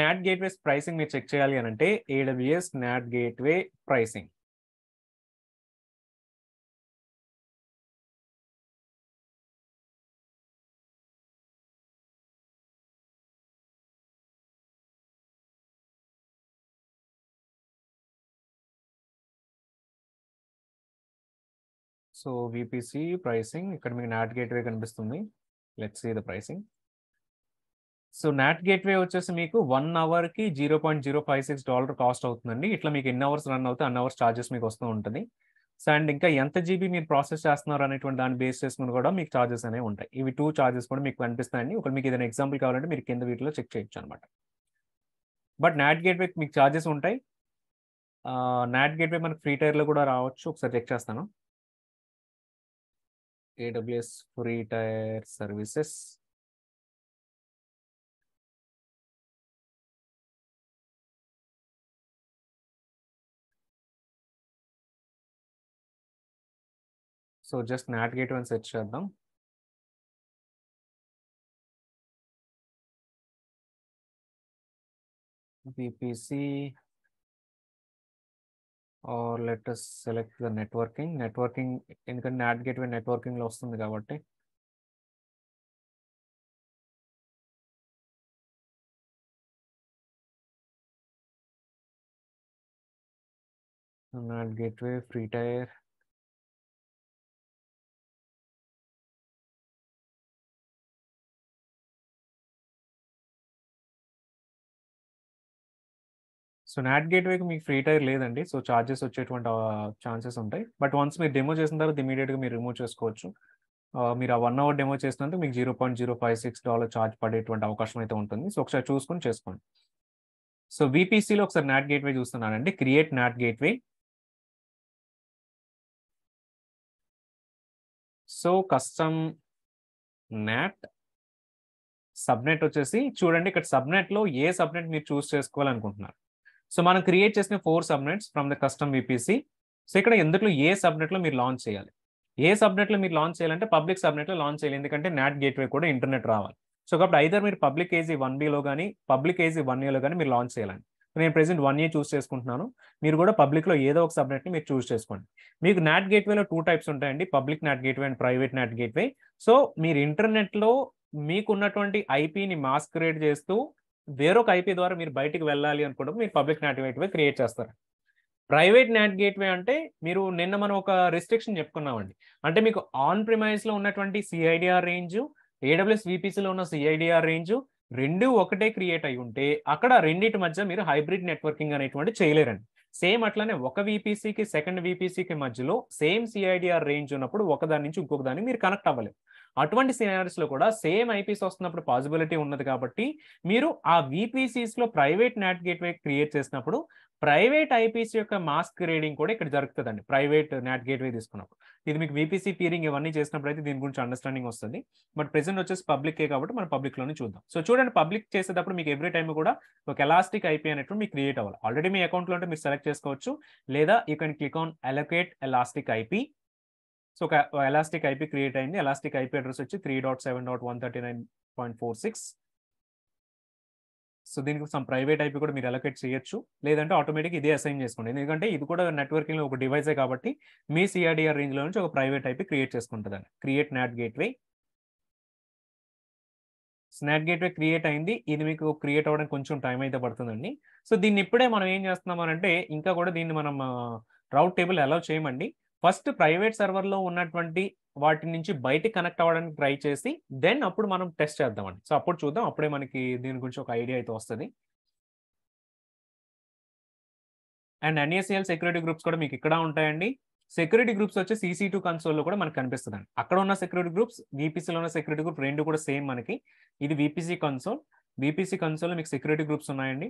NAT గేట్వేస్ ప్రైసింగ్ మీరు చెక్ చేయాలి అని అంటే AWS NAT గేట్వే ప్రైసింగ్. సో విపిసి ప్రైసింగ్ ఇక్కడ మీకు నాట్ గేట్వే కనిపిస్తుంది. Let's see the pricing. So NAT gateway వచ్చేసి మీకు 1 అవర్కి $0.056 కాస్ట్ అవుతుందండి. ఇట్లా మీకు ఎన్ని అవర్స్ రన్ అవుతే అన్ని అవర్స్ ఛార్జెస్ మీకు వస్తూ ఉంటుంది. సో అండ్ ఇంకా ఎంత జీబీ మీరు ప్రాసెస్ చేస్తున్నారు అనేటువంటి దాన్ని బేస్ చేసుకుని కూడా మీకు ఛార్జెస్ అనేవి ఉంటాయి. ఇవి 2 ఛార్జెస్ కూడా మీకు కనిపిస్తాయండి. ఒకవేళ మీకు ఏదైనా ఎగ్జాంపుల్ కావాలంటే మీరు కింద వీటిలో చెక్ చేయొచ్చు అనమాట. బట్ నాట్ గేట్వే మీకు ఛార్జెస్ ఉంటాయి. నాట్ గేట్వే మనకి ఫ్రీ టైర్లో కూడా రావచ్చు. ఒకసారి చెక్ చేస్తాను. AWS free tier services. So just NAT gateway అని సెర్చ్ చేద్దాం. VPC or let us select the networking ఎందుకంటే నాట్ గేట్వే నెట్వర్కింగ్ లో వస్తుంది కాబట్టి. NAT gateway free tier. So NAT గేట్వేకి మీకు ఫ్రీ టైర్ లేదండి. సో ఛార్జెస్ వచ్చేటువంటి ఛాన్సెస్ ఉంటాయి. బట్ వన్స్ మీరు డెమో చేసిన తర్వాత ఇమీడియట్గా మీరు రిమూవ్ చేసుకోవచ్చు. మీరు ఆ 1 అవర్ డెమో చేసినందుకు మీకు $0.056 ఛార్జ్ పడేటువంటి అవకాశం అయితే ఉంటుంది. సో ఒకసారి చూసుకొని చేసుకోండి. సో విపిసిలో ఒకసారి నాట్ గేట్వే చూస్తున్నానండి. Create NAT gateway. So custom not subnet వచ్చేసి చూడండి, ఇక్కడ సబ్నెట్ లో ఏ సబ్నెట్ మీరు చూస్ చేసుకోవాలనుకుంటున్నారు. సో మనం క్రియేట్ చేసిన 4 subnets from the custom VPC. So ఇక్కడ ఎందులో ఏ సబ్నెట్ లో మీరు లాంచ్ చేయాలి. ఏ సబ్నెట్ లో మీరు లాంచ్ చేయాలంటే పబ్లిక్ సబ్నెట్ లో లాంచ్ చేయాలి. ఎందుకంటే నాట్ గేట్వే కూడా ఇంటర్నెట్ రావాలి. సో కాబట్టి ఐదర్ మీరు పబ్లిక్ ఏజీ 1Bలో కానీ పబ్లిక్ ఏజీ 1Aలో కానీ మీరు లాంచ్ చేయాలండి. నేను ప్రెసెంట్ 1A చూస్ చేసుకుంటున్నాను. మీరు కూడా పబ్లిక్ లో ఏదో ఒక సబ్నెట్ ని మీరు చూస్ చేసుకోండి. మీకు నాట్ గేట్వేలో 2 టైప్స్ ఉంటాయండి, public not gateway and private not gateway. So మీరు ఇంటర్నెట్ లో మీకున్నటువంటి ఐపీని మాస్క్రేట్ చేస్తూ వేరొక ఐపీ ద్వారా మీరు బయటికి వెళ్ళాలి అనుకుంటే మీరు పబ్లిక్ నాట్ గేట్వే క్రియేట్ చేస్తారు. ప్రైవేట్ నాట్ గేట్వే అంటే మీరు నిన్న మనం ఒక రిస్ట్రిక్షన్ చెప్పుకున్నామండి. అంటే మీకు ఆన్ ప్రిమైస్ లో ఉన్నటువంటి సిఐడిఆర్ రేంజ్, ఏడబ్ల్యూఎస్ విపిసిలో ఉన్న సిఐడిఆర్ రేంజ్ రెండు ఒకటే క్రియేట్ అయి ఉంటే అక్కడ రెండింటి మధ్య మీరు హైబ్రిడ్ నెట్వర్కింగ్ అనేటువంటి చేయలేరండి. సేమ్ అట్లానే ఒక విపిసికి సెకండ్ విపిసికి మధ్యలో సేమ్ సిఐడిఆర్ రేంజ్ ఉన్నప్పుడు ఒకదాని నుంచి ఇంకొక దాన్ని మీరు కనెక్ట్ అవ్వలేరు. అటువంటి సినారియోస్ లో కూడా సేమ్ ఐపీస్ వస్తున్నప్పుడు పాసిబిలిటీ ఉన్నది కాబట్టి మీరు ఆ విపిసిస్ లో ప్రైవేట్ నాట్ గేట్వే క్రియేట్ చేసినప్పుడు ప్రైవేట్ ఐపీస్ యొక్క మాస్క్ రీడింగ్ కూడా ఇక్కడ జరుగుతుందండి. ప్రైవేట్ నాట్ గేట్వే తీసుకున్నప్పుడు ఇది మీకు విపిసి పీరింగ్ ఇవన్నీ చేసినప్పుడు అయితే దీని గురించి అండర్స్టాండింగ్ వస్తుంది. బట్ ప్రెసెంట్ వచ్చేసి పబ్లికే కాబట్టి మనం పబ్లిక్ లోనే చూద్దాం. సో చూడండి, పబ్లిక్ చేసేటప్పుడు మీకు ఎవ్రీ టైం కూడా ఒక ఎలాస్టిక్ ఐపీ అనేటువంటి మీకు క్రియేట్ అవ్వాలి. ఆల్రెడీ మీ అకౌంట్ లో ఉంటే మీరు సెలెక్ట్ చేసుకోవచ్చు, లేదా you can click on allocate elastic IP. So ఒక ఎలాస్టిక్ ఐపీ క్రియేట్ అయింది. ఎలాస్టిక్ ఐపీ అడ్రస్ వచ్చి 3.7.139.46. సో దీనికి సమ్ ప్రైవేట్ ఐపీ కూడా మీరు అలొకేట్ చేయొచ్చు, లేదంటే ఆటోమేటిక్ ఇదే అసైన్ చేసుకోండి. ఎందుకంటే ఇది కూడా నెట్వర్కింగ్ లో ఒక డివైసే కాబట్టి మీ సిఆర్డిఆర్ రేంజ్ లో నుంచి ఒక ప్రైవేట్ ఐపీ క్రియేట్ చేసుకుంటుందండి. Create NAT gateway. NAT gateway create అయింది. ఇది మీకు క్రియేట్ అవ్వడానికి కొంచెం టైం అయితే పడుతుందండి. సో దీన్ని ఇప్పుడే మనం ఏం చేస్తున్నాం అంటే ఇంకా కూడా దీన్ని మనం రౌట్ టేబుల్ అలౌ చేయమండి. ఫస్ట్ ప్రైవేట్ సర్వర్లో ఉన్నటువంటి వాటి నుంచి బయటికి కనెక్ట్ అవ్వడానికి ట్రై చేసి దెన్ అప్పుడు మనం టెస్ట్ చేద్దామండి. సో అప్పుడు చూద్దాం, అప్పుడే మనకి దీని గురించి ఒక ఐడియా అయితే వస్తుంది. అండ్ ఎన్ఏసిఎల్ సెక్యూరిటీ గ్రూప్స్ కూడా మీకు ఇక్కడ ఉంటాయండి. సెక్యూరిటీ గ్రూప్స్ వచ్చి CC2 కన్సోల్లో కూడా మనకు కనిపిస్తుందండి. అక్కడ ఉన్న సెక్యూరిటీ గ్రూప్స్, విపిసిలో ఉన్న సెక్యూరిటీ గ్రూప్ రెండు కూడా సేమ్ మనకి. ఇది విపిసి కన్సోల్. విపిసి కన్సోల్లో మీకు సెక్యూరిటీ గ్రూప్స్ ఉన్నాయండి.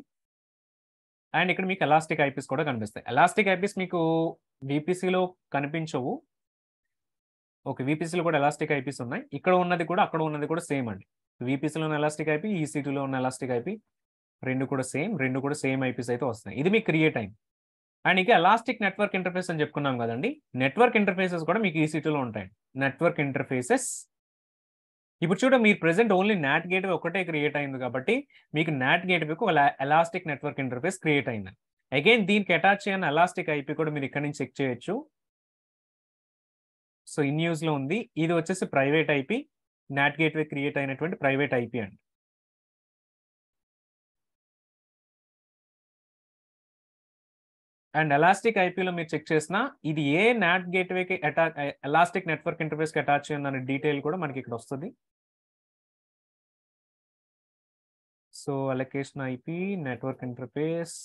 అండ్ ఇక్కడ మీకు ఎలాస్టిక్ ఐపీస్ కూడా కనిపిస్తాయి. ఎలాస్టిక్ ఐపీస్ మీకు విపిసిలో కనిపించవు. ఓకే, విపిసిలో కూడా ఎలాస్టిక్ ఐపీస్ ఉన్నాయి. ఇక్కడ ఉన్నది కూడా అక్కడ ఉన్నది కూడా సేమ్ అండి. విపిసిలో ఉన్న ఎలాస్టిక్ ఐపీ, EC2లో ఉన్న ఎలాస్టిక్ ఐపీ రెండు కూడా సేమ్ ఐపీస్ అయితే వస్తాయి. ఇది మీకు క్రియేట్ అయింది. అండ్ ఇంకా ఎలాస్టిక్ నెట్వర్క్ ఇంటర్ఫేస్ అని చెప్పుకున్నాం కదండి. నెట్వర్క్ ఇంటర్ఫేసెస్ కూడా మీకు EC2లో ఉంటాయి. నెట్వర్క్ ఇంటర్ఫేసెస్ ఇప్పుడు చూడ మీరు ప్రెసెంట్ ఓన్లీ నాట్ గేట్వే ఒకటే క్రియేట్ అయింది కాబట్టి మీకు నాట్ గేట్వేకు ఎలాస్టిక్ నెట్వర్క్ ఇంటర్ఫేస్ క్రియేట్ అయింది. అగైన్ దీనికి అటాచ్ చేయని ఎలాస్టిక్ ఐపీ కూడా మీరు ఇక్కడ నుంచి చెక్ చేయొచ్చు. సో ఇన్ యూజ్ లో ఉంది. ఇది వచ్చేసి private IP, NAT gateway create అయినటువంటి ప్రైవేట్ ఐపీ అండి. అండ్ ఎలాస్టిక్ ఐపీలో మీరు చెక్ చేసినా ఇది ఏ నాట్ గేట్వేకి ఎలాస్టిక్ నెట్వర్క్ ఇంటర్ఫేస్కి అటాచ్ అయ్యిందనే డీటెయిల్ కూడా మనకి ఇక్కడ వస్తుంది. So allocation IP network interface,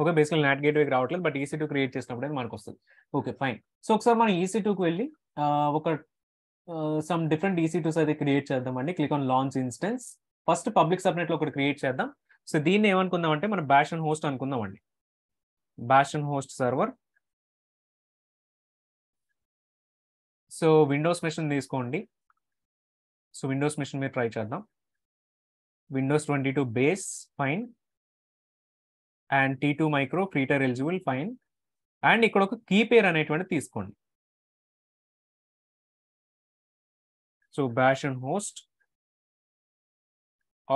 okay, basically NAT గేట్వేకి రావట్లేదు, బట్ EC2 క్రియేట్ చేసినప్పుడు అది మనకు వస్తుంది. Okay fine. సో ఒకసారి మనం EC2కి వెళ్ళి ఒక సమ్ డిఫరెంట్ EC2s అయితే క్రియేట్ చేద్దామండి. Click on launch instance. First public సబ్నెట్లో ఒకటి క్రియేట్ చేద్దాం. సో దీన్ని ఏమనుకుందాం అంటే మనం బ్యాష్ అండ్ హోస్ట్ అనుకుందామండి. Bash and host server. So windows machine తీసుకోండి. సో విండోస్ మెషిన్ మీద ట్రై చేద్దాం. Windows 22 base fine, and T2 micro free tier eligible fine, and ఇక్కడ ఒక కీ పేర్ అనేటువంటి తీసుకోండి. So bash and host,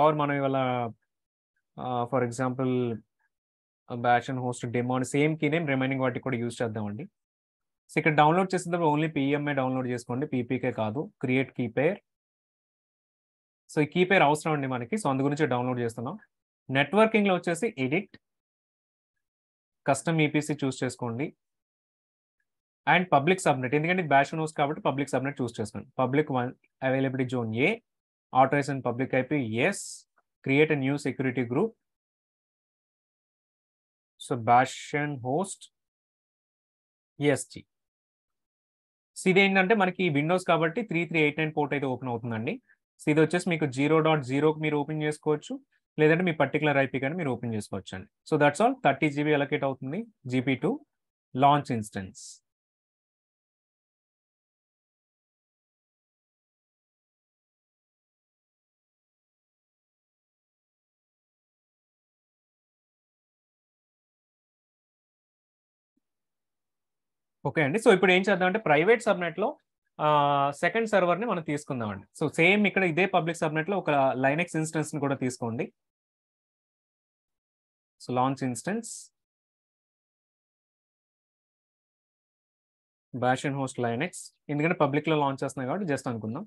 or మనం ఇవాళ for example bash and host demo అని సేమ్ కీ నేమ్ రిమైనింగ్ వాటికి కూడా యూజ్ చేద్దామండి. సో ఇక్కడ డౌన్లోడ్ చేసేటప్పుడు ఓన్లీ PMA డౌన్లోడ్ చేసుకోండి, PPK కాదు. Create key pair. సో ఈ కీ పేర్ అవసరం అండి మనకి, సో అందు గురించి డౌన్లోడ్ చేస్తున్నాం. నెట్వర్కింగ్లో వచ్చేసి ఎడిట్, కస్టమ్ EPC చూస్ చేసుకోండి, అండ్ పబ్లిక్ సబ్నెట్, ఎందుకంటే బ్యాష్ అండ్ హోస్ట్ కాబట్టి పబ్లిక్ సబ్నెట్ చూస్ చేసుకోండి. Public availability zone A, authorization public IP yes, create a new security group. So bash and host ESG. సో ఇది ఏంటంటే మనకి Windows కాబట్టి 3389 port అయితే ఓపెన్ అవుతుందండి. సో ఇది వచ్చేసి మీకు 0.0కి మీరు ఓపెన్ చేసుకోవచ్చు, లేదంటే మీ పర్టికులర్ IP కానీ మీరు ఓపెన్ చేసుకోవచ్చు అండి. So that's all. 30 GB allocate అవుతుంది. GP2 launch instance. ఓకే అండి. సో ఇప్పుడు ఏం చేద్దామంటే ప్రైవేట్ సబ్నెట్లో సెకండ్ సర్వర్ని మనం తీసుకుందామండి. సో సేమ్ ఇక్కడ ఇదే పబ్లిక్ సబ్నెట్లో ఒక లైనెక్స్ ఇన్స్టెన్స్ని కూడా తీసుకోండి. So launch instance, bash and host Linux, ఎందుకంటే పబ్లిక్లో లాంచ్ చేస్తున్నాయి కాబట్టి జస్ట్ అనుకుందాం.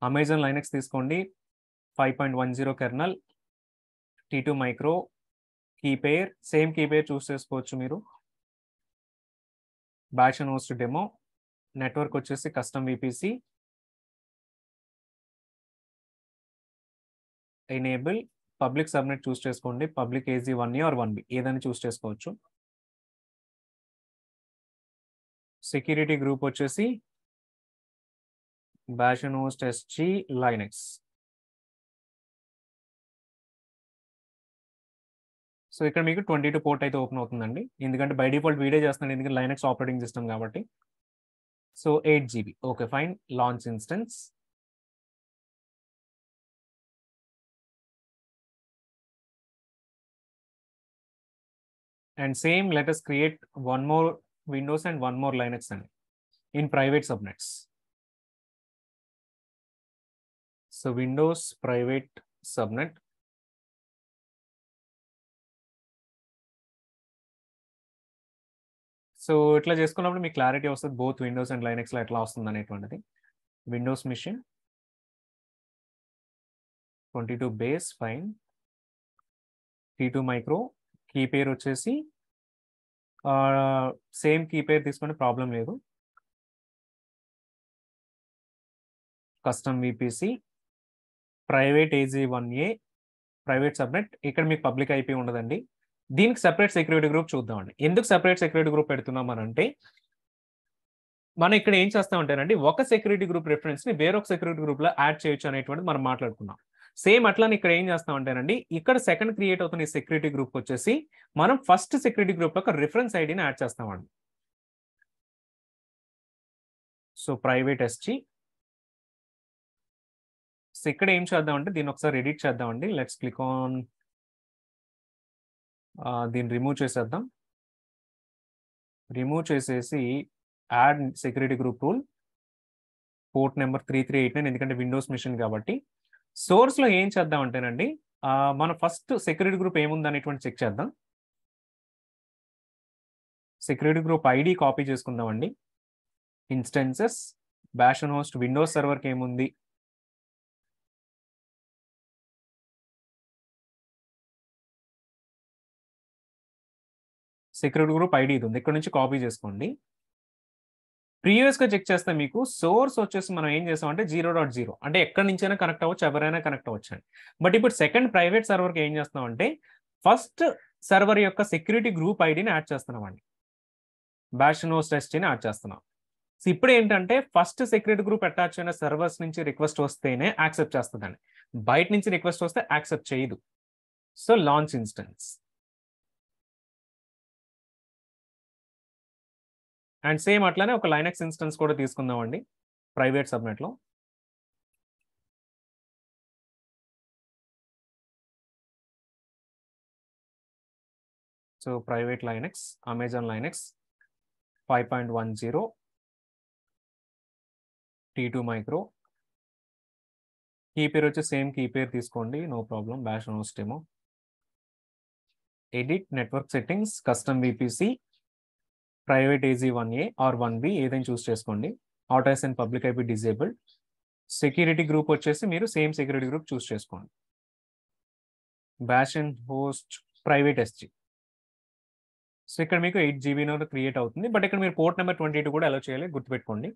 అమెజాన్ లైనెక్స్ తీసుకోండి, 5.10 kernel, T2 micro, key pair same key pair choose చేసుకోవచ్చు మీరు. Bash and host demo, network వచ్చేసి custom VPC, enable, public subnet choose చేసుకోండి, public AZ 1A or 1B ఏదైనా చూస్ చేసుకోవచ్చు. సెక్యూరిటీ గ్రూప్ వచ్చేసి bash and host SG Linux. So ఇక్కడ మీకు 22 port అయితే ఓపెన్ అవుతుందండి, ఎందుకంటే బై డిఫాల్ట్ వీడియో చేస్తున్నాను, ఎందుకంటే లైనెక్స్ ఆపరేటింగ్ సిస్టమ్ కాబట్టి. So 8 GB. Okay fine. Launch instance. And same, let us create one more Windows and one more Linux in private subnets. So Windows private subnet. So ఇట్లా చేసుకున్నప్పుడు మీకు clarity వస్తుంది both Windows and లైనెక్స్లో ఎట్లా వస్తుంది అనేటువంటిది. Windows machine 22 base fine, T2 micro, key pair వచ్చేసి same key pair తీసుకుంటే problem లేదు. Custom VPC, private AZ 1A, private subnet. ఇక్కడ మీకు పబ్లిక్ IP ఉండదండి. దీనికి సెపరేట్ సెక్యూరిటీ గ్రూప్ చూద్దామండి. ఎందుకు సెపరేట్ సెక్యూరిటీ గ్రూప్ పెడుతున్నాం అని అంటే, మనం ఇక్కడ ఏం చేస్తామంటేనండి ఒక సెక్యూరిటీ గ్రూప్ రిఫరెన్స్ ని వేరొక సెక్యూరిటీ గ్రూప్ లో యాడ్ చేయొచ్చు అనేటువంటిది మనం మాట్లాడుకున్నాం. సేమ్ అట్లానే ఇక్కడ ఏం చేస్తామంటేనండి, ఇక్కడ సెకండ్ క్రియేట్ అవుతున్న ఈ సెక్యూరిటీ గ్రూప్ వచ్చేసి మనం ఫస్ట్ సెక్యూరిటీ గ్రూప్ యొక్క రిఫరెన్స్ ఐడిని యాడ్ చేస్తామండి. So private SG. సో ఇక్కడ ఏం చేద్దామంటే దీన్ని ఒకసారి ఎడిట్ చేద్దామండి. లెట్స్ క్లిక్ ఆన్, దీన్ని రిమూవ్ చేసేద్దాం. రిమూవ్ చేసేసి add security group rule, port number 3389, ఎందుకంటే విండోస్ మిషన్ కాబట్టి. సోర్స్ లో ఏం చేద్దాం అంటేనండి, మన ఫస్ట్ సెక్యూరిటీ గ్రూప్ ఏముంది అనేటువంటి చెక్ చేద్దాం. సెక్యూరిటీ గ్రూప్ ID కాపీ చేసుకుందామండి. Instances, bash and host windows సర్వర్కి ఏముంది, సెక్యూరిటీ గ్రూప్ ఐడి ఇది ఉంది, ఇక్కడ నుంచి కాపీ చేసుకోండి. ప్రీవియస్గా చెక్ చేస్తే మీకు సోర్స్ వచ్చేసి మనం ఏం చేసామంటే 0.0 అంటే ఎక్కడి నుంచైనా కనెక్ట్ అవ్వచ్చు, ఎవరైనా కనెక్ట్ అవ్వచ్చు అండి. బట్ ఇప్పుడు సెకండ్ ప్రైవేట్ సర్వర్కి ఏం చేస్తున్నామంటే ఫస్ట్ సర్వర్ యొక్క సెక్యూరిటీ గ్రూప్ ఐడిని యాడ్ చేస్తున్నామండి, bashnose.htని యాడ్ చేస్తున్నాం. సో ఇప్పుడు ఏంటంటే ఫస్ట్ సెక్యూరిటీ గ్రూప్ అటాచ్ అయిన సర్వర్స్ నుంచి రిక్వెస్ట్ వస్తేనే యాక్సెప్ట్ చేస్తుందండి, బయట నుంచి రిక్వెస్ట్ వస్తే యాక్సెప్ట్ చేయదు. So launch instance and same అట్లానే ఒక లైనక్స్ ఇన్స్టెన్స్ కూడా తీసుకుందామండి ప్రైవేట్ సబ్నెట్లో. So private Linux, Amazon Linux 5.10 T2 micro. Key pair వచ్చి సేమ్ కీ పేరు తీసుకోండి, నో ప్రాబ్లం. బ్యాష్ నోస్ demo, edit network settings, custom VPC, private AZ1A or 1B ఏదైనా చూస్ చేసుకోండి. Autos and public IP disabled. Security group వచ్చేసి మీరు same security group choose చేసుకోండి, bash and host private SG. So ఇక్కడ మీకు 8 GB క్రియేట్ అవుతుంది, బట్ ఇక్కడ మీరు పోర్ట్ నెంబర్ 22 కూడా అలో చేయాలి, గుర్తుపెట్టుకోండి.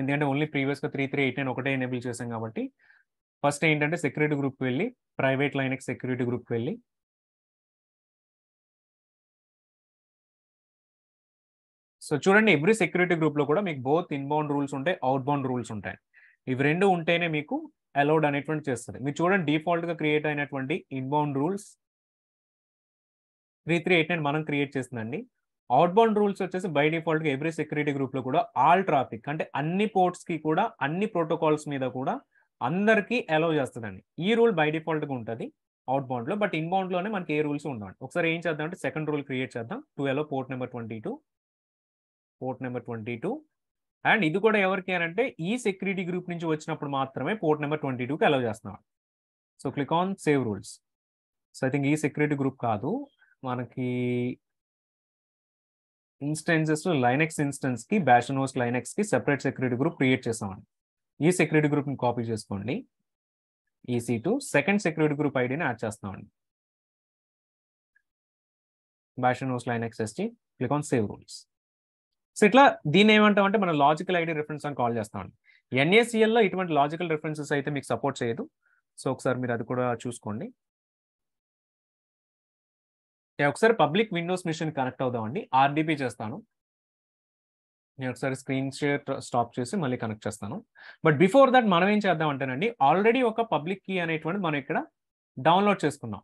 ఎందుకంటే ఓన్లీ ప్రీవియస్గా 3389 ఒకటే ఎనేబుల్ చేసాం కాబట్టి. ఫస్ట్ ఏంటంటే సెక్యూరిటీ గ్రూప్కి వెళ్ళి ప్రైవేట్ లైనక్స్ సెక్యూరిటీ గ్రూప్కి వెళ్ళి సో చూడండి ఎవ్రీ సెక్యూరిటీ గ్రూప్లో కూడా మీకు బోత్ ఇన్బౌండ్ రూల్స్ ఉంటాయి, అవుట్ బౌండ్ రూల్స్ ఉంటాయి. ఇవి రెండు ఉంటేనే మీకు అలౌడ్ అనేటువంటి చేస్తుంది. మీరు చూడండి డిఫాల్ట్గా క్రియేట్ అయినటువంటి ఇన్బౌండ్ రూల్స్ 3389 మనం క్రియేట్ చేస్తుందండి. అవుట్ బౌండ్ రూల్స్ వచ్చేసి బై డిఫాల్ట్గా ఎవ్రీ సెక్యూరిటీ గ్రూప్లో కూడా ఆల్ ట్రాఫిక్ అంటే అన్ని పోర్ట్స్కి కూడా అన్ని ప్రోటోకాల్స్ మీద కూడా అందరికీ అలౌ చేస్తుందండి. ఈ రూల్ బై డిఫాల్ట్గా ఉంటుంది అవుట్ బౌండ్లో, బట్ ఇన్బౌండ్లోనే మనకి ఏ రూల్స్ ఉండవండి. ఒకసారి ఏం చేద్దాం అంటే సెకండ్ రూల్ క్రియేట్ చేద్దాం, to allow port number 22 and ఇది కూడా ఎవరికి అంటే ఈ సెక్యూరిటీ గ్రూప్ నుంచి వచ్చినప్పుడు మాత్రమే పోర్ట్ నెంబర్ 22కి అలౌ చేస్తున్నాం. So click on save rules. So I think ఈ సెక్యూరిటీ గ్రూప్ కాదు, మనకి ఇన్స్టెన్సెస్ లైనక్స్ ఇన్స్టెన్స్కి బ్యాష్ హోస్ట్ లైనక్స్కి సెపరేట్ సెక్యూరిటీ గ్రూప్ క్రియేట్ చేసామండి. ఈ సెక్యూరిటీ గ్రూప్ని కాపీ చేసుకోండి, EC2 సెకండ్ సెక్యూరిటీ గ్రూప్ ఐడిని యాడ్ చేస్తామండి, bastion host Linux SG. Click on save rules. So ఇట్లా దీన్ని ఏమంటామంటే మనం లాజికల్ ఐడి రిఫరెన్స్ అని కాల్ చేస్తామండి. NACLలో ఇటువంటి లాజికల్ రిఫరెన్సెస్ అయితే మీకు సపోర్ట్ చేయదు. సో ఒకసారి మీరు అది కూడా చూసుకోండి. ఒకసారి పబ్లిక్ విండోస్ మిషన్ కనెక్ట్ అవుదామండి, RDP చేస్తాను. నేను ఒకసారి స్క్రీన్ షేర్ స్టాప్ చేసి మళ్ళీ కనెక్ట్ చేస్తాను. బట్ బిఫోర్ దట్ మనం ఏం చేద్దాం అంటేనండి ఆల్రెడీ ఒక పబ్లిక్ కీ అనేటువంటి మనం ఇక్కడ డౌన్లోడ్ చేసుకున్నాం,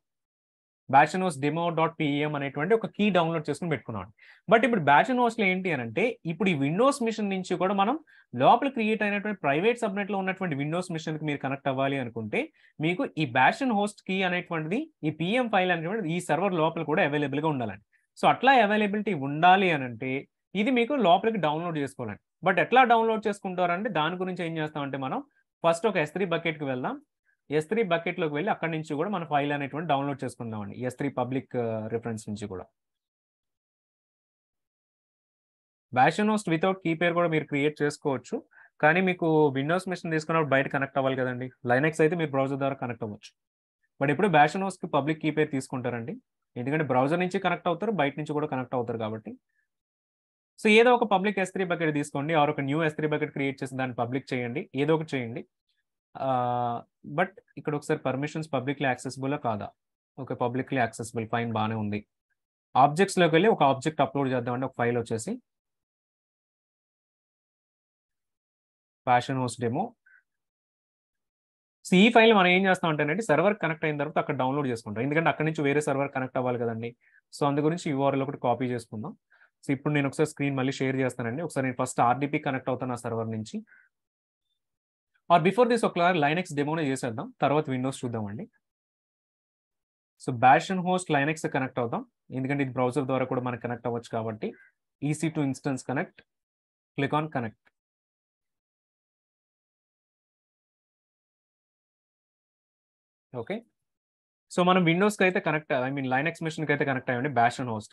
bashnose.demo.pem అనేటువంటి ఒక కీ డౌన్లోడ్ చేసుకుని పెట్టుకున్నాం. బట్ ఇప్పుడు bashnose ఏంటి అని అంటే ఇప్పుడు ఈ విండోస్ మిషన్ నుంచి కూడా మనం లోపల క్రియేట్ అయినటువంటి ప్రైవేట్ సబ్నెట్లో ఉన్నటువంటి విండోస్ మిషన్కి మీరు కనెక్ట్ అవ్వాలి అనుకుంటే మీకు ఈ bashnose కీ అనేటువంటిది ఈ PM ఫైల్ అనేటువంటిది ఈ సర్వర్ లోపల కూడా అవైలబుల్గా ఉండాలండి. సో అట్లా అవైలబిలిటీ ఉండాలి అని అంటే ఇది మీకు లోపలికి డౌన్లోడ్ చేసుకోవాలండి. బట్ ఎట్లా డౌన్లోడ్ చేసుకుంటారంటే దాని గురించి ఏం చేస్తామంటే మనం ఫస్ట్ ఒక S3 బకెట్కి వెళ్దాం. S3 బకెట్లోకి వెళ్ళి అక్కడి నుంచి కూడా మన ఫైల్ అనేటువంటి డౌన్లోడ్ చేసుకుందామండి, S3 పబ్లిక్ రిఫరెన్స్ నుంచి కూడా. bashnose వితౌట్ కీ పేరు కూడా మీరు క్రియేట్ చేసుకోవచ్చు, కానీ మీకు విండోస్ మిషన్ తీసుకున్నప్పుడు బయట కనెక్ట్ అవ్వాలి కదండి. లైనక్స్ అయితే మీరు బ్రౌజర్ ద్వారా కనెక్ట్ అవ్వచ్చు, బట్ ఇప్పుడు bashnose పబ్లిక్ కీ పేరు తీసుకుంటారండి, ఎందుకంటే బ్రౌజర్ నుంచి కనెక్ట్ అవుతారు, బయట నుంచి కూడా కనెక్ట్ అవుతారు కాబట్టి. సో ఏదో ఒక పబ్లిక్ S3 బకెట్ తీసుకోండి, ఆర్ ఒక న్యూ S3 బకెట్ క్రియేట్ చేసి దాన్ని పబ్లిక్ చేయండి, ఏదో ఒకటి చేయండి. బట్ ఇక్కడ ఒకసారి పర్మిషన్స్ పబ్లిక్లీ యాక్సెసిబుల్ కాదా? ఓకే, పబ్లిక్లీ యాక్సెసిబుల్, ఫైన్, బాగానే ఉంది. ఆబ్జెక్ట్స్లోకి వెళ్ళి ఒక ఆబ్జెక్ట్ అప్లోడ్ చేద్దామంటే ఒక ఫైల్ వచ్చేసి bashnose demo. సో ఈ ఫైల్ మనం ఏం చేస్తాం అంటే సర్వర్ కనెక్ట్ అయిన తర్వాత అక్కడ డౌన్లోడ్ చేసుకుంటాం, ఎందుకంటే అక్కడ నుంచి వేరే సర్వర్ కనెక్ట్ అవ్వాలి కదండి. సో అందు గురించి URL ఒకటి కాపీ చేసుకుందాం. సో ఇప్పుడు నేను ఒకసారి స్క్రీన్ మళ్ళీ షేర్ చేస్తానండి. ఒకసారి నేను ఫస్ట్ RDP కనెక్ట్ అవుతాను ఆ సర్వర్ నుంచి, ఆర్ బిఫోర్ దిస్ ఒక లైనక్స్ డెమోనే చేసేద్దాం, తర్వాత విండోస్ చూద్దామండి. సో bashnose లైనక్స్ కనెక్ట్ అవుతాం, ఎందుకంటే ఇది బ్రౌజర్ ద్వారా కూడా మనకు కనెక్ట్ అవ్వచ్చు కాబట్టి. EC2 instance connect, click on connect. Okay, so మనం విండోస్కి అయితే కనెక్ట్, ఐ మీన్ లైనక్స్ మిషన్కి అయితే కనెక్ట్ అయ్యండి bashnose.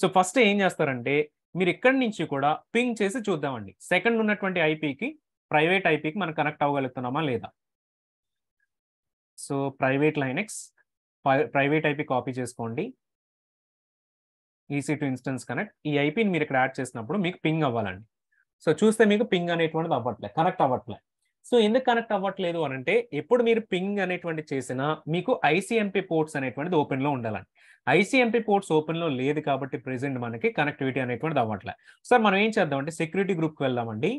సో ఫస్ట్ ఏం చేస్తారంటే మీరు ఇక్కడి నుంచి కూడా పింగ్ చేసి చూద్దామండి సెకండ్ ఉన్నటువంటి ఐపీకి, ప్రైవేట్ ఐపీకి మనం కనెక్ట్ అవ్వగలుగుతున్నామా లేదా. So private Linux private IP copy చేసుకోండి, EC2 ఇన్స్టెన్స్ కనెక్ట్. ఈ ఐపీని మీరు ఇక్కడ యాడ్ చేసినప్పుడు మీకు పింగ్ అవ్వాలండి. సో చూస్తే మీకు పింగ్ అనేటువంటిది అవ్వట్లేదు, కనెక్ట్ అవ్వట్లేదు. సో ఎందుకు కనెక్ట్ అవ్వట్లేదు అని అంటే ఎప్పుడు మీరు పింగ్ అనేటువంటి చేసినా మీకు ఐసీఎంపీ పోర్ట్స్ అనేటువంటిది ఓపెన్లో ఉండాలండి. ఐసీఎంపీ పోర్ట్స్ ఓపెన్లో లేదు కాబట్టి ప్రెసెంట్ మనకి కనెక్టివిటీ అనేటువంటిది అవ్వట్లేదు. సార్ మనం ఏం చేద్దామంటే సెక్యూరిటీ గ్రూప్కి వెళ్దామండి.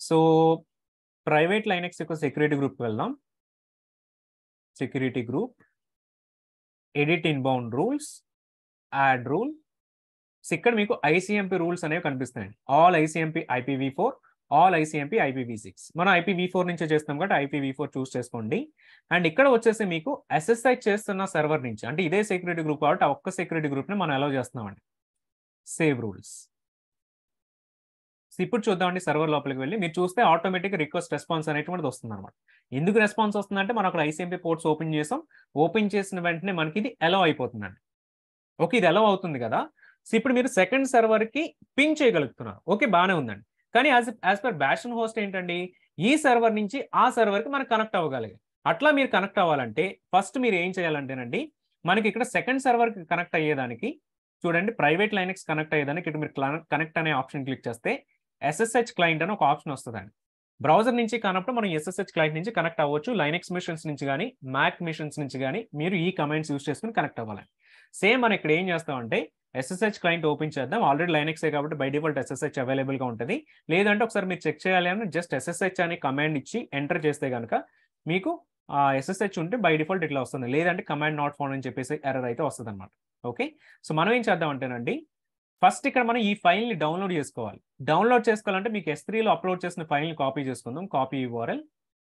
సో ప్రైవేట్ లైనెక్స్ యొక్క సెక్యూరిటీ గ్రూప్కి వెళ్దాం. Security group, edit inbound rules, add rule. ఇక్కడ మీకు ఐసీఎంపీ రూల్స్ అనేవి కనిపిస్తున్నాయి. All ICMP IPv4, all ICMP IPv6. మనం IPv4 నుంచే చేస్తాం కాబట్టి IPv4 చూస్ చేసుకోండి. అండ్ ఇక్కడ వచ్చేసి మీకు SSH చేస్తున్న సర్వర్ నుంచి, అంటే ఇదే సెక్యూరిటీ గ్రూప్ కాబట్టి ఆ ఒక్క సెక్యూరిటీ గ్రూప్ని మనం అలౌ చేస్తున్నామండి. Save rules. ఇప్పుడు చూద్దామండి సర్వర్ లోపలికి వెళ్ళి మీరు చూస్తే ఆటోమేటిక్ రిక్వెస్ట్ రెస్పాన్స్ అనేటువంటిది వస్తుంది అనమాట. ఎందుకు రెస్పాన్స్ వస్తుందంటే మనం అక్కడ ఐసీఎంపీ పోర్ట్స్ ఓపెన్ చేసాం. ఓపెన్ చేసిన వెంటనే మనకి ఇది అలౌ అయిపోతుందండి. ఓకే, ఇది అలౌ అవుతుంది కదా. సో ఇప్పుడు మీరు సెకండ్ సర్వర్కి పింగ్ చేయగలుగుతున్నారు. ఓకే, బాగానే ఉందండి. కానీ యాజ్ పర్ బ్యాషన్ హోస్ట్ ఏంటండి, ఈ సర్వర్ నుంచి ఆ సర్వర్కి మనం కనెక్ట్ అవ్వగలిగాం. అట్లా మీరు కనెక్ట్ అవ్వాలంటే ఫస్ట్ మీరు ఏం చేయాలంటేనండి, మనకి ఇక్కడ సెకండ్ సర్వర్కి కనెక్ట్ అయ్యేదానికి చూడండి, ప్రైవేట్ లైనెక్స్ కనెక్ట్ అయ్యేదానికి ఇక్కడ మీరు కనెక్ట్ అనే ఆప్షన్ క్లిక్ చేస్తే SSH క్లయింట్ అని ఒక ఆప్షన్ వస్తుందండి. బ్రౌజర్ నుంచి కానప్పుడు మనం SSH క్లయింట్ నుంచి కనెక్ట్ అవ్వచ్చు. లైనెక్స్ మిషన్స్ నుంచి కానీ మ్యాక్ మిషన్స్ నుంచి కానీ మీరు ఈ కమాండ్స్ యూస్ చేసుకుని కనెక్ట్ అవ్వాలి. సేమ్ మనం ఇక్కడ ఏం చేస్తామంటే SSH క్లయింట్ ఓపెన్ చేద్దాం. ఆల్రెడీ లైనెక్సే కాబట్టి బై డిఫాల్ట్ SSH అవైలబుల్గా ఉంటుంది. లేదంటే ఒకసారి మీరు చెక్ చేయాలి అని జస్ట్ SSH అనే కమాండ్ ఇచ్చి ఎంటర్ చేస్తే కనుక మీకు SSH ఉంటే బై డిఫాల్ట్ ఇట్లా వస్తుంది. లేదంటే కమాండ్ నాట్ ఫౌండ్ అని చెప్పేసి ఎర్రర్ అయితే వస్తుంది అనమాట. ఓకే, సో మనం ఏం చేద్దామంటేనండి, ఫస్ట్ ఇక్కడ మనం ఈ ఫైల్ని డౌన్లోడ్ చేసుకోవాలి. డౌన్లోడ్ చేసుకోవాలంటే మీకు S3లో అప్లోడ్ చేసిన ఫైల్ని కాపీ చేసుకుందాం. Copy URL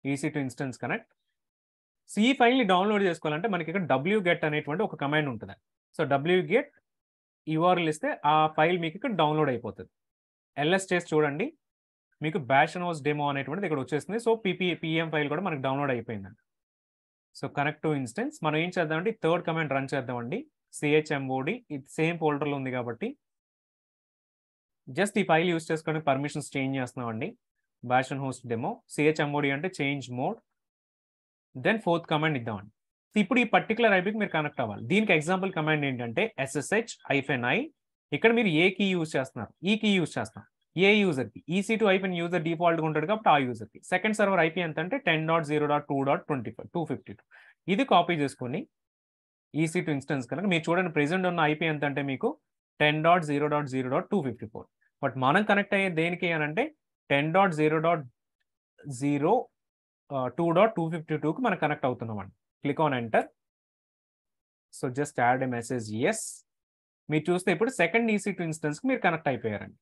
EC2 instance connect. So ఈ ఫైల్ని డౌన్లోడ్ చేసుకోవాలంటే మనకి ఇక్కడ wget అనేటువంటి ఒక కమాండ్ ఉంటుంది. సో wget URL ఇస్తే ఆ ఫైల్ మీకు ఇక్కడ డౌన్లోడ్ అయిపోతుంది. LS చేసి చూడండి, మీకు BashNOS డెమో అనేటువంటిది ఇక్కడ వచ్చేస్తుంది. సో PM ఫైల్ కూడా మనకి డౌన్లోడ్ అయిపోయిందండి. సో కనెక్ట్ టు ఇన్స్టెన్స్ మనం ఏం చేద్దామండి, థర్డ్ కమాండ్ రన్ చేద్దామండి. chmod, ఇది సేమ్ ఫోల్డర్లో ఉంది కాబట్టి జస్ట్ ఈ ఫైల్ యూస్ చేసుకొని పర్మిషన్స్ చేంజ్ చేస్తున్నామండి. BashNOS డెమో chmod అంటే change mode. Then fourth command ఇద్దామండి. ఇప్పుడు ఈ పర్టికులర్ ఐపీకి మీరు కనెక్ట్ అవ్వాలి. దీనికి ఎగ్జాంపుల్ కమాండ్ ఏంటంటే SSH-i. ఇక్కడ మీరు ఏ కీ యూజ్ చేస్తున్నారు, ఈ కీ యూజ్ చేస్తాం. ఏ యూజర్కి EC2 యూజర్ డిఫాల్ట్గా ఉంటాడు కాబట్టి ఆ యూజర్కి. సెకండ్ సర్వర్ IP ఎంత అంటే 10.0.2.25 ఇది కాపీ చేసుకొని EC2 ఇన్స్టెన్స్ కనుక మీరు చూడండి ప్రెసెంట్ ఉన్న IP ఎంత అంటే మీకు 10.0.0.254. బట్ మనం కనెక్ట్ అయ్యే దేనికి అని అంటే 10.0.2.252కి మనం కనెక్ట్ అవుతున్నామండి. Click on enter. So just add a message yes. మీరు చూస్తే ఇప్పుడు సెకండ్ EC2 ఇన్స్టెన్స్కి మీరు కనెక్ట్ అయిపోయారండి.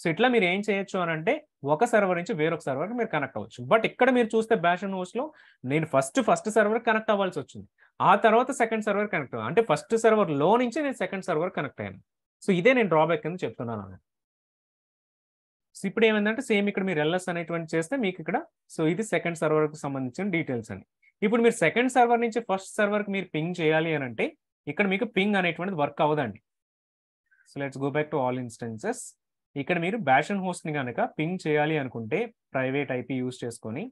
సో ఇట్లా మీరు ఏం చేయొచ్చు అని అంటే ఒక సర్వర్ నుంచి వేరొక సర్వర్కి మీరు కనెక్ట్ అవ్వచ్చు. బట్ ఇక్కడ మీరు చూస్తే BashNOSలో నేను ఫస్ట్ సర్వర్ కనెక్ట్ అవ్వాల్సి వచ్చింది. ఆ తర్వాత సెకండ్ సర్వర్ కనెక్ట్ అవ్వాలి. అంటే ఫస్ట్ సర్వర్లో నుంచి నేను సెకండ్ సర్వర్ కనెక్ట్ అయ్యాను. సో ఇదే నేను డ్రాబ్యాక్ కింద చెప్తున్నాను. సో ఇప్పుడు ఏమైందంటే సేమ్ ఇక్కడ మీరు LS అనేటువంటి చేస్తే మీకు ఇక్కడ సో ఇది సెకండ్ సర్వర్కి సంబంధించిన డీటెయిల్స్ అండి. ఇప్పుడు మీరు సెకండ్ సర్వర్ నుంచి ఫస్ట్ సర్వర్కి మీరు పింగ్ చేయాలి అని అంటే ఇక్కడ మీకు పింగ్ అనేటువంటిది వర్క్ అవ్వదండి. So let's go back to all instances. ఇక్కడ మీరు BashNOSని కనుక పింగ్ చేయాలి అనుకుంటే ప్రైవేట్ IP యూజ్ చేసుకొని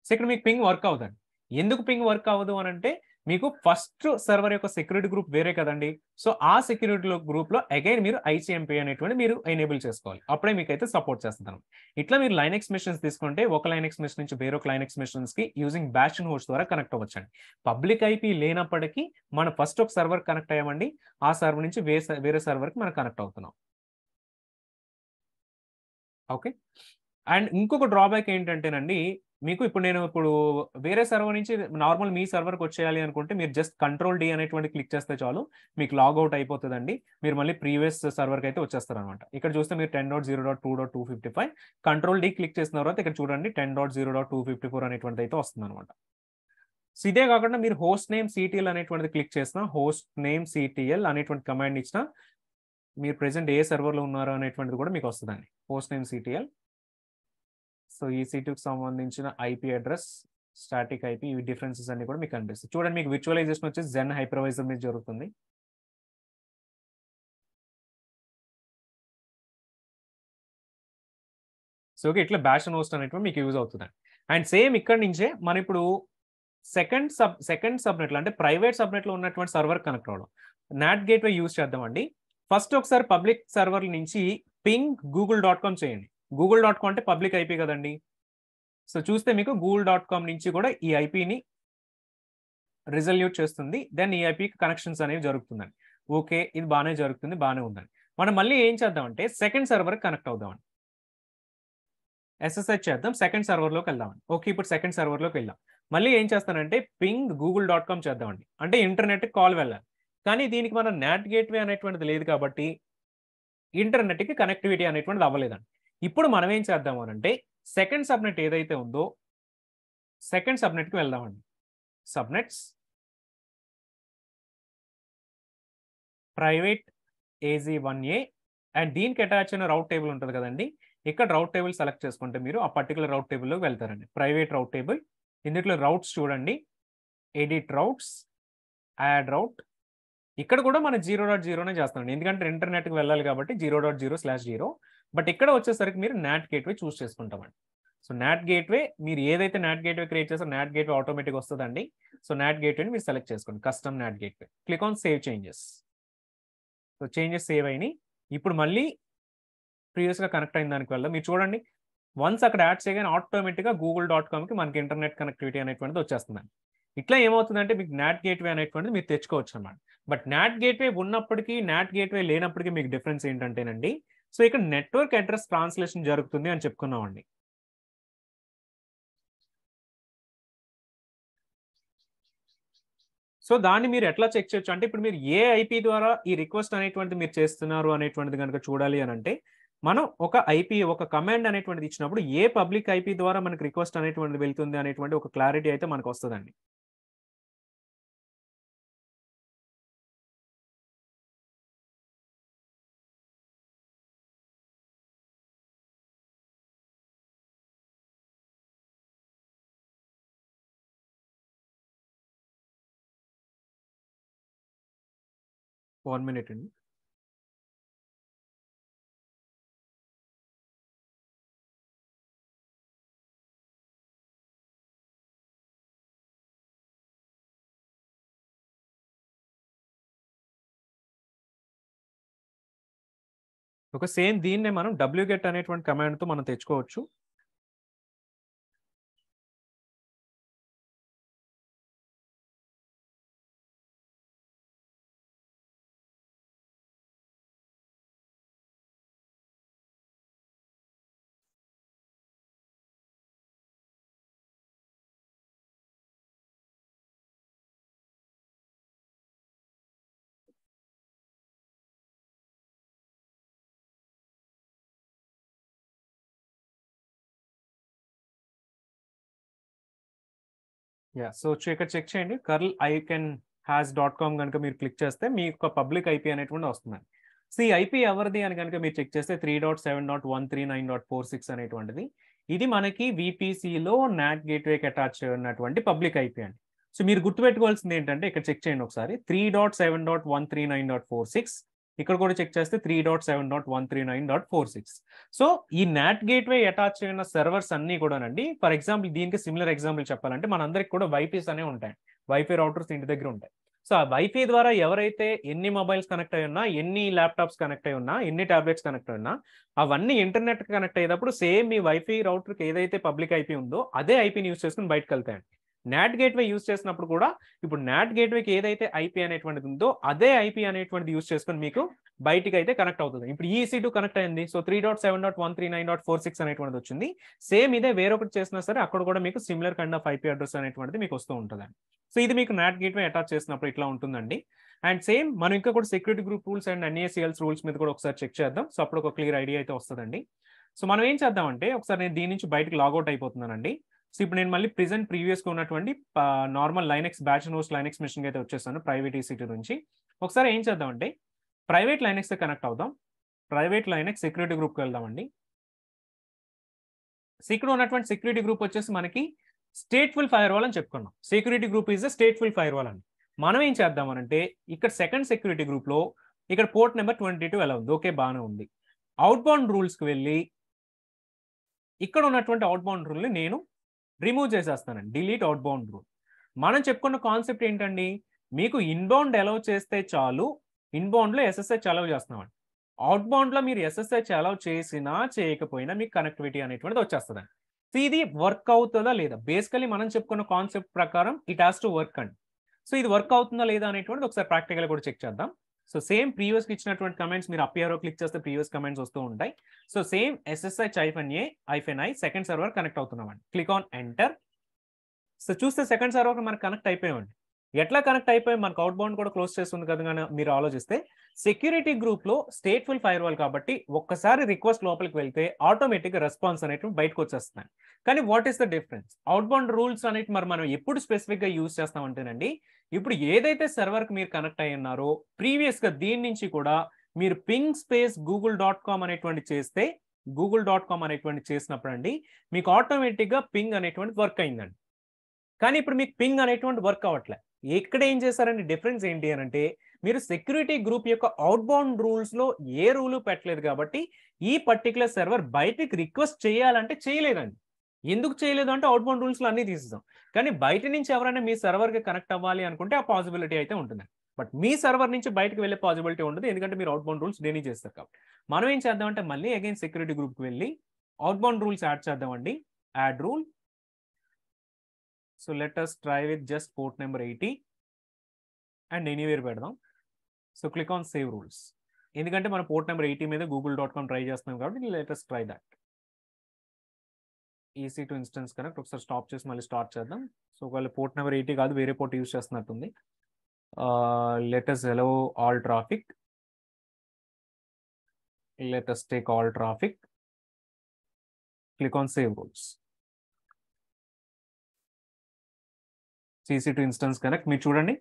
సో ఇక్కడ మీకు పింగ్ వర్క్ అవుతుంది. ఎందుకు పింగ్ వర్క్ అవ్వదు అని అంటే మీకు ఫస్ట్ సర్వర్ యొక్క సెక్యూరిటీ గ్రూప్ వేరే కదండి. సో ఆ సెక్యూరిటీ గ్రూప్లో అగైన్ మీరు ICMP అనేటువంటి మీరు ఎనేబుల్ చేసుకోవాలి. అప్పుడే మీకు అయితే సపోర్ట్ చేస్తాను. ఇట్లా మీరు లైనెక్స్ మిషన్స్ తీసుకుంటే ఒక లైనెక్స్ మిషన్ నుంచి వేరొక లైనెక్స్ మిషన్స్కి యూజింగ్ BashNOS ద్వారా కనెక్ట్ అవ్వచ్చండి. పబ్లిక్ IP లేనప్పటికీ మనం ఫస్ట్ ఒక సర్వర్ కనెక్ట్ అయ్యామండి, ఆ సర్వర్ నుంచి వేరే సర్వర్కి మనం కనెక్ట్ అవుతున్నాం. ఓకే, అండ్ ఇంకొక డ్రాబ్యాక్ ఏంటంటేనండి, మీకు నేను వేరే సర్వర్ నుంచి నార్మల్ మీ సర్వర్కి వచ్చేయాలి అనుకుంటే మీరు జస్ట్ Ctrl-D అనేటువంటి క్లిక్ చేస్తే చాలు మీకు లాగౌట్ అయిపోతుందండి. మీరు మళ్ళీ ప్రీవియస్ సర్వర్కి అయితే వచ్చేస్తారు అనమాట. ఇక్కడ చూస్తే మీరు 10.0.2.255 Ctrl-D క్లిక్ చేసిన తర్వాత ఇక్కడ చూడండి 10.0.254 అనేటువంటిది అయితే వస్తుంది అనమాట. సో ఇదే కాకుండా మీరు హోస్ట్ నేమ్ CTL అనేటువంటిది క్లిక్ చేసిన హోస్ట్ నేమ్ CTL అనేటువంటి కమాండ్ ఇచ్చిన మీరు ప్రెసెంట్ ఏ సర్వర్లో ఉన్నారో అనేటువంటిది కూడా మీకు వస్తుందండి. Host name CTL. సో EC2కి సంబంధించిన IP అడ్రస్, స్టాటిక్ IP, ఇవి డిఫరెన్సెస్ అన్ని కూడా మీకు కనిపిస్తాయి. చూడండి మీకు విజువలైజేషన్ వచ్చేసి Zen హైపర్వైజర్ మీద జరుగుతుంది. సో ఓకే, ఇట్లా BashNOS అనేటువంటి మీకు యూజ్ అవుతుందండి. అండ్ సేమ్ ఇక్కడ నుంచే మనం ఇప్పుడు సెకండ్ సబ్నెట్లో అంటే ప్రైవేట్ సబ్నెట్లో ఉన్నటువంటి సర్వర్ కనెక్ట్ అవ్వడం. నాట్ గేట్వే యూజ్ చేద్దామండి. ఫస్ట్ ఒకసారి పబ్లిక్ సర్వర్ నుంచి పింగ్ google.com చేయండి. google.com అంటే పబ్లిక్ ఐపీ కదండి. సో చూస్తే మీకు google.com నుంచి కూడా ఈ ఐపీని రిజల్యూట్ చేస్తుంది. దెన్ ఈ ఐపీకి కనెక్షన్స్ అనేవి జరుగుతుందండి. ఓకే, ఇది బాగానే జరుగుతుంది, బాగానే ఉందండి. మనం మళ్ళీ ఏం చేద్దామంటే సెకండ్ సర్వర్ కనెక్ట్ అవుదామండి. SSH చేద్దాం, సెకండ్ సర్వర్లోకి వెళ్దామండి. ఓకే, ఇప్పుడు సెకండ్ సర్వర్లోకి వెళ్దాం. మళ్ళీ ఏం చేస్తానంటే పింగ్ google.com చేద్దామండి. అంటే ఇంటర్నెట్కి కాల్ వెళ్ళాలి. కానీ దీనికి మనం నాట్ గేట్వే అనేటువంటిది లేదు కాబట్టి ఇంటర్నెట్కి కనెక్టివిటీ అనేటువంటిది అవ్వలేదండి. ఇప్పుడు మనం ఏం చేద్దాము అంటే సెకండ్ సబ్నెట్ ఏదైతే ఉందో సెకండ్ సబ్నెట్కి వెళ్దామండి. సబ్నెట్స్ ప్రైవేట్ AZ1A అండ్ దీనికి అటాచ్ అయిన రౌట్ టేబుల్ ఉంటుంది కదండి. ఇక్కడ రౌట్ టేబుల్ సెలెక్ట్ చేసుకుంటే మీరు ఆ పర్టికులర్ రౌట్ టేబుల్లోకి వెళ్తారండి. ప్రైవేట్ రౌట్ టేబుల్, ఇందులో రౌట్స్ చూడండి, ఎడిట్ రౌట్స్, యాడ్ రౌట్. ఇక్కడ కూడా మనం 0.0నే చేస్తామండి, ఎందుకంటే ఇంటర్నెట్కి వెళ్ళాలి కాబట్టి 0.0/0. బట్ ఇక్కడ వచ్చేసరికి మీరు నాట్ గేట్వే చూస్ చేసుకుంటామండి. సో నాట్ గేట్వే మీరు ఏదైతే నాట్ గేట్వే క్రియేట్ చేస్తారో నాట్ గేట్వే ఆటోమేటిక్ వస్తుందండి. సో నాట్ గేట్వేని మీరు సెలెక్ట్ చేసుకోండి, custom not gateway. Click on save changes. So changes save అయినాయి. ఇప్పుడు మళ్ళీ ప్రీవియస్గా కనెక్ట్ అయిన దానికి వల్ల మీరు చూడండి, వన్స్ అక్కడ యాడ్ చేయగానే ఆటోమేటిక్గా google.comకి మనకి ఇంటర్నెట్ కనెక్టివిటీ అనేటువంటిది వచ్చేస్తుందండి. ఇట్లా ఏమవుతుందంటే మీకు నాట్ గేట్వే అనేటువంటిది మీరు తెచ్చుకోవచ్చు అన్నమాట. బట్ నాట్ గేట్వే ఉన్నప్పటికీ నాట్ గేట్వే లేనప్పటికీ మీకు డిఫరెన్స్ ఏంటంటేనండి, సో ఇక్కడ నెట్వర్క్ అడ్రస్ ట్రాన్స్లేషన్ జరుగుతుంది అని చెప్పుకున్నామండి. సో దాన్ని మీరు ఎట్లా చెక్ చేయొచ్చు అంటే ఇప్పుడు మీరు ఏ ఐపీ ద్వారా ఈ రిక్వెస్ట్ అనేటువంటిది మీరు చేస్తున్నారు అనేటువంటిది కనుక చూడాలి అని అంటే మనం ఒక ఐపీ ఒక కమాండ్ అనేటువంటిది ఇచ్చినప్పుడు ఏ పబ్లిక్ ఐపీ ద్వారా మనకి రిక్వెస్ట్ అనేటువంటిది వెళ్తుంది అనేటువంటి ఒక క్లారిటీ అయితే మనకు వస్తుందండి. వన్ మినిట్ అండి. ఒక సేమ్ దీన్నే మనం wget అనేటువంటి కమాండ్ తో మనం తెచ్చుకోవచ్చు. సో ఇక్కడ చెక్ చేయండి, curl-icon-has.com కనుక మీరు క్లిక్ చేస్తే మీ యొక్క పబ్లిక్ ఐపీ అనేటువంటి వస్తుందండి. సో ఈ ఐపీ ఎవరిది అని కనుక మీరు చెక్ చేస్తే 3.7.139.46 అనేటువంటిది ఇది మనకి VPCలో నాట్ గేట్వేకి అటాచ్ ఉన్నటువంటి పబ్లిక్ ఐపీ అండి. సో మీరు గుర్తుపెట్టుకోవాల్సింది ఏంటంటే ఇక్కడ చెక్ చేయండి ఒకసారి 3.7.139.46, ఇక్కడ కూడా చెక్ చేస్తే 3.7.139.46. సో ఈ నాట్ గేట్వే అటాచ్ అయిన సర్వర్స్ అన్ని కూడానండి, ఫర్ ఎగ్జాంపుల్ దీనికి సిమిలర్ ఎగ్జాంపుల్ చెప్పాలంటే మనందరికి కూడా వైఫైస్ అనేవి ఉంటాయి, వైఫై రౌటర్స్ ఇంటి దగ్గర ఉంటాయి. సో ఆ వైఫై ద్వారా ఎవరైతే ఎన్ని మొబైల్స్ కనెక్ట్ అయి ఉన్నా, ఎన్ని ల్యాప్టాప్స్ కనెక్ట్ అయి ఉన్నా, ఎన్ని టాబ్లెట్స్ కనెక్ట్ అయి ఉన్నా, అవన్నీ ఇంటర్నెట్ కనెక్ట్ అయ్యేటప్పుడు సేమ్ మీ వైఫై రౌటర్కి ఏదైతే పబ్లిక్ ఐపీ ఉందో అదే ఐపీని యూస్ చేసుకుని బయటకు వెళ్తాయండి. నాట్ గేట్వే యూస్ చేసినప్పుడు కూడా ఇప్పుడు నాట్ గేట్వేకి ఏదైతే ఐపీ అనేటువంటిది ఉందో అదే ఐపీ అనేటువంటిది యూస్ చేసుకుని మీకు బయటికి అయితే కనెక్ట్ అవుతుంది. ఇప్పుడు EC2 కనెక్ట్ అయింది, సో 3.7.139.46 అనేటువంటిది వచ్చింది. సేమ్ ఇదే వేరొకటి చేసినా సరే అక్కడ కూడా మీకు similar kind of IP address అనేటువంటిది మీకు వస్తూ ఉంటుందండి. సో ఇది మీకు నాట్ గేట్వే అటాచ్ చేసినప్పుడు ఇట్లా ఉంటుందండి. అండ్ సేమ్ మనం ఇంకా కూడా security group rules and NACLs rules మీద కూడా ఒకసారి చెక్ చేద్దాం. సో అప్పుడు ఒక క్లియర్ ఐడియా అయితే వస్తుందండి. సో మనం ఏం చేద్దామంటే ఒకసారి నేను దీని నుంచి బయటకు లాగౌట్ అయిపోతున్నానండి. సో ఇప్పుడు నేను మళ్ళీ ప్రీవియస్గా ఉన్నటువంటి normal Linux bastion host Linux machine అయితే వచ్చేసాను ప్రైవేట్ EC2 నుంచి. ఒకసారి ఏం చేద్దామంటే ప్రైవేట్ లైనెక్స్ కనెక్ట్ అవుదాం. ప్రైవేట్ లైనెక్స్ సెక్యూరిటీ గ్రూప్కి వెళ్దామండి. ఇక్కడ ఉన్నటువంటి సెక్యూరిటీ గ్రూప్ వచ్చేసి మనకి స్టేట్ఫుల్ ఫైర్వాల్ అని చెప్పుకున్నాం. Security group is stateful firewall అని. మనం ఏం చేద్దామనంటే ఇక్కడ సెకండ్ సెక్యూరిటీ గ్రూప్లో ఇక్కడ పోర్ట్ నెంబర్ 22 ఎలా ఉంది, ఓకే బాగానే ఉంది. అవుట్బౌండ్ రూల్స్కి వెళ్ళి ఇక్కడ ఉన్నటువంటి అవుట్బౌండ్ రూల్ని నేను రిమూవ్ చేసేస్తానండి, డిలీట్ అవుట్బౌండ్ రూల్. మనం చెప్పుకున్న కాన్సెప్ట్ ఏంటండి, మీకు ఇన్బౌండ్ అలౌ చేస్తే చాలు, ఇన్బౌండ్లో ఎస్ఎస్హెచ్ అలౌ చేస్తున్నామండి. అవుట్ బౌండ్లో మీరు ఎస్ఎస్హెచ్ అలౌ చేసినా చేయకపోయినా మీకు కనెక్టివిటీ అనేటువంటిది వచ్చేస్తుందండి. సో ఇది వర్క్ అవుతుందా లేదా, బేసికలీ మనం చెప్పుకున్న కాన్సెప్ట్ ప్రకారం ఇట్ హాస్ టు వర్క్ అండి. సో ఇది వర్క్ అవుతుందా లేదా అనేటువంటిది ఒకసారి ప్రాక్టికల్ కూడా చెక్ చేద్దాం. సో సేమ్ ప్రీవియస్కి ఇచ్చినటువంటి కమెంట్స్ మీరు అప్ యారో క్లిక్ చేస్తే ప్రీవియస్ కమెంట్స్ వస్తూ ఉంటాయి. So same SSH-A-I second server connect అవుతున్నామండి. Click on enter. సో చూస్తే సెకండ్ సర్వర్ మనకు కనెక్ట్ అయిపోయామండి. ఎట్లా కనెక్ట్ అయిపోయి మనకు అవుట్ బౌండ్ కూడా క్లోజ్ చేస్తుంది కదా అని మీరు ఆలోచిస్తే, సెక్యూరిటీ గ్రూప్ లో స్టేట్ఫుల్ ఫైర్ వాల్ కాబట్టి ఒక్కసారి రిక్వెస్ట్ లోపలికి వెళ్తే ఆటోమేటిక్గా రెస్పాన్స్ అనేవి బయటకు వచ్చేస్తున్నాయి. కానీ what is the difference, out bound rules అనేవి మరి మనం ఎప్పుడు స్పెసిఫిక్ గా యూజ్ చేస్తామంటేనండి, ఇప్పుడు ఏదైతే సర్వర్ కి మీరు కనెక్ట్ అయి ఉన్నారో ప్రీవియస్ గా దీని నుంచి కూడా మీరు పింగ్ స్పేస్ google.com అనేటువంటి చేస్తే, google.com అనేటువంటి చేసినప్పుడు అండి మీకు ఆటోమేటిక్ గా పింగ్ అనేటువంటి వర్క్ అయిందండి. కానీ ఇప్పుడు మీకు పింగ్ అనేటువంటి వర్క్ అవ్వట్లే. ఇక్కడ ఏం చేశారండి, డిఫరెన్స్ ఏంటి అని అంటే, మీరు సెక్యూరిటీ గ్రూప్ యొక్క అవుట్ బౌండ్ రూల్స్ లో ఏ రూలు పెట్టలేదు కాబట్టి ఈ పర్టికులర్ సర్వర్ బయటికి రిక్వెస్ట్ చేయాలంటే చేయలేదండి. ఎందుకు చేయలేదు అంటే అవుట్ బౌండ్ రూల్స్ లో అన్ని తీసేసాం. కానీ బయట నుంచి ఎవరైనా మీ సర్వర్ కి కనెక్ట్ అవ్వాలి అనుకుంటే ఆ పాసిబిలిటీ అయితే ఉంటుంది. బట్ మీ సర్వర్ నుంచి బయటకు వెళ్ళే పాసిబిలిటీ ఉండదు, ఎందుకంటే మీరు అవుట్ బౌండ్ రూల్స్ డెనీ చేస్తారు కాబట్టి. మనం ఏం చేద్దామంటే మళ్ళీ అగైన్ సెక్యూరిటీ గ్రూప్ కి వెళ్ళి అవుట్ బౌండ్ రూల్స్ యాడ్ చేద్దామండి. Add rule. So let us try with just port number 80 and anywhere పెడదాం. So click on save rules. ఎందుకంటే మనం పోర్ట్ నెంబర్ 80 మీద google.com ట్రై చేస్తున్నాం కాబట్టి let us try that. EC2 instance connect ఒకసారి stop చేసి మళ్ళీ స్టార్ట్ చేద్దాం. సో ఒకవేళ పోర్ట్ నెంబర్ 80 కాదు వేరే పోర్ట్ యూజ్ చేస్తున్నట్టుంది. Let us allow all traffic. Let us take all traffic. Click on save rules. EC2 instance connect మీరు చూడండి.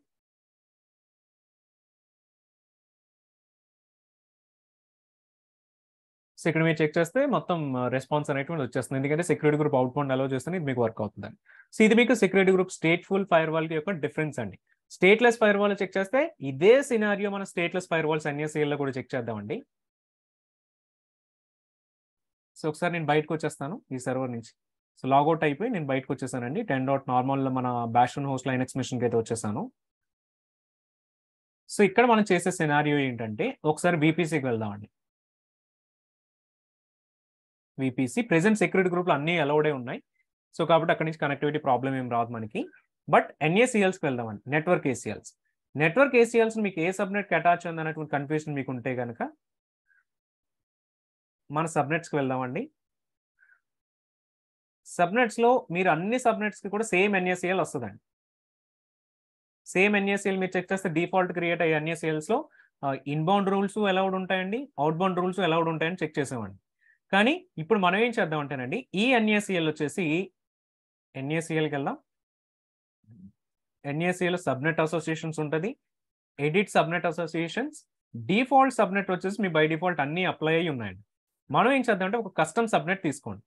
సో ఇక్కడ మీరు చెక్ చేస్తే మొత్తం రెస్పాన్స్ అనేటువంటి వచ్చేస్తుంది, ఎందుకంటే security group out bound allow చేస్తే ఇది మీకు వర్క్ అవుతుందండి. సో ఇది మీకు security group stateful fire wall యొక్క డిఫరెన్స్ అండి. స్టేట్లెస్ ఫైర్ వాల్ చెక్ చేస్తే ఇదే సినారియో మన స్టేట్లెస్ ఫైర్ వాల్స్ NACL లో కూడా చెక్ చేద్దామండి. సో ఒకసారి నేను బయటకు వచ్చేస్తాను ఈ సర్వర్ నుంచి. సో లాగౌట్ అయిపోయి నేను బయటకు వచ్చేసానండి. 10. నార్మల్ మన బ్యాష్ హోస్ట్ లైనక్స్ మిషన్ కి అయితే వచ్చేసాను. సో ఇక్కడ మనం చేసే సినారియో ఏంటంటే ఒకసారి VPCకి వెళ్దామండి. VPC ప్రెసెంట్ సెక్యూరిటీ గ్రూప్ లో అన్ని అలౌడే ఉన్నాయి. సో కాబట్టి అక్కడి నుంచి కనెక్టివిటీ ప్రాబ్లం ఏం రాదు మనకి. బట్ NACLs కి వెళ్దామండి. Network ACLs. నెట్వర్క్ ACLs మీకు ఏ సబ్నెట్ కి అటాచ్ ఉంది అనేటువంటి కన్ఫ్యూజన్ మీకు ఉంటే కనుక మన సబ్నెట్స్ కి వెళ్దామండి. సబ్నెట్స్ లో మీరు అన్ని సబ్నెట్స్ కి కూడా సేమ్ NACL వస్తుందండి. సేమ్ NACL మీరు చెక్ చేస్తే డిఫాల్ట్ క్రియేట్ అయ్యే NACLs లో ఇన్బౌండ్ రూల్స్ అలౌడ్ ఉంటాయండి, అవుట్ బౌండ్ రూల్స్ అలౌడ్ ఉంటాయని చెక్ చేసామండి. కానీ ఇప్పుడు మనం ఏం చేద్దాం అంటేనండి, ఈ NACL వచ్చేసి NACLకి వెళ్దాం. NACL సబ్నెట్ అసోసియేషన్స్ ఉంటుంది, edit subnet associations, default subnet వచ్చేసి మీ బై డిఫాల్ట్ అన్ని అప్లై అయ్యి ఉన్నాయండి. మనం ఏం చేద్దాం అంటే ఒక కస్టమ్ సబ్నెట్ తీసుకోండి.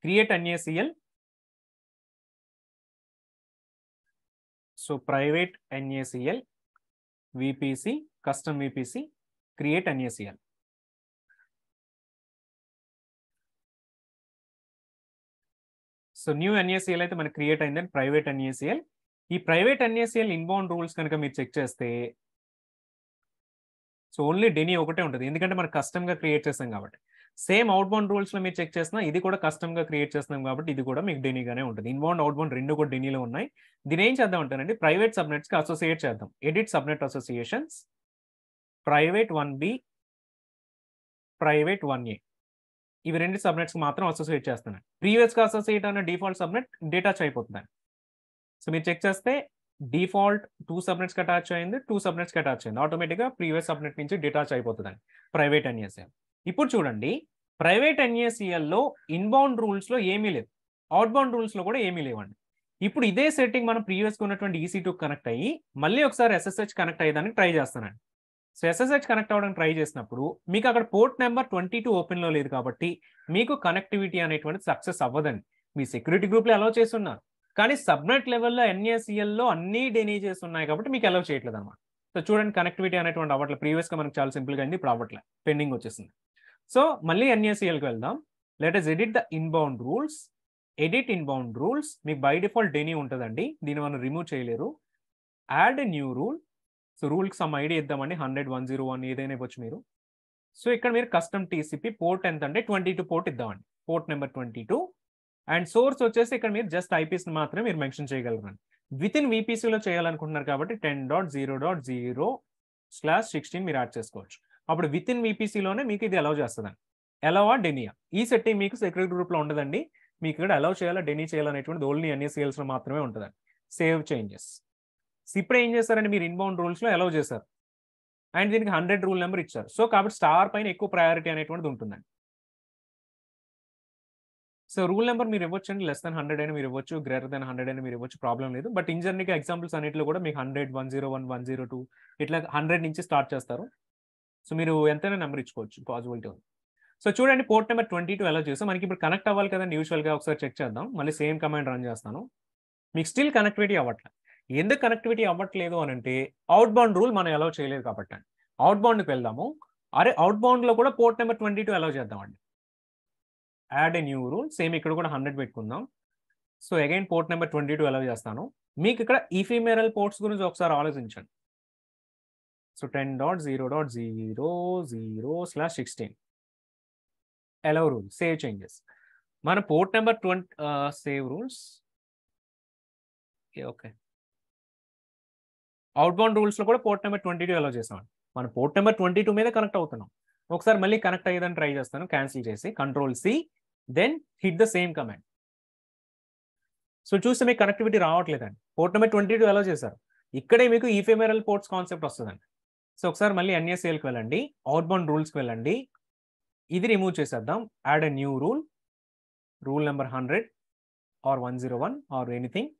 Create NACL. So private NACL VPC custom VPC create NACL. So new NACL అయితే మనకి క్రియేట్ అయిందని ప్రైవేట్ NACL. ఈ ప్రైవేట్ NACL ఇన్బౌండ్ రూల్స్ కనుక మీరు చెక్ చేస్తే సో ఓన్లీ డెనీ ఒకటే ఉంటుంది, ఎందుకంటే మనం కస్టమ్ గా క్రియేట్ చేస్తాం కాబట్టి. సేమ్ అవుట్ బౌండ్ రూల్స్ లో మీరు చెక్ చేసినా ఇది కూడా కస్టమ్ గా క్రియేట్ చేస్తున్నాం కాబట్టి ఇది కూడా మీకు డెనీగానే ఉంటుంది. ఇన్బౌండ్ అవుట్ బౌండ్ రెండు కూడా డెనీలో ఉన్నాయి. దీని ఏం చేద్దాం అంటారండి, ప్రైవేట్ సబ్నెట్స్ కి అసోసియేట్ చేద్దాం. Edit subnet associations, private 1B, private 1A. ఇవి రెండు సబ్నెట్స్ మాత్రం అసోసియేట్ చేస్తున్నాయి. ప్రీవియస్ గా అసోసియేట్ అన్న డిఫాల్ట్ సబ్నెట్ డిటాచ్ అయిపోతుంది. సో మీరు చెక్ చేస్తే డిఫాల్ట్ 2 సబ్నెట్స్ కి అటాచ్ అయింది, 2 సబ్నెట్స్ కి అటాచ్ అయింది. ఆటోమేటిక్ గా ప్రీవియస్ సబ్నెట్ నుంచి డిటాచ్ అయిపోతుందండి ప్రైవేట్ NACL. ఇప్పుడు చూడండి, ప్రైవేట్ NACL లో ఇన్బౌండ్ రూల్స్ లో ఏమీ లేదు, అవుట్ బౌండ్ రూల్స్ లో కూడా ఏమీ లేవండి. ఇప్పుడు ఇదే సెట్టింగ్ మనం ప్రీవియస్ గా ఉన్నటువంటి EC2 కనెక్ట్ అయ్యి మళ్ళీ ఒకసారి SSH కనెక్ట్ అయ్యేదానికి ట్రై చేస్తానండి. సో SSH కనెక్ట్ అవ్వడానికి ట్రై చేసినప్పుడు మీకు అక్కడ పోర్ట్ నెంబర్ 22 ఓపెన్ లో లేదు కాబట్టి మీకు కనెక్టివిటీ అనేటువంటి సక్సెస్ అవ్వదండి. మీ సెక్యూరిటీ గ్రూప్ లో అలౌ చేస్తున్నారు, కానీ సబ్నెట్ లెవెల్లో NACL లో అన్ని డెనీ చేసి ఉన్నాయి కాబట్టి మీకు అలౌ చేయట్లేదు అనమాట. సో చూడండి, కనెక్టివిటీ అనేటువంటి అవ్వట్లేదు. ప్రీవియస్ గా మనకు చాలా సింపుల్ గా అయింది, ఇప్పుడు అవ్వట్లేదు, పెండింగ్ వచ్చేసింది. సో మళ్ళీ NACLకి వెళ్దాం. Let us edit the inbound rules. Edit inbound rules మీకు బై డిఫాల్ట్ డెనీ ఉంటుందండి, దీన్ని మనం రిమూవ్ చేయలేరు. Add a new rule. So రూల్కి సమ్ ఐడి ఇద్దామండి, 100, 101 ఏదైనా ఇవ్వచ్చు మీరు. సో ఇక్కడ మీరు కస్టమ్ టీసీపీ పోర్ట్ ఎంత అంటే 22 పోర్ట్ ఇద్దామండి, పోర్ట్ నెంబర్ 22. అండ్ సోర్స్ వచ్చేసి ఇక్కడ మీరు జస్ట్ ఐపీస్ మాత్రమే మీరు మెన్షన్ చేయగలరండి. విత్ ఇన్ VPCలో చేయాలనుకుంటున్నారు కాబట్టి 10.0.0/16 మీరు యాడ్ చేసుకోవచ్చు. అప్పుడు విత్ ఇన్ VPCలోనే మీకు ఇది అలౌ చేస్తుందండి. అలౌవా డెనియా ఈ సెట్టింగ్ మీకు సెక్యూరిటీ గ్రూప్లో ఉండదండి. మీకు ఇక్కడ అలౌ చేయాలా డెనీ చేయాలనేటువంటిది ఓన్లీ NACLస్లో మాత్రమే ఉంటుందండి. Save changes. ఇప్పుడు ఏం చేస్తారంటే మీరు ఇన్బౌండ్ రూల్స్లో అలౌ చేశారు అండ్ దీనికి 100 రూల్ నెంబర్ ఇచ్చారు. సో కాబట్టి స్టార్ పైన ఎక్కువ ప్రయారిటీ అనేటువంటిది ఉంటుందండి. సో రూల్ నెంబర్ మీరు ఇవ్వచ్చు అండి, లెస్ దాన్ 100 అయినా మీరు ఇవ్వచ్చు, గ్రేటర్ దాన్ 100 అయినా మీరు ఇవ్వచ్చు, ప్రాబ్లం లేదు. బట్ ఇన్ జనరల్గా ఎగ్జాంపుల్స్ అన్నింటిలో కూడా మీకు 100, 101, 102 ఇట్లా 100 నుంచి స్టార్ట్ చేస్తారు. సో మీరు ఎంతైనా నెంబర్ ఇచ్చుకోవచ్చు, పాసిబిలిటీ ఉంది. సో చూడండి పోర్ట్ నెంబర్ 22 ఎలా చేస్తాం. మనకి ఇప్పుడు కనెక్ట్ అవ్వాలి కదండి, యూజువల్గా ఒకసారి చెక్ చేద్దాం. మళ్ళీ సేమ్ కమాండ్ రన్ చేస్తాను. మీకు స్టిల్ కనెక్టివిటీ అవ్వట్లేదు. ఎందుకు కనెక్టివిటీ అవ్వట్లేదు అని అంటే అవుట్ బౌండ్ రూల్ మనం అలౌ చేయలేదు కాబట్టి అండి. అవుట్ బౌండ్కి వెళ్దాము. అరే అవుట్ బౌండ్లో కూడా పోర్ట్ నెంబర్ 22 అలౌ చేద్దామండి. Add a new rule, same ఇక్కడ కూడా 100 పెట్టుకుందాం. So again port number 22 allow చేస్తాను. మీకు ఇక్కడ ఈఫీమెరల్ పోర్ట్స్ గురించి ఒకసారి ఆలోచించండి. So 10.0.0.0/16 allow rule, save changes. మన port number 20 save rules. Okay, outbound rules లో కూడా పోర్ట్ నెంబర్ 22 అలౌ చేసాం. మన పోర్ట్ నెంబర్ 22 మీద కనెక్ట్ అవుతున్నాం. ఒకసారి మళ్ళీ కనెక్ట్ అయ్యేదని ట్రై చేస్తాను, క్యాన్సిల్ చేసి Ctrl+C then hit the same command. So చూస్తే మీకు కనెక్టివిటీ రావట్లేదండి. పోర్ట్ నెంబర్ 22 అలౌ చేశారు, ఇక్కడే మీకు ఈఫెమెరల్ పోర్ట్స్ కాన్సెప్ట్ వస్తుందండి. సో ఒకసారి మళ్ళీ NACLకి వెళ్ళండి, అవుట్ బౌండ్ రూల్స్కి వెళ్ళండి, ఇది రిమూవ్ చేసేద్దాం. Add a new rule, rule number 100 or 101 or anything.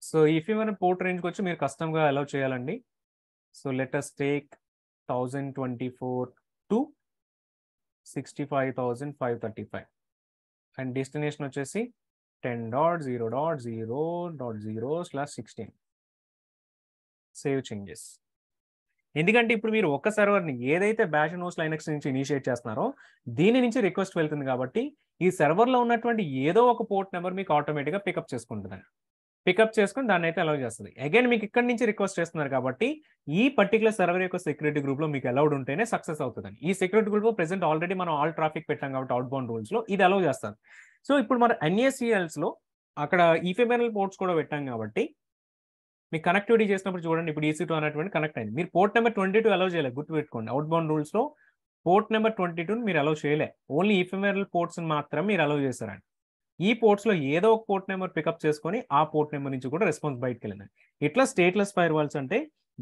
So ephemeral port రేంజ్కి వచ్చి మీరు కస్టమ్గా అలౌ చేయాలండి. So let us take 1024 to 65,535 and destination వచ్చేసి 10.0.0.0/16 సేవ్ చేంజెస్. ఎందుకంటే ఇప్పుడు మీరు ఒక్క సర్వర్ని ఏదైతే బ్యాష్ నోస్ లైనక్స్ నుంచి ఇనిషియేట్ చేస్తున్నారో దీని నుంచి రిక్వెస్ట్ వెళ్తుంది కాబట్టి ఈ సర్వర్లో ఉన్నటువంటి ఏదో ఒక పోర్ట్ నెంబర్ మీకు ఆటోమేటిక్గా పికప్ చేసుకుంటుందండి. పికప్ చేసుకుని దాన్ని అయితే అలౌ చేస్తుంది. అగైన్ మీకు ఇక్కడ నుంచి రిక్వెస్ట్ చేస్తున్నారు కాబట్టి ఈ పర్టికులర్ సర్వర్ యొక్క సెక్యూరిటీ గ్రూప్లో మీకు అలౌడ్ ఉంటేనే సక్సెస్ అవుతుందండి. ఈ సెక్యూరిటీ గ్రూప్లో ప్రెసెంట్ ఆల్రెడీ మనం ఆల్ ట్రాఫిక్ పెట్టాం కాబట్టి అవుట్ బౌండ్ రూల్స్లో ఇది అలౌ చేస్తారు. సో ఇప్పుడు మన NACLస్లో అక్కడ ఈఫెమెరల్ పోర్ట్స్ కూడా పెట్టాం కాబట్టి మీకు కనెక్టివిటీ చేసినప్పుడు చూడండి, ఇప్పుడు EC2 అనేటువంటి కనెక్ట్ అయింది. మీరు పోర్ట్ నెంబర్ 22 అలౌ చేయలేదు, గుర్తుపెట్టుకోండి. అవుట్ బౌండ్ రూల్స్లో పోర్ట్ నెంబర్ 22 మీరు అలౌ చేయలే, ఓన్లీ ఈఫెమెరల్ పోర్ట్స్ మాత్రం మీరు అలౌ చేశారండి. ఈ పోర్ట్స్లో ఏదో ఒక పోర్ట్ నెంబర్ పికప్ చేసుకొని ఆ పోర్ట్ నెంబర్ నుంచి కూడా రెస్పాన్స్ బయటకు వెళ్ళింది. ఇట్లా స్టేట్లెస్ ఫైర్వాల్స్ అంటే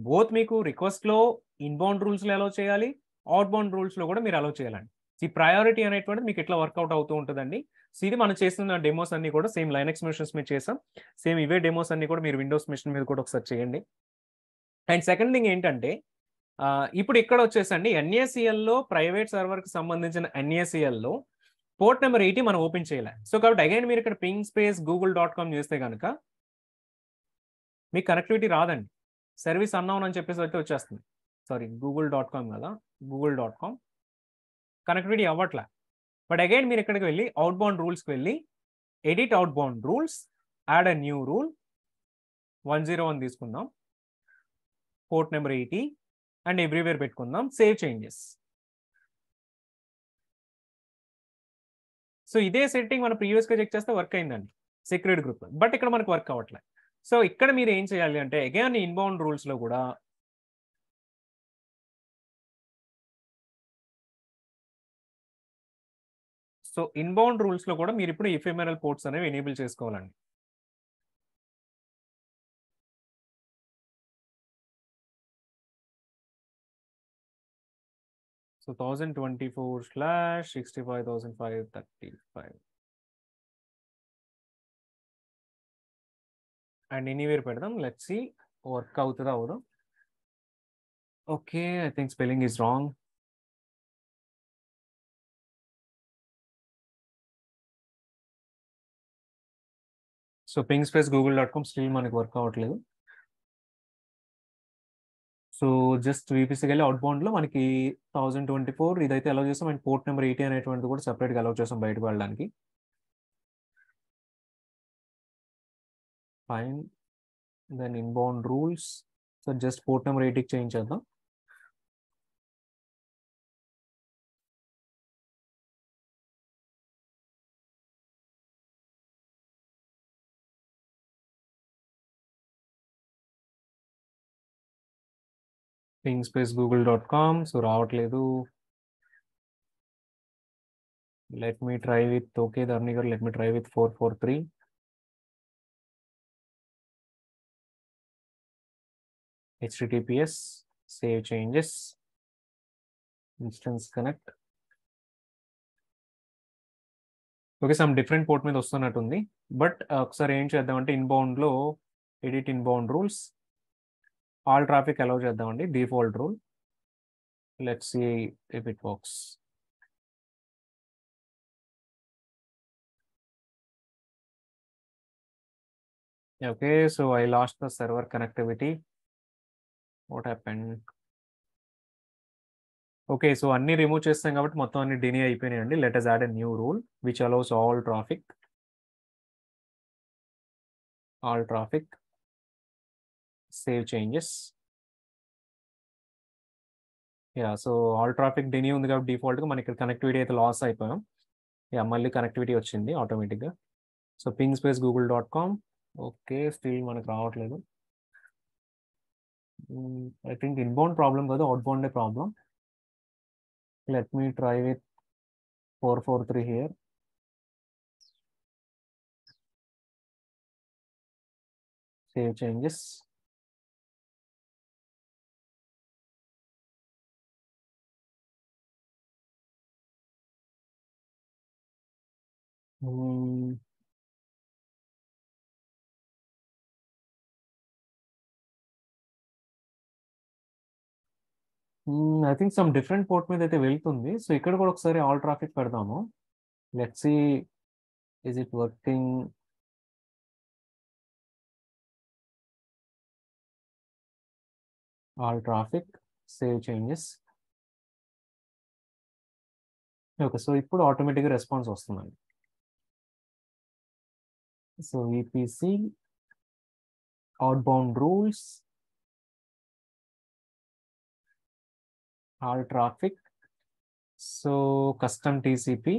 బోత్ మీకు రిక్వెస్ట్లో ఇన్బౌండ్ రూల్స్లో అలౌ చేయాలి, అవుట్ బౌండ్ రూల్స్లో కూడా మీరు అలౌ చేయాలండి. ఈ ప్రయారిటీ అనేటువంటిది మీకు ఇట్లా వర్కౌట్ అవుతూ ఉంటుందండి. సో ఇది మనం చేస్తున్న డెమోస్ అన్ని కూడా సేమ్ లైనక్స్ మిషన్స్ మీద చేసాం. సేమ్ ఇవే డెమోస్ అన్ని కూడా మీరు విండోస్ మిషన్ మీద కూడా ఒకసారి చేయండి. అండ్ సెకండ్ థింగ్ ఏంటంటే ఇప్పుడు ఇక్కడ వచ్చేసండి NACLలో ప్రైవేట్ సర్వర్కి సంబంధించిన NACLలో పోర్ట్ నెంబర్ 80 మనం ఓపెన్ చేయలే. సో కాబట్టి అగైన్ మీరు ఇక్కడ పింగ్ స్పేస్ google.com చేస్తే కనుక మీకు కనెక్టివిటీ రాదండి, సర్వీస్ అన్నౌన్ అని చెప్పేసి అయితే వచ్చేస్తుంది. సారీ google.com కదా, google.com కనెక్టివిటీ అవ్వట్లే. బట్ అగైన్ మీరు ఇక్కడికి వెళ్ళి అవుట్ బౌండ్ రూల్స్కి వెళ్ళి edit out bound rules, add a new rule 101 తీసుకుందాం, పోర్ట్ నెంబర్ 80 అండ్ ఎవ్రీవేర్ పెట్టుకుందాం, సేవ్ చేంజెస్. సో ఇదే సెట్టింగ్ మనం ప్రీవియస్గా చెక్ చేస్తే వర్క్ అయిందండి సెక్యూరిటీ గ్రూప్, బట్ ఇక్కడ మనకు వర్క్ అవ్వట్లేదు. సో ఇక్కడ మీరు ఏం చేయాలి అంటే అగైన్ ఇన్బౌండ్ రూల్స్లో కూడా మీరు ఇప్పుడు ఎఫ్ఎంఎల్ పోర్ట్స్ అనేవి ఎనేబుల్ చేసుకోవాలండి. సో 1024/65,535 అండ్ ఎనీవేర్ పెడదాం. లెట్స్ సీ వర్క్ అవుతుందా అవదు. Okay, I think spelling is wrong. So ping space google.com still మనకి వర్క్ అవ్వట్లేదు. సో జస్ట్ వీపీసీకి వెళ్ళి అవుట్ బౌండ్లో మనకి 1024 ఇదైతే అలౌ చేస్తాం, అండ్ పోర్ట్ నెంబర్ 80 అనేటువంటిది కూడా సెపరేట్గా అలౌ చేస్తాం బయటకు వెళ్ళడానికి. Fine. Then inbound rules. So just port number 80కి చేంజ్ చేద్దాం. Ping space google.com. సో రావట్లేదు. Let me try with okay Dharani గారు, let me try with 443. https save changes instance connect. Okay, some different port మీద వస్తున్నట్టుంది. But ఒకసారి ఏం చేద్దామంటే ఇన్బౌండ్లో edit inbound rules, all traffic allow చేద్దామండి, default rule. Let's see if it works. Okay, so I lost the server connectivity. What happened? Okay, so అన్ని remove చేస్తాం కాబట్టి మొత్తం అన్ని డినీ అయిపోయినాయండి. Let us add a new rule which allows all traffic save changes. Yeah, so all traffic deny ఉంది కాబట్టి డిఫాల్ట్గా మనకి ఇక్కడ కనెక్టివిటీ అయితే లాస్ అయిపోయాం. యా, మళ్ళీ కనెక్టివిటీ వచ్చింది ఆటోమేటిక్గా. So ping space google.com. Okay, still మనకు రావట్లేదు. ఐ థింక్ ఇన్బౌండ్ ప్రాబ్లం కాదు, అవుట్ బౌండే problem. Let me try with 443 here. Save changes. I think some different port మీద అయితే వెళ్తుంది. సో ఇక్కడ కూడా ఒకసారి ఆల్ ట్రాఫిక్ పెడదాము. Let's see is it working. All traffic save changes. Okay, so ఇప్పుడు ఆటోమేటిక్గా రెస్పాన్స్ వస్తుందండి. So VPC outbound rules, all traffic. So custom TCP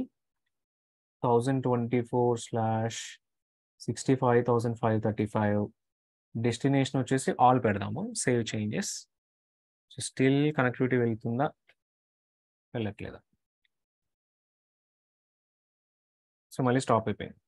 1024/65,535. Destination వచ్చేసి ఆల్ పెడదాము. Save changes. So still connectivity వెళ్తుందా, వెళ్ళట్లేదా? సో మళ్ళీ stop అయిపోయింది.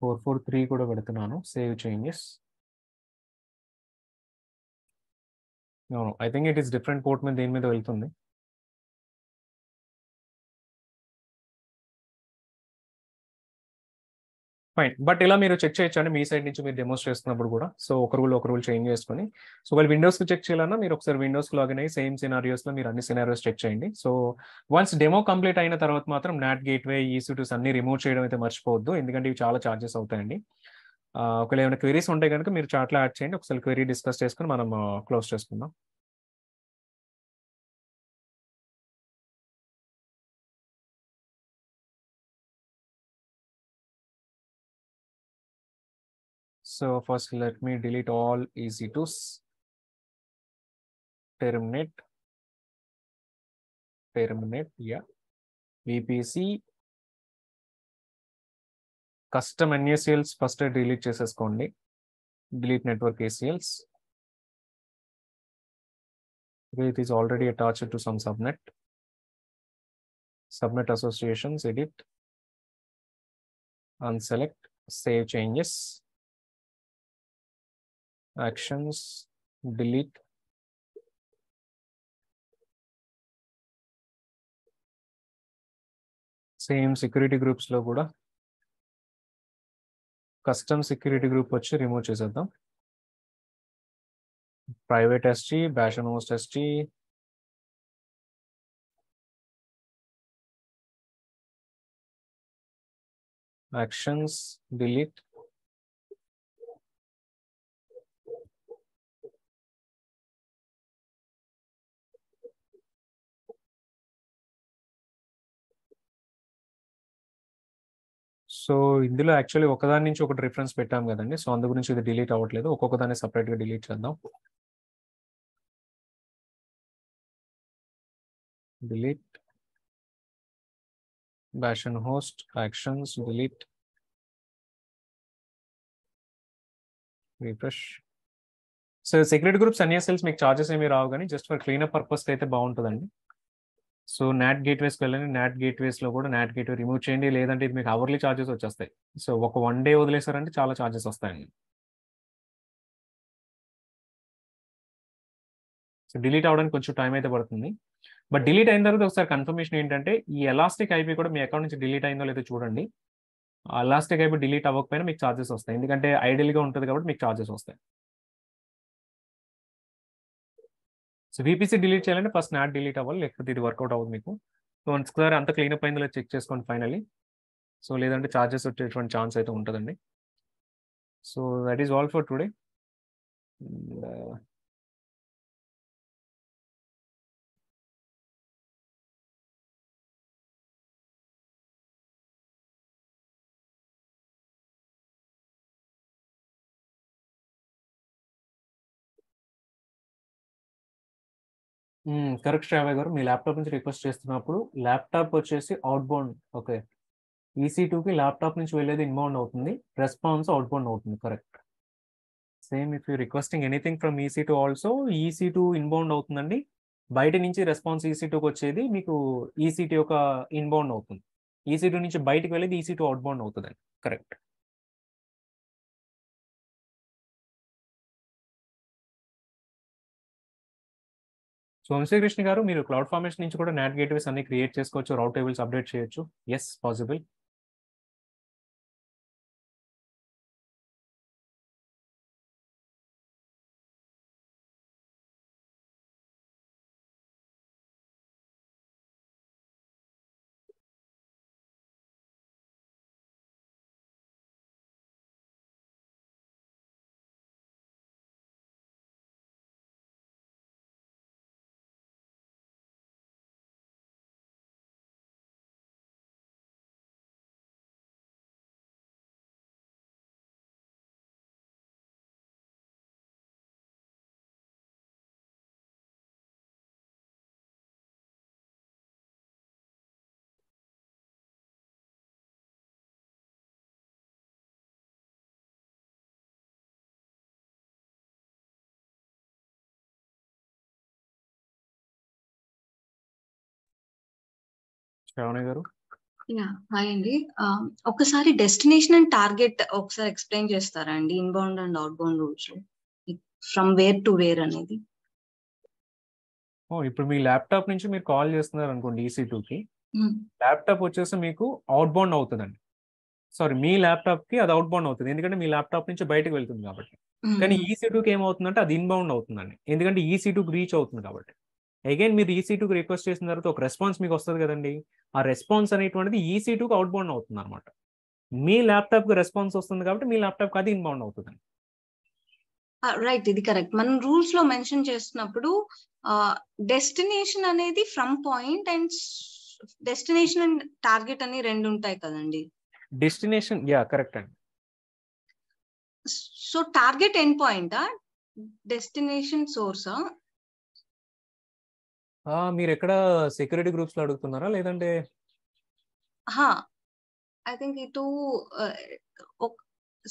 Four 443 కూడా పెడుతున్నాను. Save changes. I think it is different port మీద దేని మీద వెళ్తుంది. ఫైన్, బట్ ఇలా మీరు చెక్ చేయొచ్చండి మీ సైడ్ నుంచి మీరు డెమోస్ చేస్తున్నప్పుడు కూడా. సో ఒక రూల్ చేంజ్ చేసుకొని, సో వాళ్ళు విండోస్కి చెక్ చేయాలన్నా మీరు ఒకసారి విండోస్కి లాగిన్ అయ్యి సేమ్ సినారియోస్లో మీరు అన్ని సినారియోస్ చెక్ చేయండి. సో వన్స్ డెమో కంప్లీట్ అయిన తర్వాత మాత్రం నాట్ గేట్వే, EC2s అన్ని రిమూవ్ చేయడం అయితే మర్చిపోవద్దు, ఎందుకంటే ఇవి చాలా ఛార్జెస్ అవుతాయండి. ఒకవేళ ఏమైనా క్వెరీస్ ఉంటాయి కనుక మీరు చాట్లో యాడ్ చేయండి, ఒకసారి క్వెరీ డిస్కస్ చేసుకుని మనం క్లోజ్ చేసుకుందాం. So first let me delete all EC2s. Terminate. Yeah. VPC custom NACLs first delete చేసేసుకోండి. Delete network ACLs. It is already attached to some subnet. Subnet associations, edit, unselect, save changes, actions, delete, same security గ్రూప్స్లో కూడా custom security group వచ్చి remove చేసేద్దాం. Private SG, bash and host SG, actions delete, so ఇందులో actually ఒకదాని నుంచి ఒకటి reference పెట్టాం కదండి, సో అందు గురించి ఇది డిలీట్ అవ్వట్లేదు, ఒక్కొక్క దాన్ని సపరేట్గా డిలీట్ చేద్దాం. Delete bash and host, actions delete, refresh. So security groups NASLs మీకు చార్జెస్ ఏమి రావు, కానీ జస్ట్ ఫర్ క్లీనప్ పర్పస్కి అయితే బాగుంటుందండి. సో నాట్ గేట్వేస్కి వెళ్ళండి, నాట్ గేట్వేస్లో కూడా నాట్ గేట్వే రిమూవ్ చేయండి, లేదంటే ఇది మీకు అవర్లీ చార్జెస్ వచ్చేస్తాయి. సో ఒక 1 డే వదిలేసారంటే చాలా చార్జెస్ వస్తాయండి. సో డిలీట్ అవ్వడానికి కొంచెం టైం అయితే పడుతుంది, బట్ డిలీట్ అయిన తర్వాత ఒకసారి కన్ఫర్మేషన్ ఏంటంటే ఈ ఎలాస్టిక్ ఐపీ కూడా మీ అకౌంట్ నుంచి డిలీట్ అయిందో లేదో చూడండి. ఆ ఎలాస్టిక్ ఐపీ డిలీట్ అవ్వకపోయినా మీకు చార్జెస్ వస్తాయి, ఎందుకంటే ఐడియల్గా ఉంటుంది కాబట్టి మీకు చార్జెస్ వస్తాయి. సో VPC డిలీట్ చేయాలంటే ఫస్ట్ నాట్ డిలీట్ అవ్వాలి, లేకపోతే ఇది వర్కౌట్ అవ్వదు మీకు. సో ఒకసారి అంత క్లీనప్ అయిందో చెక్ చేసుకోండి ఫైనల్లీ. సో లేదంటే చార్జెస్ వచ్చేటువంటి ఛాన్స్ అయితే ఉంటుందండి. So that is all for today. Correct Shravya గారు, మీ ల్యాప్టాప్ నుంచి రిక్వెస్ట్ చేస్తున్నప్పుడు ల్యాప్టాప్ వచ్చేసి అవుట్ బౌండ్, ఓకే, EC2కి ల్యాప్టాప్ నుంచి వెళ్ళేది ఇన్బౌండ్ అవుతుంది, రెస్పాన్స్ అవుట్ బౌండ్ అవుతుంది. Correct. Same if you requesting anything from EC2 also, EC2 inbound అవుతుందండి, బయట నుంచి రెస్పాన్స్ EC2కి వచ్చేది మీకు EC2 యొక్క ఇన్బౌండ్ అవుతుంది, EC2 నుంచి బయటకు వెళ్ళేది EC2 అవుట్ బౌండ్ అవుతుందండి. కరెక్ట్. సో వంశీకృష్ణ గారు, మీరు క్లౌడ్ ఫార్మేషన్ నుంచి కూడా నాట్ గేట్వేస్ అన్ని క్రియేట్ చేసుకోవచ్చు, రౌట్ టేబుల్స్ అప్డేట్ చేయొచ్చు. Yes, possible. శ్రావణి గారు, హాయ్ అండి. ఒకసారి డెస్టినేషన్ అండ్ టార్గెట్ ఒకసారి ఎక్స్ప్లెయిన్ చేస్తారా అండి, inbound and out bound routes from where to where అనేది? ఇప్పుడు మీ ల్యాప్టాప్ నుంచి మీరు కాల్ చేస్తున్నారు అనుకోండి EC2కి, ల్యాప్టాప్ వచ్చేసి మీకు అవుట్ బౌండ్ అవుతుందండి. సారీ, మీ ల్యాప్టాప్కి అది అవుట్ బౌండ్ అవుతుంది, ఎందుకంటే మీ ల్యాప్టాప్ నుంచి బయటకు వెళ్తుంది కాబట్టి. కానీ EC2కి ఏమవుతుందంటే అది ఇన్బౌండ్ అవుతుందండి, ఎందుకంటే EC2కి రీచ్ అవుతుంది కాబట్టి. అగైన్ మీరు EC2కి రిక్వెస్ట్ చేసిన తర్వాత ఒక రెస్పాన్స్ మీకు వస్తుంది కదండి, ఆ రెస్పాన్స్ అనేటువంటిది EC2కి అవుట్ బౌండ్ అవుతుంది అనమాట. మీ ల్యాప్టాప్కి రెస్పాన్స్ వస్తుంది కాబట్టి మీ ల్యాప్టాప్కి అది ఇన్బౌండ్ అవుతుందండి. రైట్, ఇది కరెక్ట్. మనం రూల్స్ లో మెన్షన్ చేస్తున్నప్పుడు డెస్టినేషన్ అనేది from point and destination and target అని రెండు ఉంటాయి కదండి. డెస్టినేషన్, కరెక్ట్ అండి. సో టార్గెట్ ఎండ్ పాయింటా, డెస్టినేషన్ సోర్సా? మీరు ఎక్కడ సెక్యూరిటీ గ్రూప్స్ లో అడుగుతున్నారా, లేదంటే? ఐ థింక్ ఇటు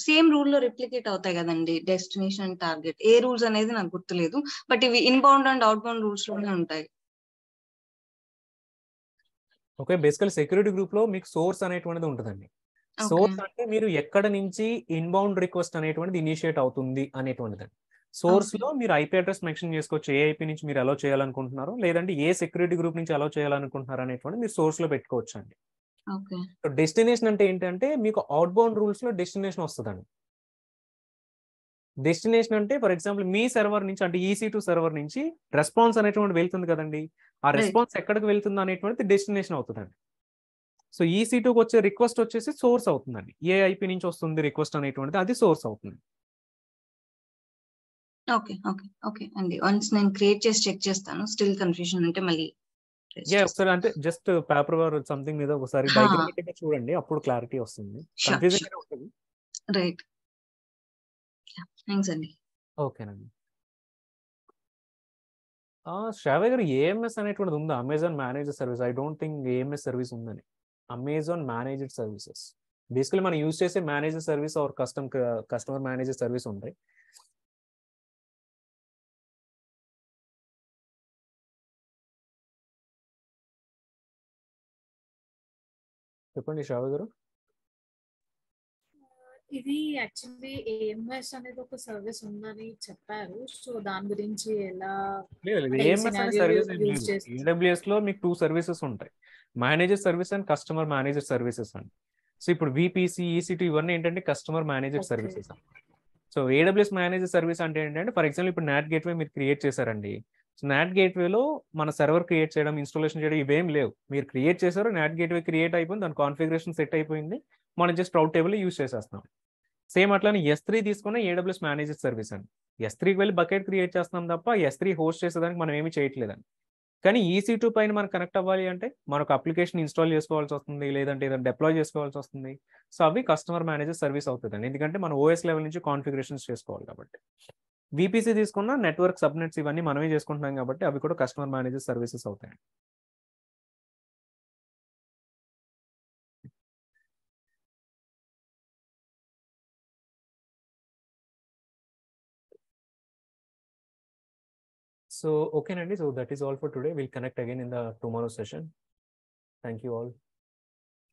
సేమ్ రూల్ లో రిప్లికేట్ అవుతాయి కదండి, డెస్టినేషన్ టార్గెట్. ఏ రూల్స్ అనేది నాకు గుర్తులేదు, బట్ ఇవి inbound and out bound rules లోనే ఉంటాయి. ఓకే, బేసికల్ సెక్యూరిటీ గ్రూప్ లో మీకు సోర్స్ అనేటువంటిది ఉంటుందండి. సోర్స్ అంటే మీరు ఎక్కడ నుంచి ఇన్బౌండ్ రిక్వెస్ట్ అనేటువంటిది ఇనిషియేట్ అవుతుంది అనేటువంటిది. సోర్స్ లో మీరు IP అడ్రస్ మెన్షన్ చేసుకోవచ్చు, ఏ IP నుంచి మీరు అలౌ చేయాలనుకుంటున్నారు, లేదంటే ఏ సెక్యూరిటీ గ్రూప్ నుంచి అలౌ చేయాలనుకుంటున్నారు అనేటువంటి మీరు సోర్స్ లో పెట్టుకోవచ్చు అండి. ఓకే. సో డెస్టినేషన్ అంటే ఏంటంటే మీకు అవుట్ బౌండ్ రూల్స్ లో డెస్టినేషన్ వస్తుందండి. డెస్టినేషన్ అంటే ఫర్ ఎగ్జాంపుల్ మీ సర్వర్ నుంచి అంటే EC2 సర్వర్ నుంచి రెస్పాన్స్ అనేటువంటి వెళ్తుంది కదండి. ఆ రైట్. రెస్పాన్స్ ఎక్కడికి వెళ్తుంది అనేటువంటిది డెస్టినేషన్ అవుతుందండి. సో EC2కి వచ్చే రిక్వెస్ట్ వచ్చేసి సోర్స్ అవుతుందండి. ఏ ఐపీ నుంచి వస్తుంది రిక్వెస్ట్ అనేటువంటిది అది సోర్స్ అవుతుంది. ఓకే. ఓకే. ఓకే అండి. వన్స్ నేను క్రియేట్ చేసి చెక్ చేస్తాను. స్టిల్ కన్‌ఫ్యూజన్ ఉంటే మళ్ళీ రైజ్ చేస్తాను. ఒకసారి అంటే జస్ట్ పేపర్ వర్క్ సంథింగ్ మీద ఒకసారి హా! డయాగ్రమాటిక్‌గా చూడండి. అప్పుడు క్లారిటీ వస్తుంది. ష్యూర్. Confusing sure. గానే ఉంటుంది. రైట్. యాహ్! థాంక్స్ అండి. ఓకేనండి. శ్రావ్య గారు ఏఎంఎస్ అనేటువంటిది ఉందా? Amazon managed service. I don't think AMS service ఉందని. Amazon managed services. బేసికల్లీ మనం యూజ్ చేసే managed service or customer managed service ఉంటాయి. చెప్పండి శ్రావ్య గారు. ఇది యాక్చువల్లీ ఏఎంఎస్ అనేది ఒక సర్వీస్ ఉందని చెప్పారు. సో దాని గురించి ఎలా లేదు అంటే ఈ ఏఎంఎస్ అనే సినారియోలో సర్వీస్ ఏం యూజ్ లేదు. చేస్తారు? AWS లో మీకు 2 సర్వీసెస్ ఉంటాయి. Managed service and customer managed services అండి. సో ఇప్పుడు VPC, EC2 ఇవన్నీ ఏంటంటే customer managed okay. Services. So AWS managed service అంటే ఏంటంటే ఫర్ ఎగ్జాంపుల్ ఇప్పుడు నాట్ గేట్వే మీరు క్రియేట్ చేశారండి. సో నాట్ గేట్వేలో మన సర్వర్ క్రియేట్ చేయడం, ఇన్స్టాలేషన్ చేయడం ఇవేం లేవు. మీరు క్రియేట్ చేశారు, నాట్ గేట్వే క్రియేట్ అయిపోయింది, దాని కాన్ఫిగరేషన్ సెట్ అయిపోయింది. మనం జస్ట్ రౌట్ టేబుల్ యూజ్ చేసేస్తాం. సేమ్ అట్లానే S3 తీసుకున్న AWS మేనేజ్డ్ సర్వీస్ అండి. S3కి వెళ్ళి బకెట్ క్రియేట్ చేస్తున్నాం తప్ప S3 హోస్ట్ చేసేదానికి మనం ఏమి చేయట్లేదండి. కానీ EC2 పైన మనం కనెక్ట్ అవ్వాలి అంటే మనకు అప్లికేషన్ ఇన్స్టాల్ చేసుకోవాల్సి వస్తుంది, లేదంటే ఏదైనా డిప్లాయ్ చేసుకోవాల్సి వస్తుంది. సో అవి కస్టమర్ మేనేజర్ సర్వీస్ అవుతుందండి. ఎందుకంటే మనం OS లెవెల్ నుంచి కాన్ఫిగరేషన్స్ చేసుకోవాలి కాబట్టి. VPC తీసుకున్న నెట్వర్క్ సబ్నెట్స్ ఇవన్నీ మనమే చేసుకుంటున్నాం కాబట్టి అవి కూడా కస్టమర్ మేనేజర్ సర్వీసెస్ అవుతాయి. So, okay, Nandi. So that is all for today. We'll connect again in the tomorrow session. Thank you all.